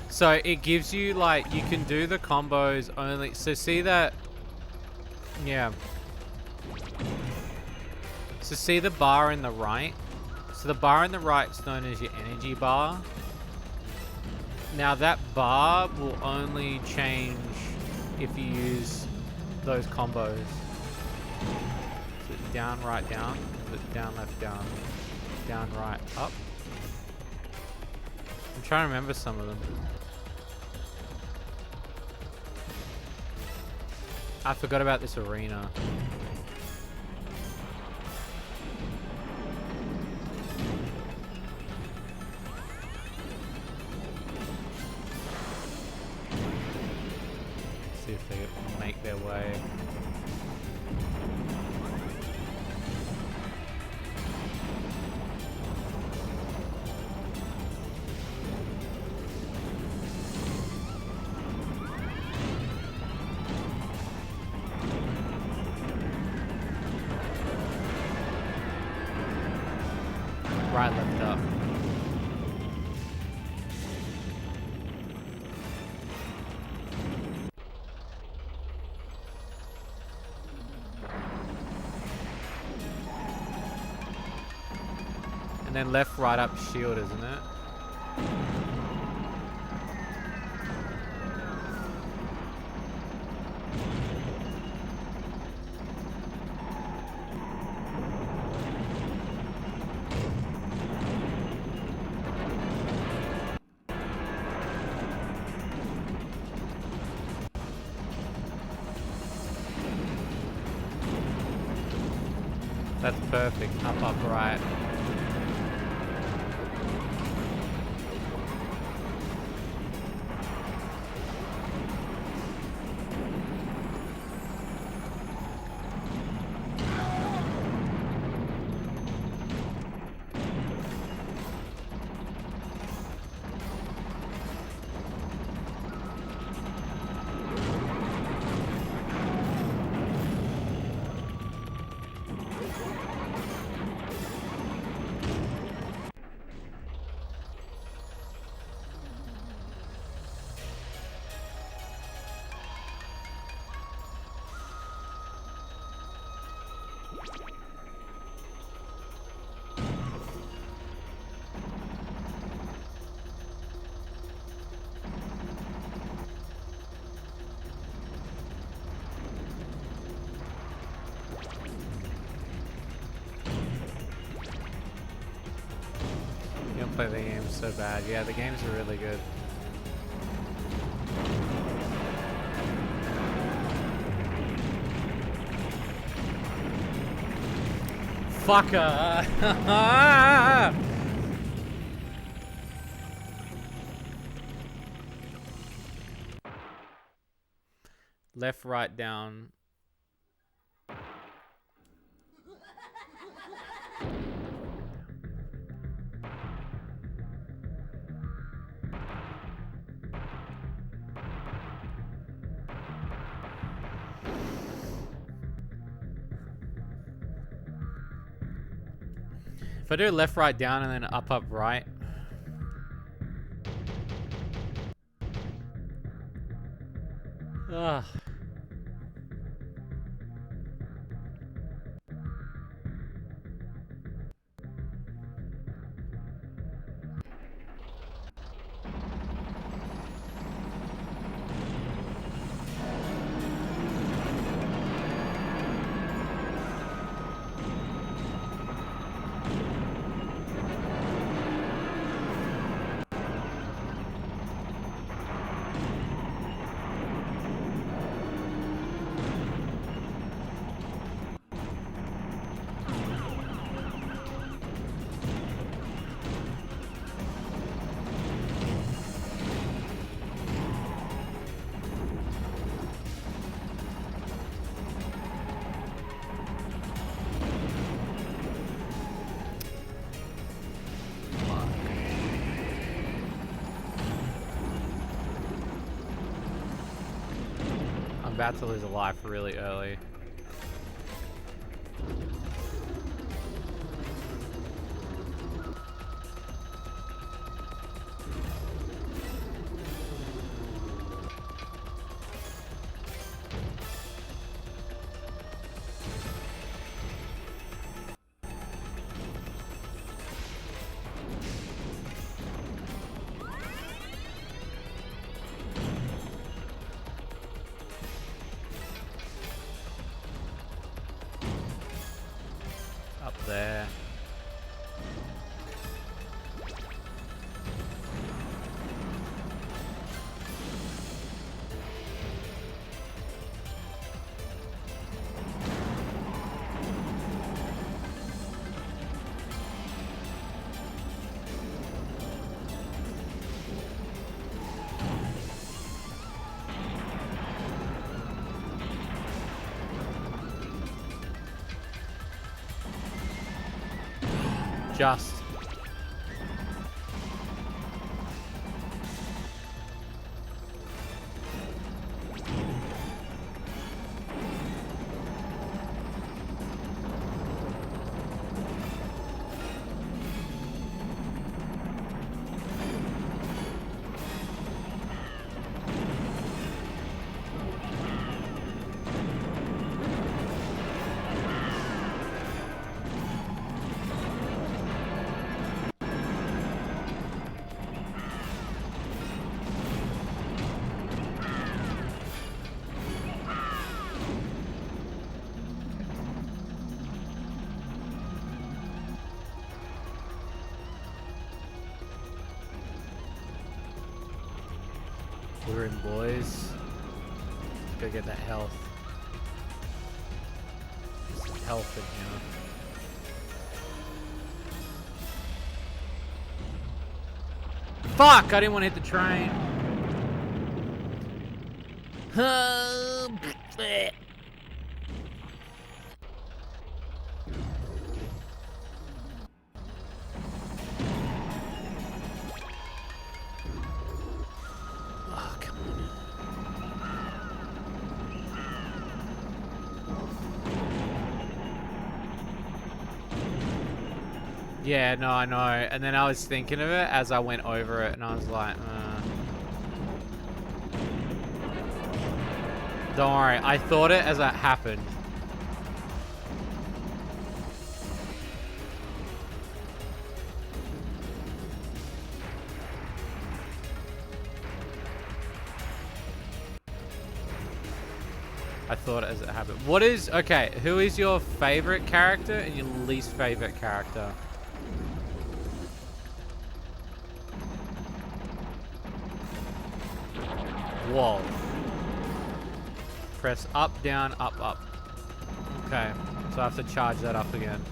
[SPEAKER 1] So it gives you like, you can do the combos only. So see that. Yeah. So see the bar in the right? So the bar in the right is known as your energy bar. Now that bar will only change if you use those combos. So down, right, down. Down, left, down. Down, right, up. I'm trying to remember some of them. I forgot about this arena. See if they make their way. Right, left, up. And then left, right, up, shield, isn't it? That's perfect. Up, up, right. You don't play the game so bad. Yeah, the games are really good. Fucker! Left, right, down. If I do left, right, down, and then up, up, right. Ugh. I'm about to lose a life really early. Up there. Just. We're in, boys. Go get that health. There's some health in here. Fuck! I didn't want to hit the train. Oh, come on. Yeah, no, I know. And then I was thinking of it as I went over it, and I was like, Don't worry, I thought it as it happened. I thought it as it happened. What is... Okay, who is your favorite character and your least favorite character? Whoa. Press up, down, up, up. Okay, so I have to charge that up again.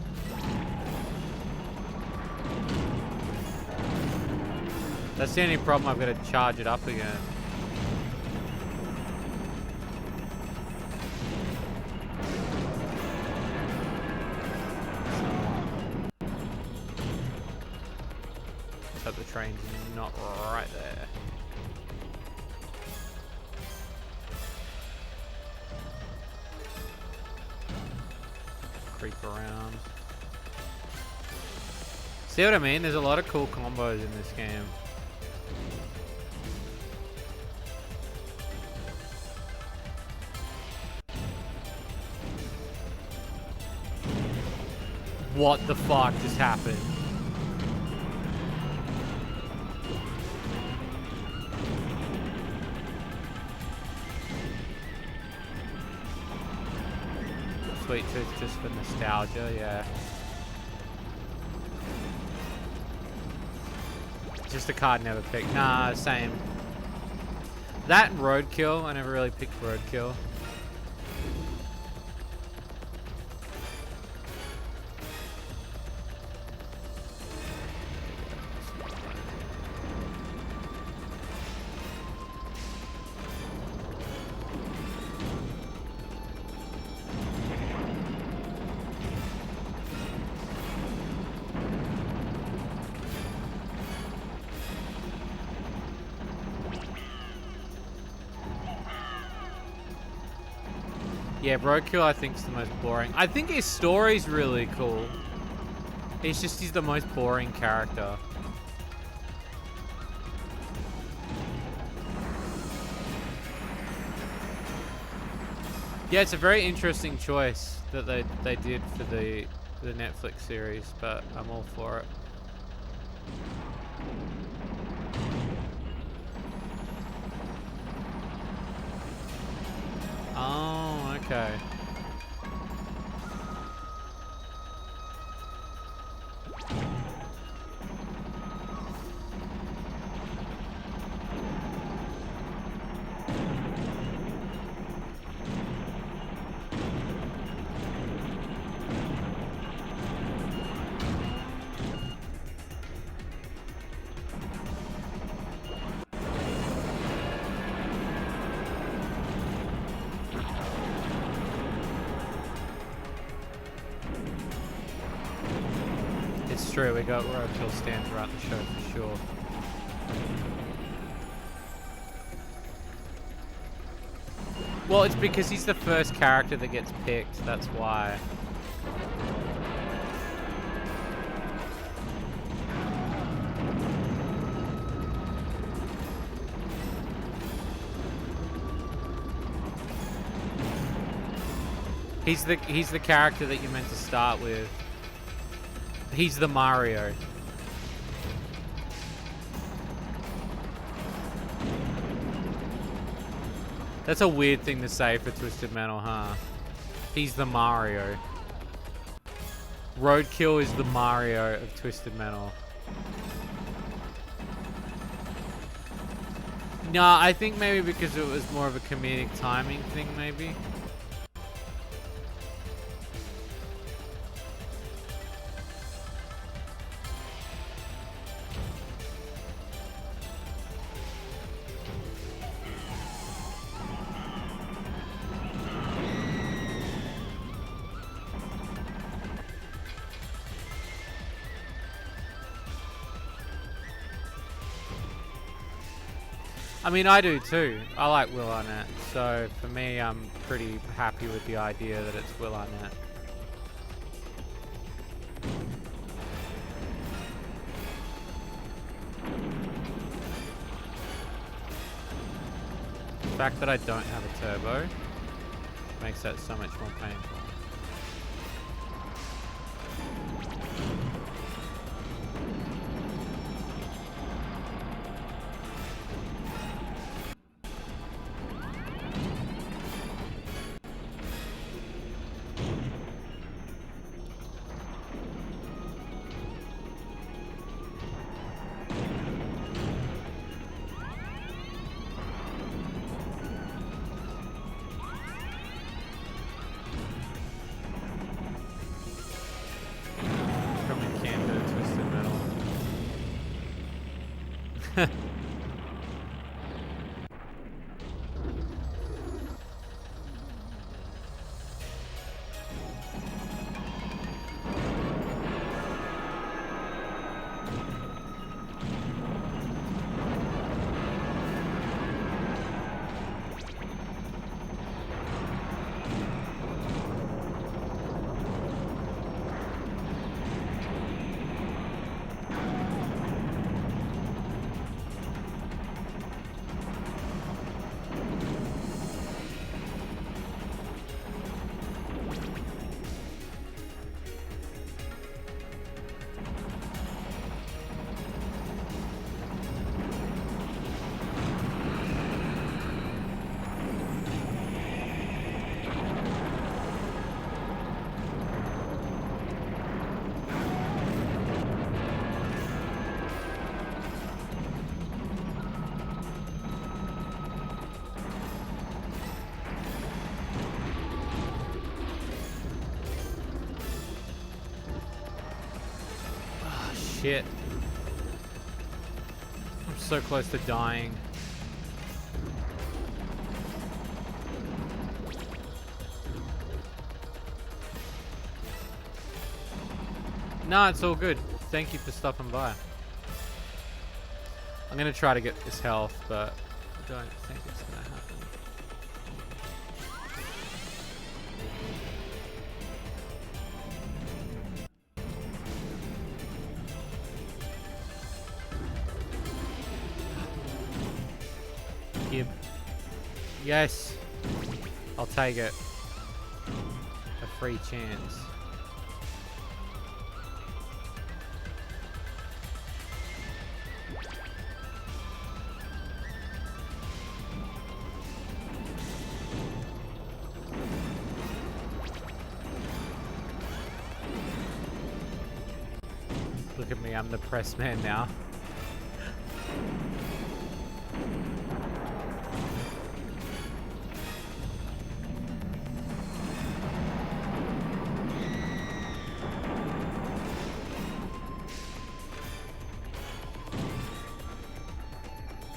[SPEAKER 1] That's the only problem, I've got to charge it up again. So the train's not right there. Creep around. See what I mean? There's a lot of cool combos in this game. What the fuck just happened? Sweet Tooth just for nostalgia, yeah. Just a card never picked. Nah, same. That and Roadkill. I never really picked Roadkill. Yeah, Roadkill I think is the most boring. I think his story's really cool. It's just he's the most boring character. Yeah, it's a very interesting choice that they did for the Netflix series, but I'm all for it. Oh, okay. true. We got Roadkill stand throughout the show for sure. Well, it's because he's the first character that gets picked. That's why. He's the character that you're meant to start with. He's the Mario. That's a weird thing to say for Twisted Metal, huh? He's the Mario. Roadkill is the Mario of Twisted Metal. Nah, I think maybe because it was more of a comedic timing thing, maybe. I mean, I do too. I like Will Arnett, so for me, I'm pretty happy with the idea that it's Will Arnett. The fact that I don't have a turbo makes that so much more painful. Shit. I'm so close to dying. No, it's all good. Thank you for stopping by. I'm gonna try to get this health, but I don't think it's gonna happen. Yes, I'll take it. A free chance. Look at me, I'm the press man now.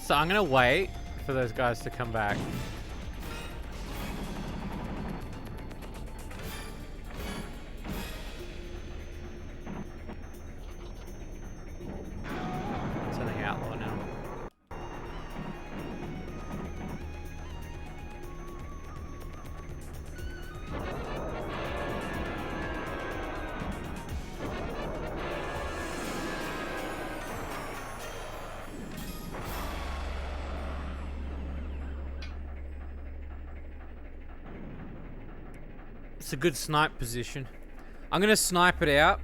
[SPEAKER 1] So I'm gonna wait for those guys to come back. It's a good snipe position. I'm gonna snipe it out.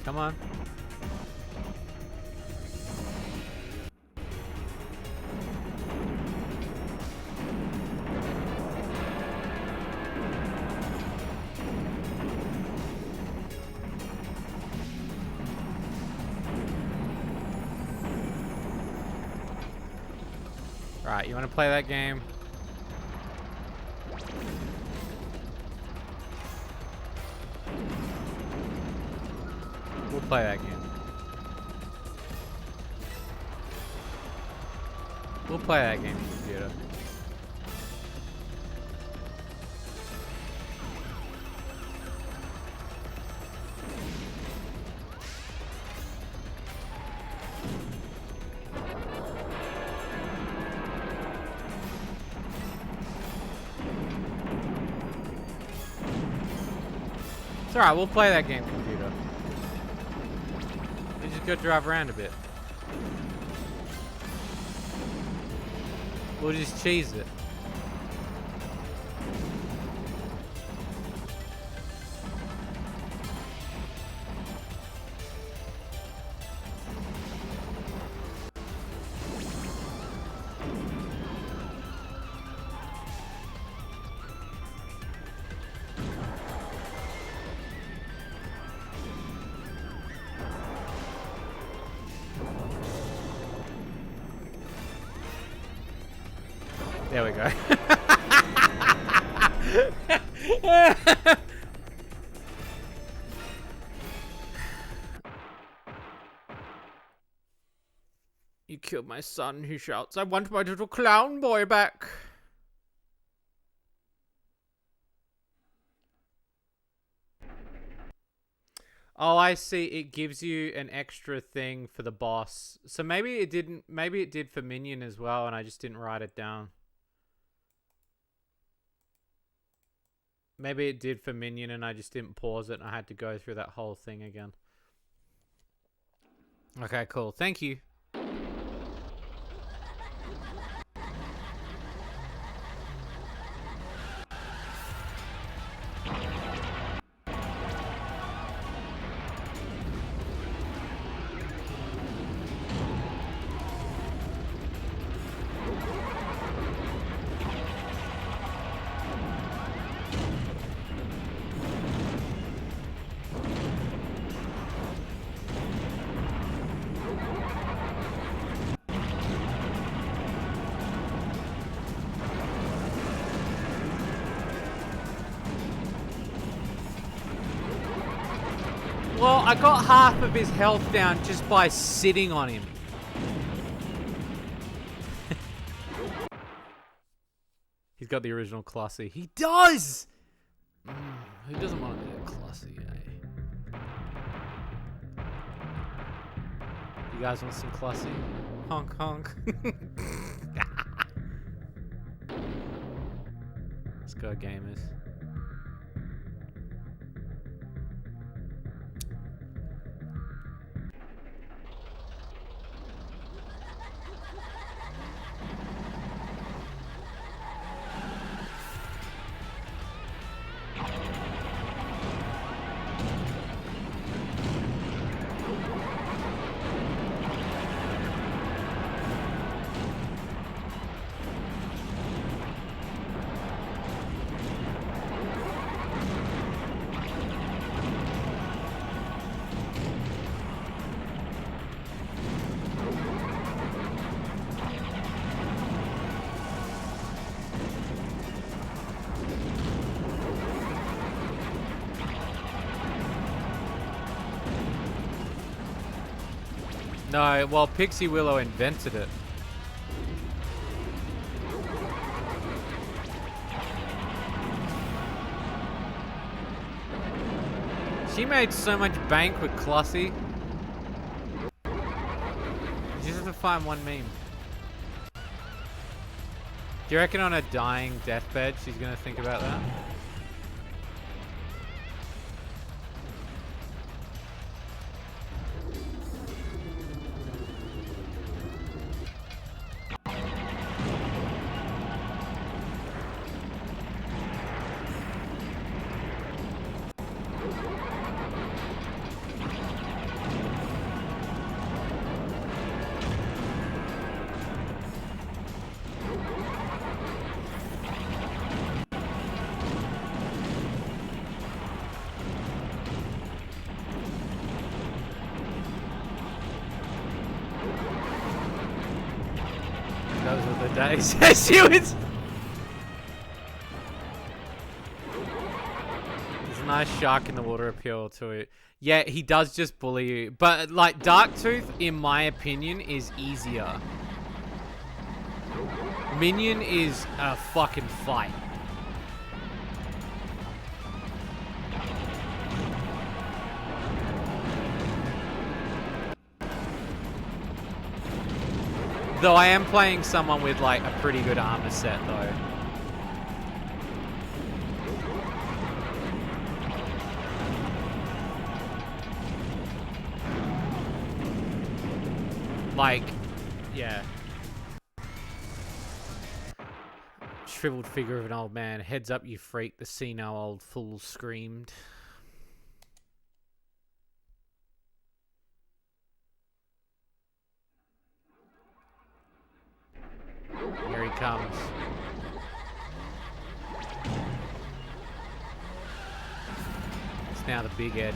[SPEAKER 1] Come on. Right, you want to play that game? We'll play that game. We'll play that game, computer. It's alright, we'll play that game, computer. You just go drive around a bit. We'll just cheese it. There we go. You killed my son, he shouts. I want my little clown boy back. Oh, I see. It gives you an extra thing for the boss. So maybe it didn't. Maybe it did for Minion as well, and I just didn't write it down. Maybe it did for Minion and I just didn't pause it and I had to go through that whole thing again. Okay, cool. Thank you. Well, I got half of his health down just by sitting on him. He's got the original Classy. He does! Who doesn't want to be a Classy, eh? You guys want some Classy? Honk honk. Let's go, gamers. No, well, Pixie Willow invented it. She made so much bank with Clossy. You just have to find one meme. Do you reckon on a dying deathbed she's gonna think about that? Those were the days. She was. There's a nice shark in the water appeal to it. Yeah, he does just bully you. But, like, Darktooth, in my opinion, is easier. Minion is a fucking fight. Though I am playing someone with, like, a pretty good armor set, though. Like, yeah. Shriveled figure of an old man. Heads up, you freak. The senile old fool screamed. Here he comes. It's now the big Ed.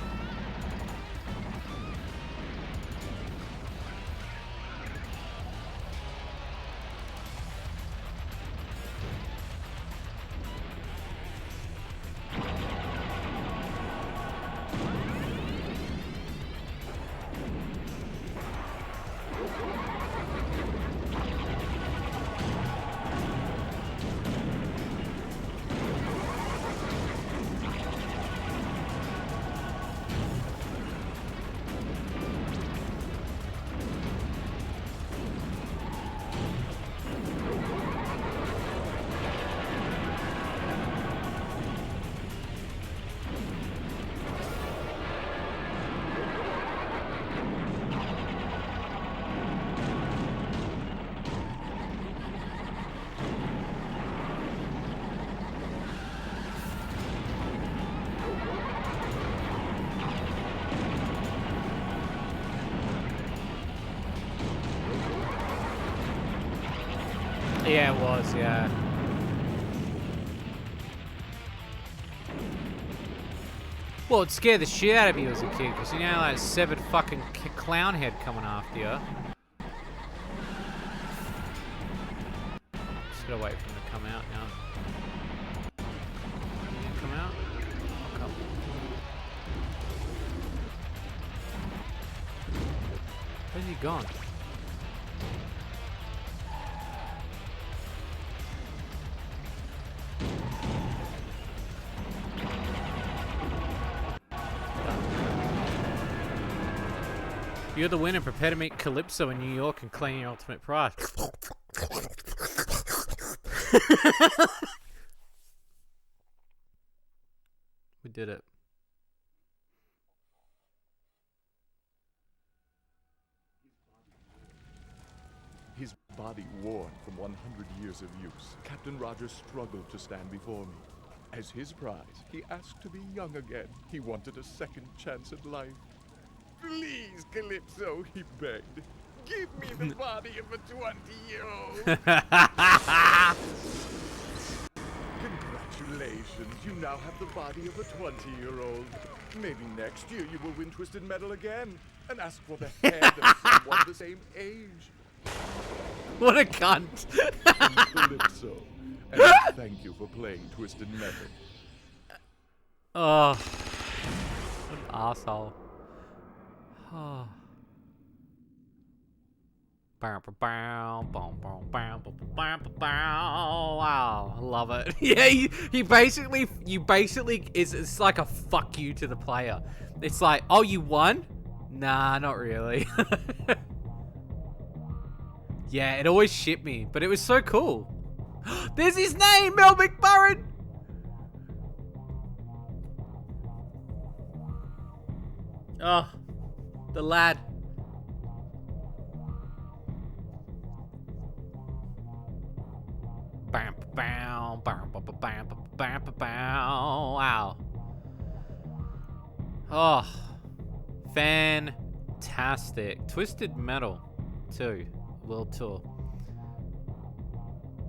[SPEAKER 1] Yeah, it was, yeah. Well, it scared the shit out of you as a kid, because you know, like, severed fucking clown head coming after you. Just gotta wait for him to come out now. Can he come out? I'll come. Where's he gone? You're the winner. Prepare to meet Calypso in New York and claim your ultimate prize. We did it.
[SPEAKER 2] His body worn from 100 years of use, Captain Rogers struggled to stand before me. As his prize, he asked to be young again. He wanted a second chance at life. Please, Calypso, he begged. Give me the body of a 20-year-old. Congratulations, you now have the body of a 20-year-old. Maybe next year you will win Twisted Metal again and ask for the head of someone the same age.
[SPEAKER 1] What a cunt.
[SPEAKER 2] Calypso, and thank you for playing Twisted Metal.
[SPEAKER 1] Oh, what an asshole. Oh. Wow, I love it. Yeah, you basically, it's like a fuck you to the player. It's like, oh, you won? Nah, not really. Yeah, it always shit me, but it was so cool. There's his name, Mel McMurrin! Oh, the lad. Wow. Oh, fantastic. Twisted Metal 2 World Tour.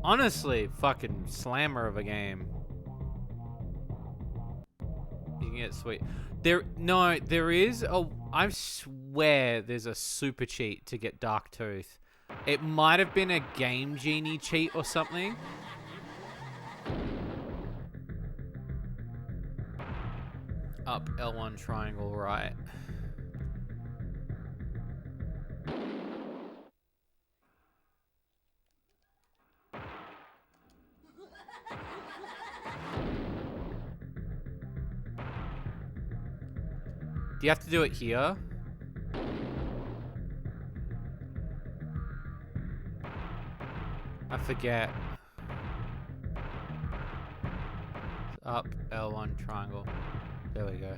[SPEAKER 1] Honestly, fucking slammer of a game. You can get sweet. There is a. I swear there's a super cheat to get Dark Tooth. It might have been a Game Genie cheat or something. Up L1 triangle right. Do you have to do it here? I forget. Up L1 triangle. There we go.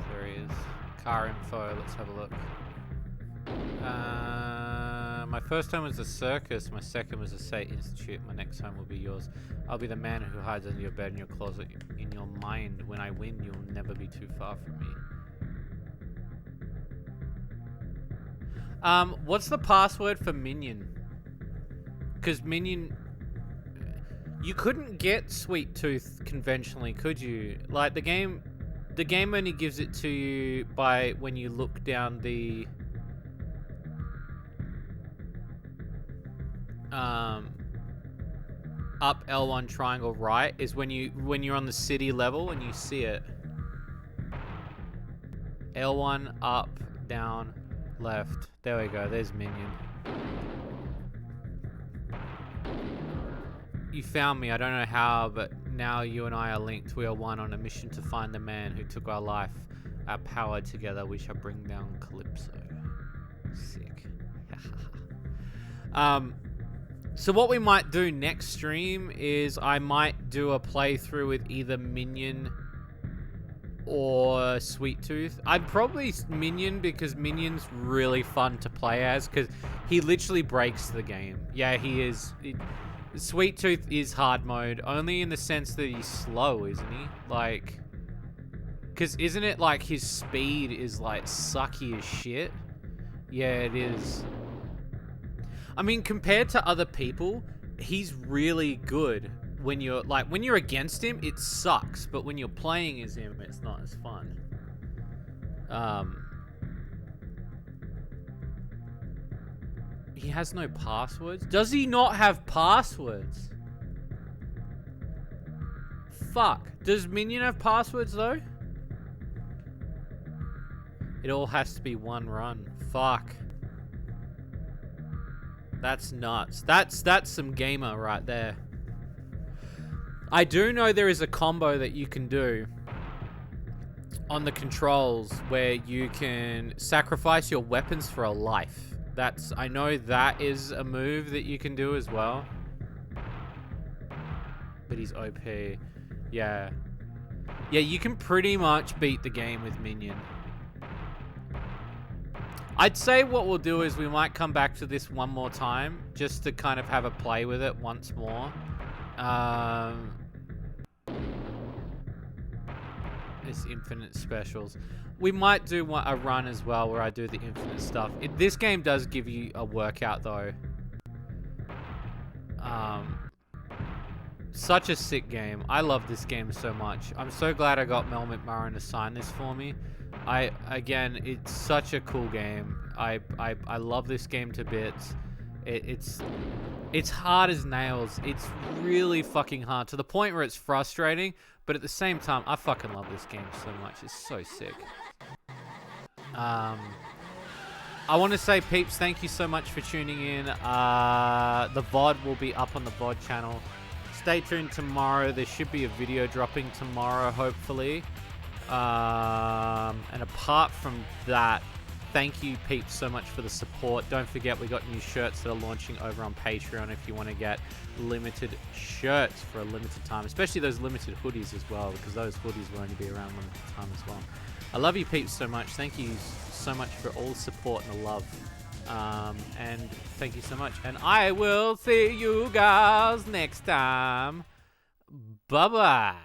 [SPEAKER 1] There he is. Car info. Let's have a look. My first home was the circus. My second was the State Institute. My next home will be yours. I'll be the man who hides under your bed in your closet. In your mind, when I win, you'll never be too far from me. What's the password for Minion? Because Minion... You couldn't get Sweet Tooth conventionally, could you? Like, the game only gives it to you by when you look down the... up L1 triangle right is when you're on the city level and you see it. L1 up, down, left. There we go. There's Minion. You found me. I don't know how, but now you and I are linked. We are one on a mission to find the man who took our life. Our power together, we shall bring down Calypso. Sick. So what we might do next stream is I might do a playthrough with either Minion or Sweet Tooth. I'd probably Minion because Minion's really fun to play as because he literally breaks the game. Yeah, he is. Sweet Tooth is hard mode, only in the sense that he's slow, isn't he? Like, because isn't it like his speed is like sucky as shit? Yeah, it is. I mean, compared to other people, he's really good. When you're against him, it sucks. But when you're playing as him, it's not as fun. He has no passwords? Does he not have passwords? Fuck. Does Minion have passwords, though? It all has to be one run. Fuck. That's nuts. That's some gamer right there. I do know there is a combo that you can do on the controls where you can sacrifice your weapons for a life. I know that is a move that you can do as well. But he's OP. Yeah. Yeah, you can pretty much beat the game with Minion. I'd say what we'll do is we might come back to this one more time just to kind of have a play with it once more. It's infinite specials. We might do a run as well where I do the infinite stuff. This game does give you a workout though. Such a sick game. I love this game so much. I'm so glad I got Mel McMurrin to sign this for me. Again, it's such a cool game. I love this game to bits. It's hard as nails. It's really fucking hard to the point where it's frustrating, but at the same time, I fucking love this game so much. It's so sick. I want to say, peeps, thank you so much for tuning in. The VOD will be up on the VOD channel. Stay tuned tomorrow. There should be a video dropping tomorrow, hopefully. And apart from that, thank you, peeps, so much for the support. Don't forget, we got new shirts that are launching over on Patreon if you want to get limited shirts for a limited time, especially those limited hoodies as well, because those hoodies will only be around limited time as well. I love you, peeps, so much. Thank you so much for all the support and the love. And thank you so much. And I will see you guys next time. Bye-bye.